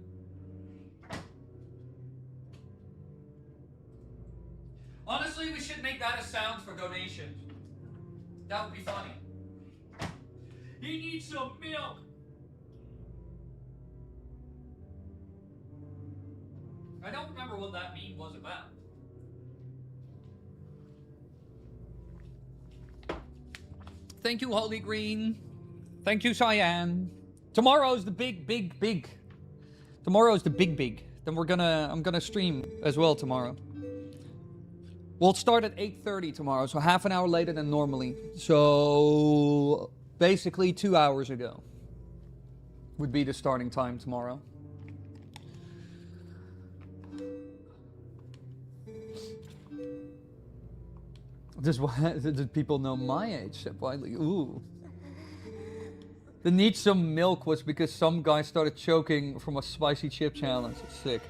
Honestly, we should make that a sound for donations. That would be funny. He needs some milk! I don't remember what that meme was about. Thank you, Holy Green. Thank you, Cyan. Tomorrow's the big. Tomorrow's the big. Then I'm gonna stream as well tomorrow. We'll start at 8:30 tomorrow, so half an hour later than normally. So basically 2 hours ago would be the starting time tomorrow. Did people know my age? Wily? Ooh. The need some milk was because some guy started choking from a spicy chip challenge. It's sick.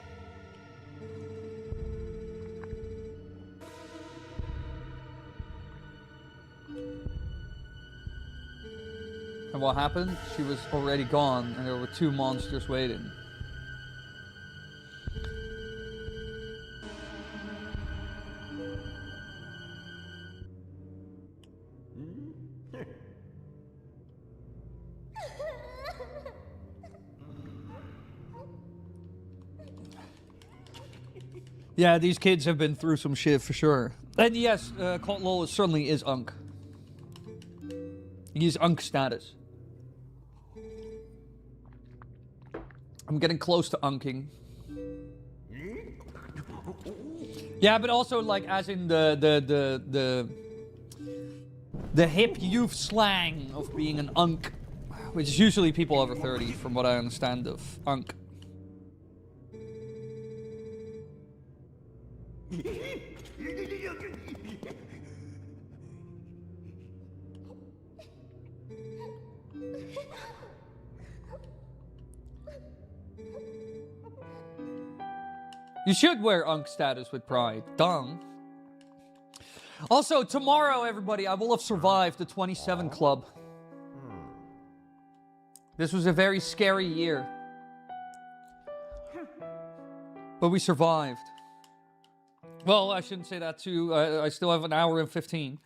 And what happened? She was already gone and there were 2 monsters waiting. Yeah, these kids have been through some shit for sure. And yes, Colt Lol certainly is Unk. He's Unk status. I'm getting close to Unking. Yeah, but also like as in the hip youth slang of being an Unk, which is usually people over 30, from what I understand of Unk. You should wear Unk status with pride. Dung. Also, tomorrow, everybody, I will have survived the 27 Club. This was a very scary year. But we survived. Well, I shouldn't say that too. I still have an hour and 15.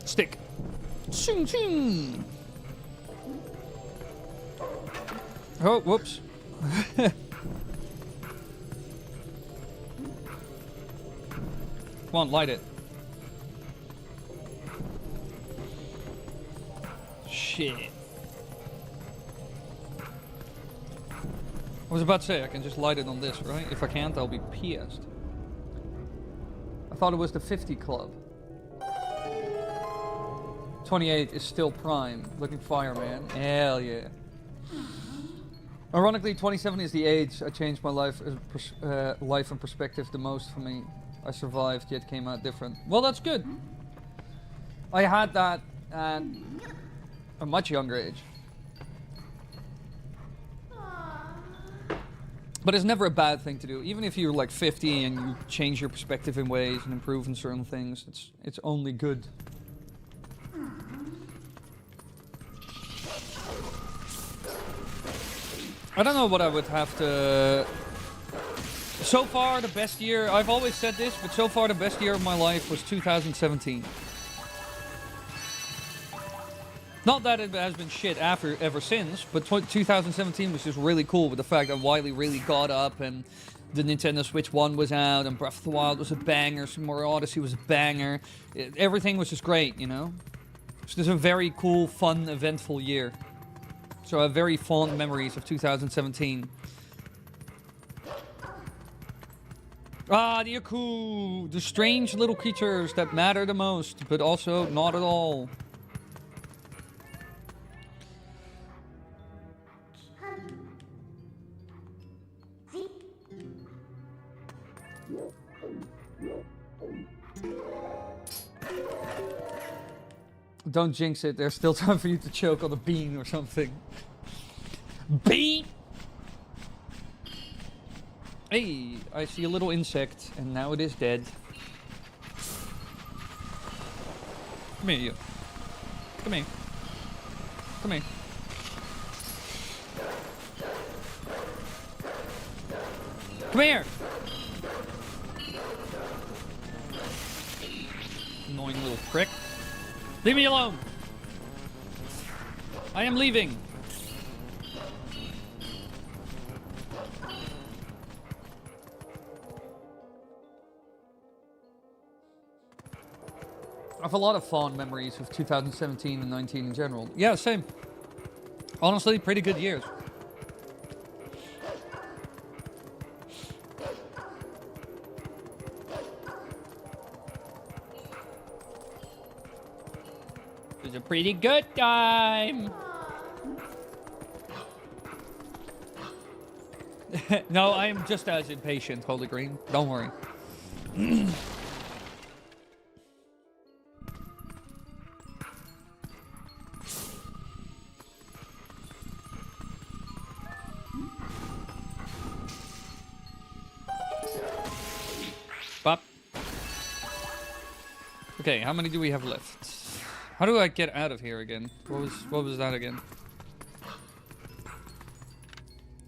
Stick. Ching ching. Oh, whoops. Come on, light it. Shit. I was about to say, I can just light it on this, right? If I can't, I'll be pissed. I thought it was the 50 Club. 28 is still prime. Looking fire, man. Hell yeah. Ironically, 27 is the age I changed my life and perspective the most for me. I survived, yet came out different. Well, that's good. I had that at a much younger age. But it's never a bad thing to do. Even if you're like 50 and you change your perspective in ways and improve in certain things, it's only good. I don't know what I would have to... So far, the best year... I've always said this, but so far the best year of my life was 2017. Not that it has been shit ever since, but 2017 was just really cool with the fact that Wily really got up and the Nintendo Switch 1 was out and Breath of the Wild was a banger, some more Odyssey was a banger. Everything was just great, you know? So this is a very cool, fun, eventful year. So I have very fond memories of 2017. Ah, the Yaku! The strange little creatures that matter the most, but also not at all. Don't jinx it, there's still time for you to choke on a bean or something. Bean! Hey, I see a little insect, and now it is dead. Come here, you. Come here. Come here. Come here! Annoying little prick. Leave me alone! I am leaving! I have a lot of fond memories of 2017 and 19 in general. Yeah, same. Honestly, pretty good years. It was a pretty good time. No, I am just as impatient, Holy Green. Don't worry. Bop. Okay, how many do we have left? How do I get out of here again? What was that again?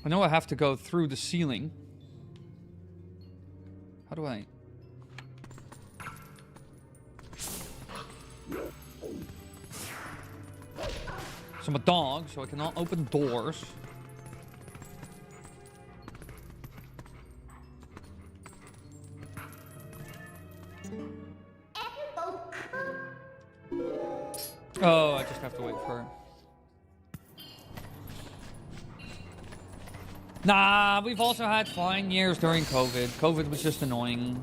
I know I have to go through the ceiling. How do I... So I'm a dog, so I cannot open doors. Oh, I just have to wait for her. Nah, we've also had fine years during COVID. COVID was just annoying.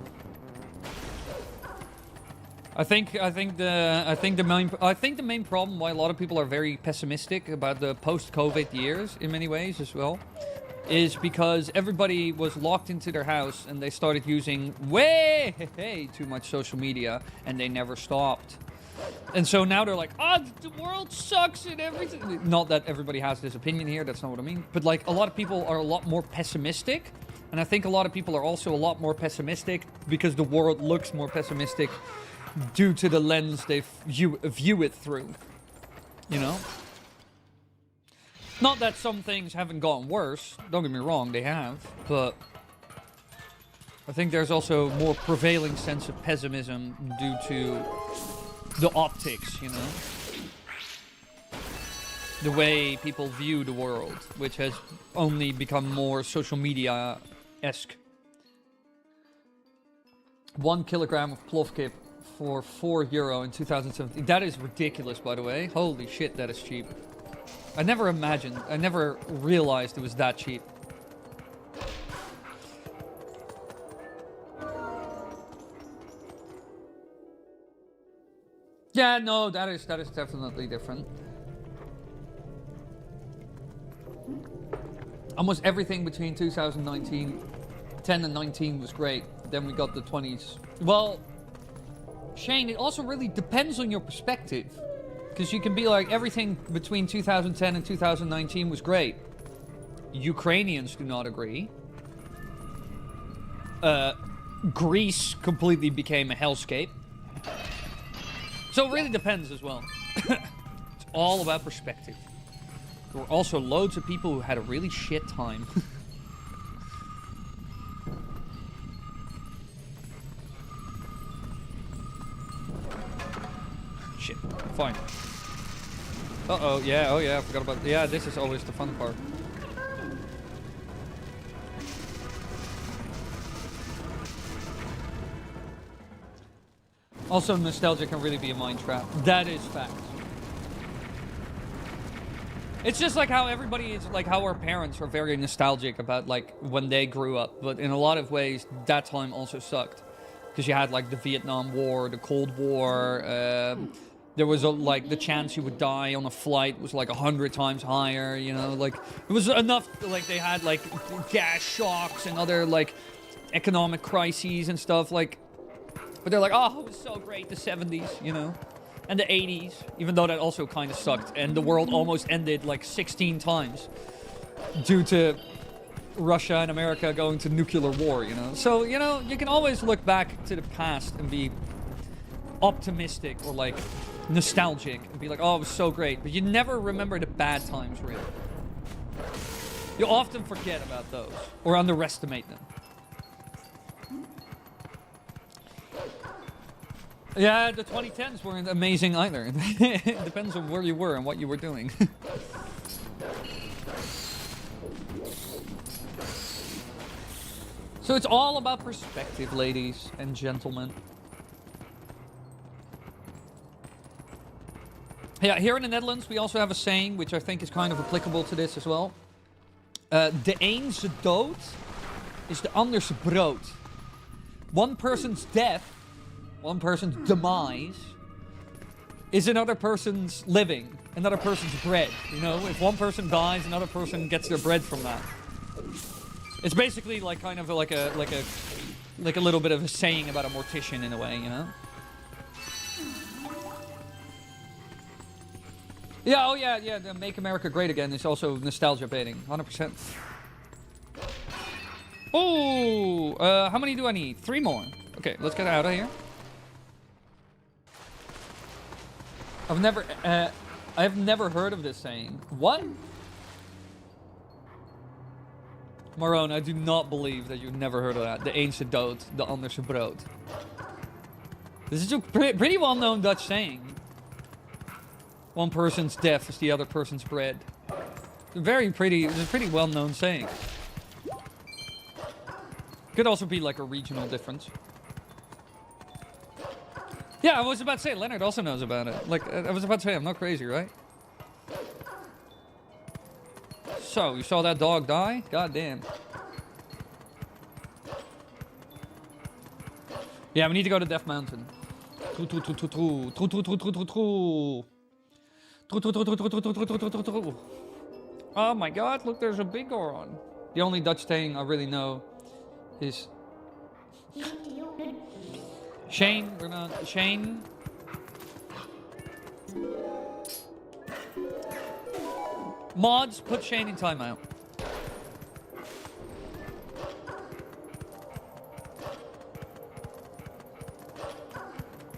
I think the main problem why a lot of people are very pessimistic about the post-COVID years in many ways as well is because everybody was locked into their house and they started using way too much social media and they never stopped. And so now they're like, oh, the world sucks and everything. Not that everybody has this opinion here, that's not what I mean. But like a lot of people are a lot more pessimistic. And I think a lot of people are also a lot more pessimistic because the world looks more pessimistic due to the lens they view it through. You know? Not that some things haven't gotten worse. Don't get me wrong, they have. But I think there's also a more prevailing sense of pessimism due to the optics, you know? The way people view the world, which has only become more social media-esque. 1 kilogram of plovkip for €4 in 2017. That is ridiculous, by the way. Holy shit, that is cheap. I never realized it was that cheap. Yeah, no, that is definitely different. Almost everything between 2019, 10 and 19 was great. Then we got the 20s. Well, Shane, it also really depends on your perspective. Because you can be like, everything between 2010 and 2019 was great. Ukrainians do not agree. Greece completely became a hellscape. So it really depends as well. It's all about perspective. There were also loads of people who had a really shit time. Shit. Fine. Uh-oh, yeah, oh yeah, I forgot about... Yeah, this is always the fun part. Also, nostalgia can really be a mind trap. That is fact. It's just like how everybody is, like how our parents are very nostalgic about like when they grew up. But in a lot of ways, that time also sucked. Because you had like the Vietnam War, the Cold War. There was like the chance you would die on a flight was like 100 times higher, you know, like it was enough, like they had like gas shocks and other like economic crises and stuff like, but they're like, oh, it was so great, the 70s, you know, and the 80s, even though that also kind of sucked and the world almost ended like 16 times due to Russia and America going to nuclear war, you know. So, you know, you can always look back to the past and be optimistic or like nostalgic and be like, oh, it was so great, but you never remember the bad times, really. You often forget about those or underestimate them. Yeah, the 2010s weren't amazing either. It depends on where you were and what you were doing. So it's all about perspective, ladies and gentlemen. Yeah, here in the Netherlands, we also have a saying, which I think is kind of applicable to this as well. De een zijn dood is de ander zijn brood. One person's death, one person's demise, is another person's living, another person's bread. You know, if one person dies, another person gets their bread from that. It's basically like kind of like a little bit of a saying about a mortician in a way, you know. Yeah, oh yeah, the Make America Great Again is also nostalgia baiting, 100%. Oh, how many do I need? 3 more. Okay, let's get out of here. I've never heard of this saying. What? Marone, I do not believe that you've never heard of that. De een se dood, de ander se brood. This is a pretty well-known Dutch saying. One person's death is the other person's bread. It's a pretty well-known saying. Could also be like a regional difference. Yeah, I was about to say, Leonard also knows about it. Like, I was about to say, I'm not crazy, right? So, you saw that dog die? God damn. Yeah, we need to go to Death Mountain. Oh my god, look, there's a big Goron. The only Dutch saying I really know is... Shane, we're not... Shane... Mods, put Shane in timeout.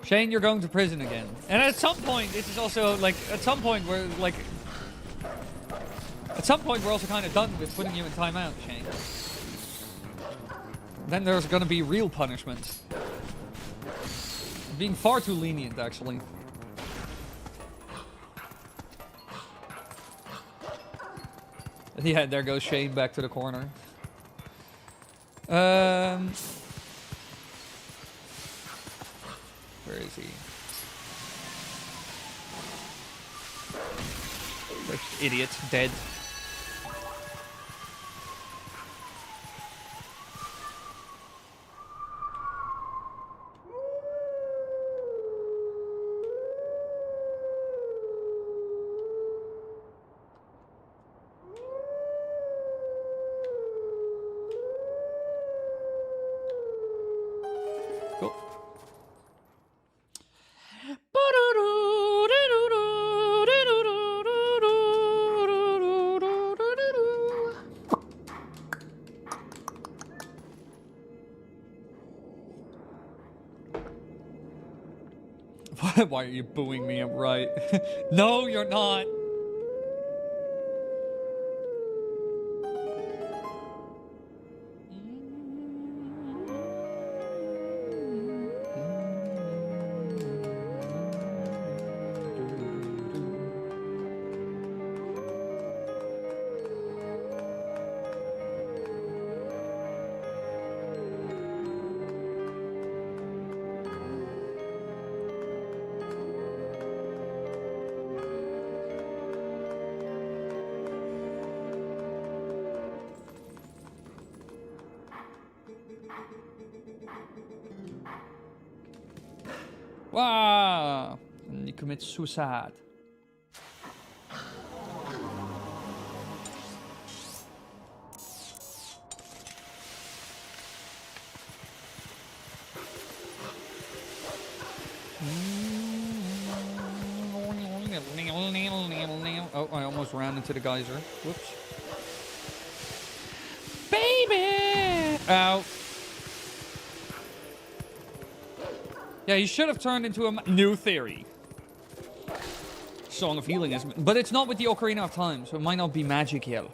Shane, you're going to prison again. And at some point, this is also, like, at some point we're, like... At some point we're also kind of done with putting you in timeout, Shane. Then there's gonna be real punishment. Being far too lenient, actually. Yeah, there goes Shane back to the corner. Where is he? This idiot's dead. Why are you booing me? I'm right. No, you're not. Wow! And he commits suicide. Oh, I almost ran into the geyser. Whoops. Baby! Ow. Yeah, he should have turned into a new theory. Song of Healing is... But it's not with the Ocarina of Time, so it might not be magic yet.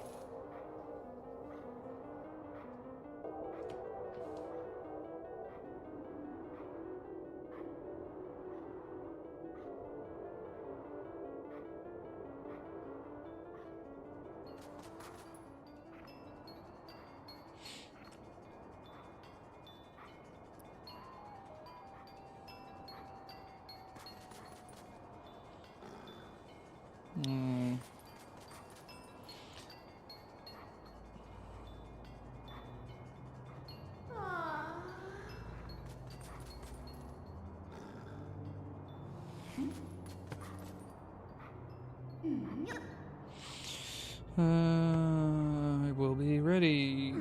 I will be ready.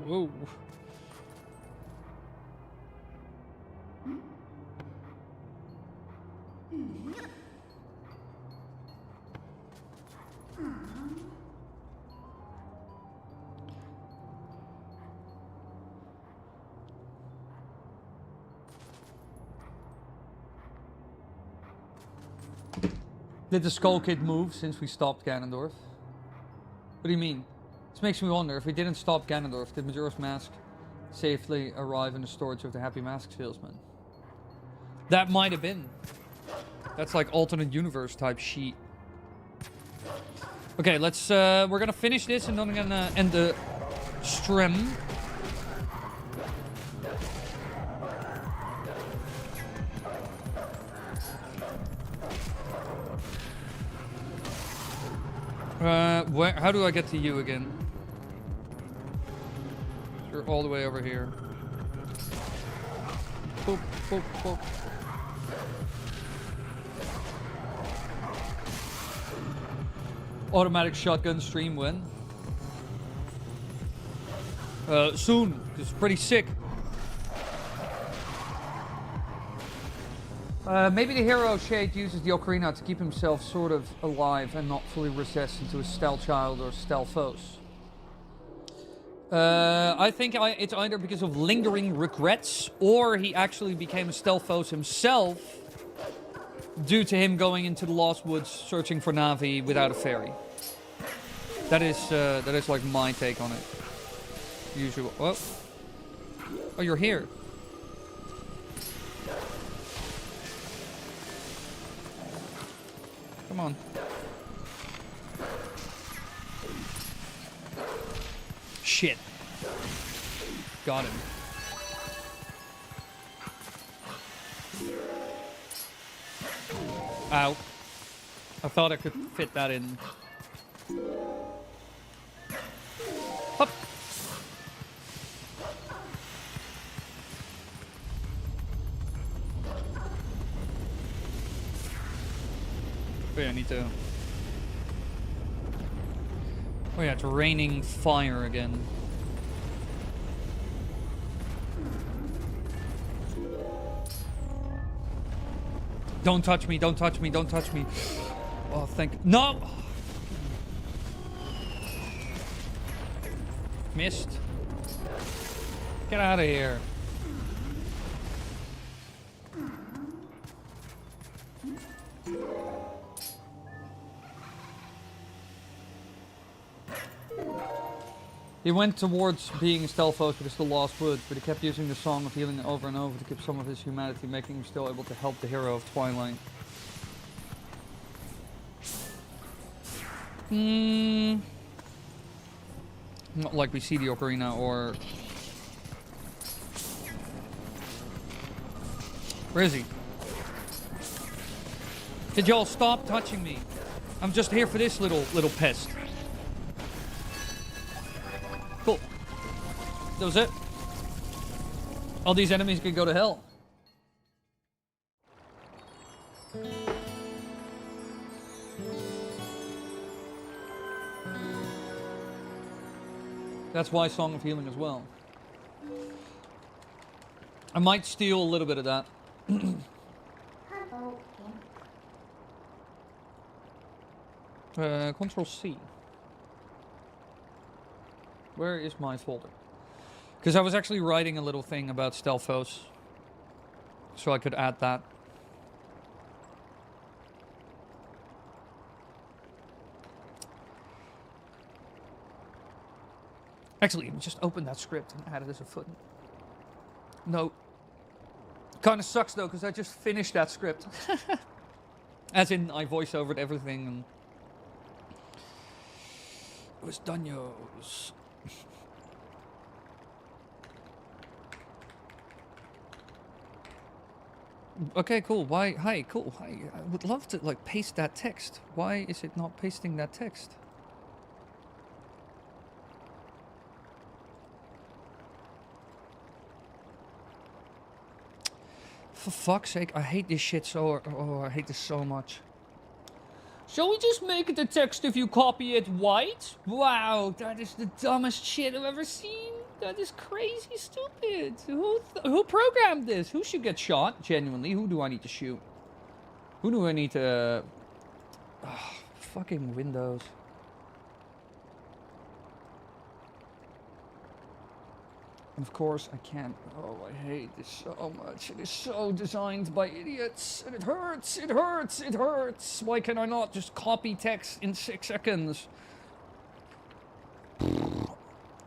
Whoa. Did the Skull Kid move since we stopped Ganondorf? What do you mean? This makes me wonder, if we didn't stop Ganondorf, did Majora's Mask safely arrive in the storage of the Happy Mask salesman? That might have been. That's like alternate universe type sheet. Okay, let's, we're gonna finish this and then I'm gonna end the stream. How do I get to you again? You're all the way over here. Boop, boop, boop. Automatic shotgun stream when? Soon. It's pretty sick. Maybe the hero Shade uses the ocarina to keep himself sort of alive and not fully recessed into a stealth child or Stelphos. I think it's either because of lingering regrets or he actually became a Stelphos himself due to him going into the Lost Woods searching for Navi without a fairy. That is like my take on it. Usual. Oh, you're here. Come on. Shit. Got him. Ow. I thought I could fit that in. Hop. Wait, I need to... Oh yeah, it's raining fire again. Don't touch me, don't touch me, don't touch me. Oh, thank... No! Missed. Get out of here. He went towards being Stelphos because the Lost Woods, but he kept using the Song of Healing over and over to keep some of his humanity, making him still able to help the hero of Twilight. Not like we see the ocarina or... Where is he? Did y'all stop touching me? I'm just here for this little pest. Cool. That was it. All these enemies can go to hell. That's why Song of Healing as well. I might steal a little bit of that. Control C. Where is my folder? Because I was actually writing a little thing about Stelphos. So I could add that. Actually, just open that script and add it as a footnote. No. Kind of sucks though, because I just finished that script. As in, I voice-overed everything and... It was Dunyo's. Okay, cool. Why? Hi, cool. Hi. I would love to, like, paste that text. Why is it not pasting that text? For fuck's sake, I hate this shit so... Oh, I hate this so much. Shall we just make the text if you copy it white? Wow, that is the dumbest shit I've ever seen. That is crazy stupid. Who programmed this? Who should get shot? Genuinely, who do I need to shoot? Who do I need to... Oh, fucking Windows. Of course, I can't. Oh, I hate this so much. It is so designed by idiots. And it hurts, it hurts, it hurts. Why can I not just copy text in 6 seconds?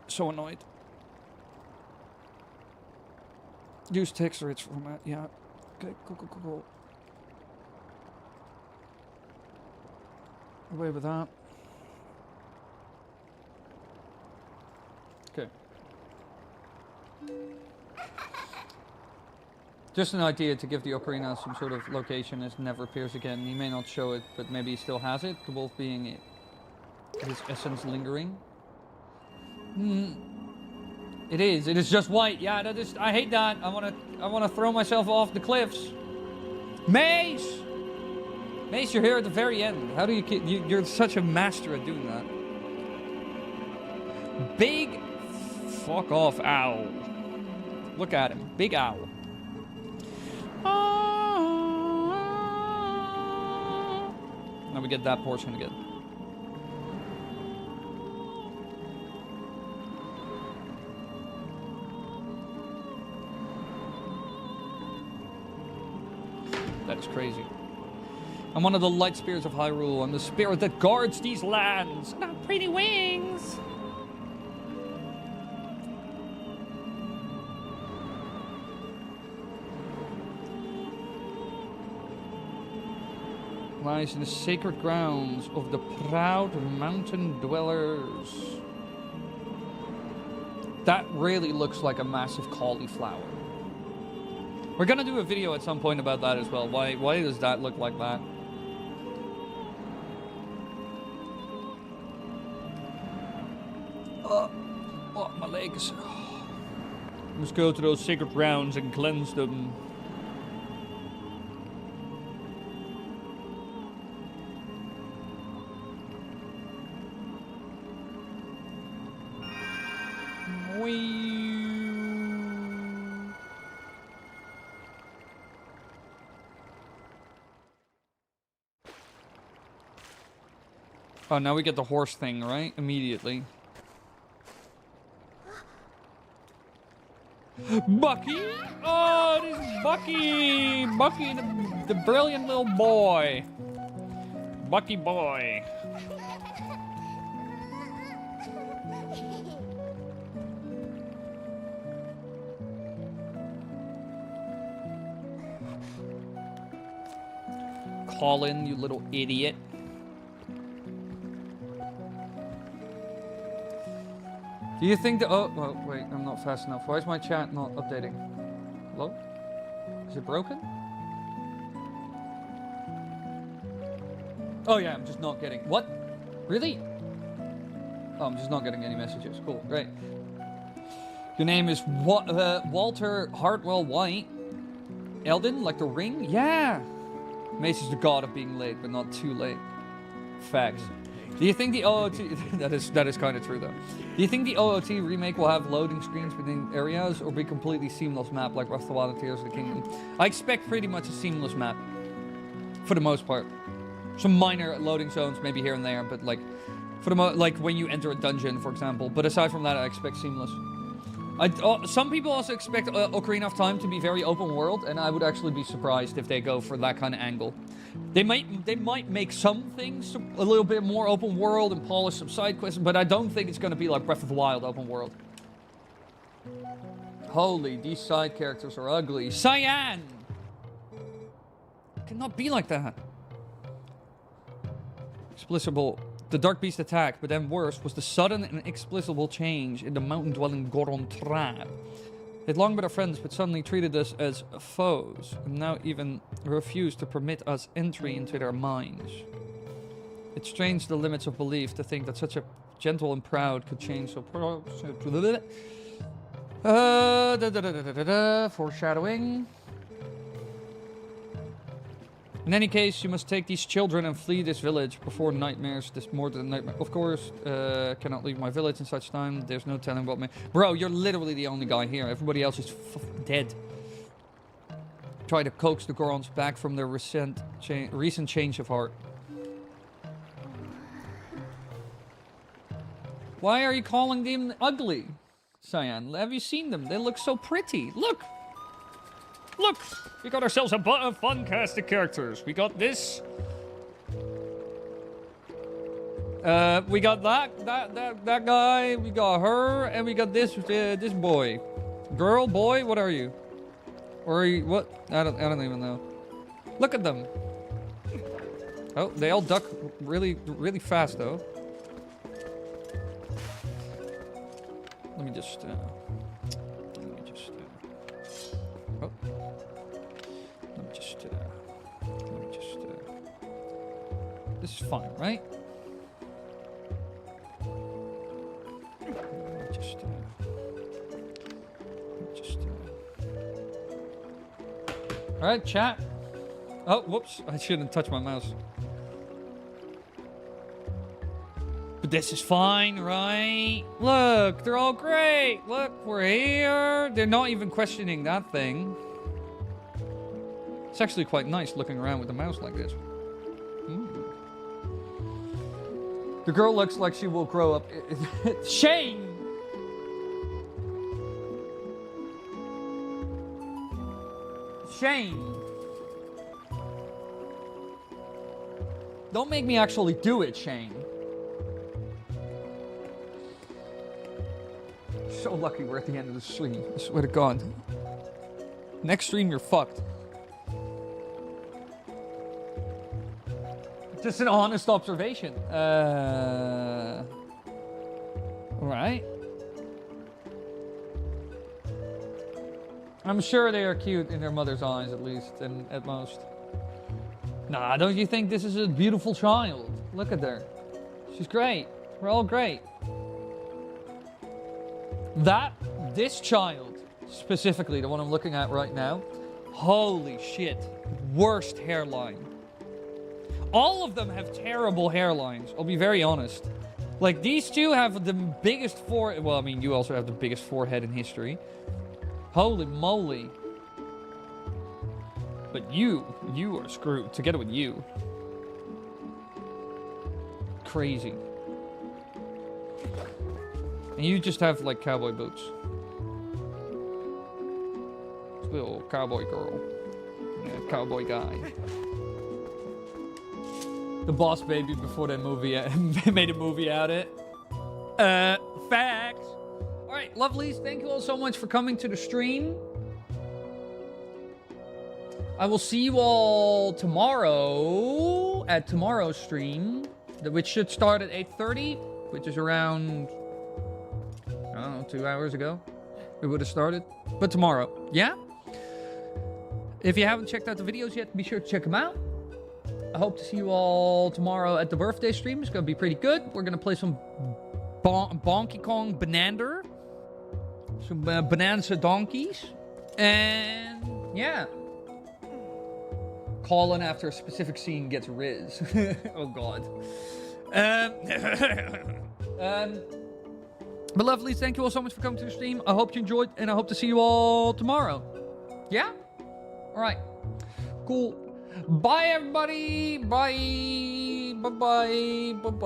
So annoyed. Use text-rich format, yeah. Okay, cool. Away with that. Okay. Just an idea to give the ocarina some sort of location as it never appears again. He may not show it, but maybe he still has it. The wolf being it. His essence lingering. It is just white. Yeah, that is. I hate that. I wanna throw myself off the cliffs. Mace! Mace, you're here at the very end. How do you're such a master at doing that. Big fuck off owl. Look at him. Big owl. Now we get that portion again. That is crazy. I'm one of the light spirits of Hyrule. I'm the spirit that guards these lands. And I have pretty wings. Lies in the sacred grounds of the proud mountain dwellers. That really looks like a massive cauliflower. We're gonna do a video at some point about that as well. Why does that look like that? Oh, my legs. Let's go to those sacred grounds and cleanse them. Oh, now we get the horse thing, right? Immediately. Bucky! Oh, this is Bucky! Bucky, the brilliant little boy. Bucky boy. Colin, you little idiot. Do you think that... Oh, wait, I'm not fast enough. Why is my chat not updating? Hello? Is it broken? Oh yeah, I'm just not getting... What? Really? Oh, I'm just not getting any messages. Cool, great. Your name is Walter Hartwell White. Elden, like the ring? Yeah! Mace is the god of being late, but not too late. Facts. Do you think the OOT... that is kind of true, though. Do you think the OOT remake will have loading screens within areas, or be completely seamless map like Breath of the Wild and Tears of the Kingdom? I expect pretty much a seamless map. For the most part. Some minor loading zones, maybe here and there, but like... For the like when you enter a dungeon, for example. But aside from that, I expect seamless. Some people also expect Ocarina of Time to be very open world, and I would actually be surprised if they go for that kind of angle. They might make some things a little bit more open world and polish some side quests, but I don't think it's going to be like Breath of the Wild open world. Holy, these side characters are ugly. Cyan! It cannot be like that. Explicable. The Dark Beast attack, but then worse was the sudden and inexplicable change in the mountain-dwelling Goron tribe. They'd long been our friends, but suddenly treated us as foes, and now even refuse to permit us entry into their minds. It strains the limits of belief to think that such a gentle and proud could change so... Foreshadowing. In any case, you must take these children and flee this village before nightmares. This more than nightmare. Of course, cannot leave my village in such time. There's no telling what me. Bro, you're literally the only guy here. Everybody else is dead. Try to coax the Gorons back from their recent change of heart. Why are you calling them ugly? Cyan, have you seen them? They look so pretty. Look! Look! We got ourselves a bunch of fun cast of characters. We got this. We got that guy. We got her, and we got this boy. Girl, boy, what are you? Or are you, what? I don't even know. Look at them. Oh, they all duck really fast, though. Let me just, oh. This is fine, right? All right, chat. Oh, whoops. I shouldn't touch my mouse. But this is fine, right? Look, they're all great. Look, we're here. They're not even questioning that thing. It's actually quite nice looking around with the mouse like this. The girl looks like she will grow up. Shane! Shane! Don't make me actually do it, Shane. So lucky we're at the end of the stream. I swear to God. Next stream, you're fucked. Just an honest observation. Right. I'm sure they are cute in their mother's eyes, at least, and at most. Nah, don't you think this is a beautiful child? Look at her. She's great. We're all great. This child, specifically, the one I'm looking at right now, holy shit. Worst hairline. All of them have terrible hairlines, I'll be very honest. Like, these two have the biggest forehead. Well, I mean, you also have the biggest forehead in history. Holy moly. But you are screwed, together with you. Crazy. And you just have, like, cowboy boots. Little cowboy girl. Yeah, cowboy guy. The Boss Baby before that movie made a movie out of it. Facts. Alright, lovelies, thank you all so much for coming to the stream. I will see you all tomorrow at tomorrow's stream, which should start at 8:30, which is around, I don't know, 2 hours ago. We would have started. But tomorrow, yeah? If you haven't checked out the videos yet, be sure to check them out. I hope to see you all tomorrow at the birthday stream. It's going to be pretty good. We're going to play some Bonky Kong Bonanza. Some Bonanza donkeys. And, yeah. Colin, after a specific scene, gets Riz. Oh, God. But lovelies, thank you all so much for coming to the stream. I hope you enjoyed, and I hope to see you all tomorrow. Yeah? All right. Cool. Bye, everybody. Bye. Bye-bye. Bye-bye.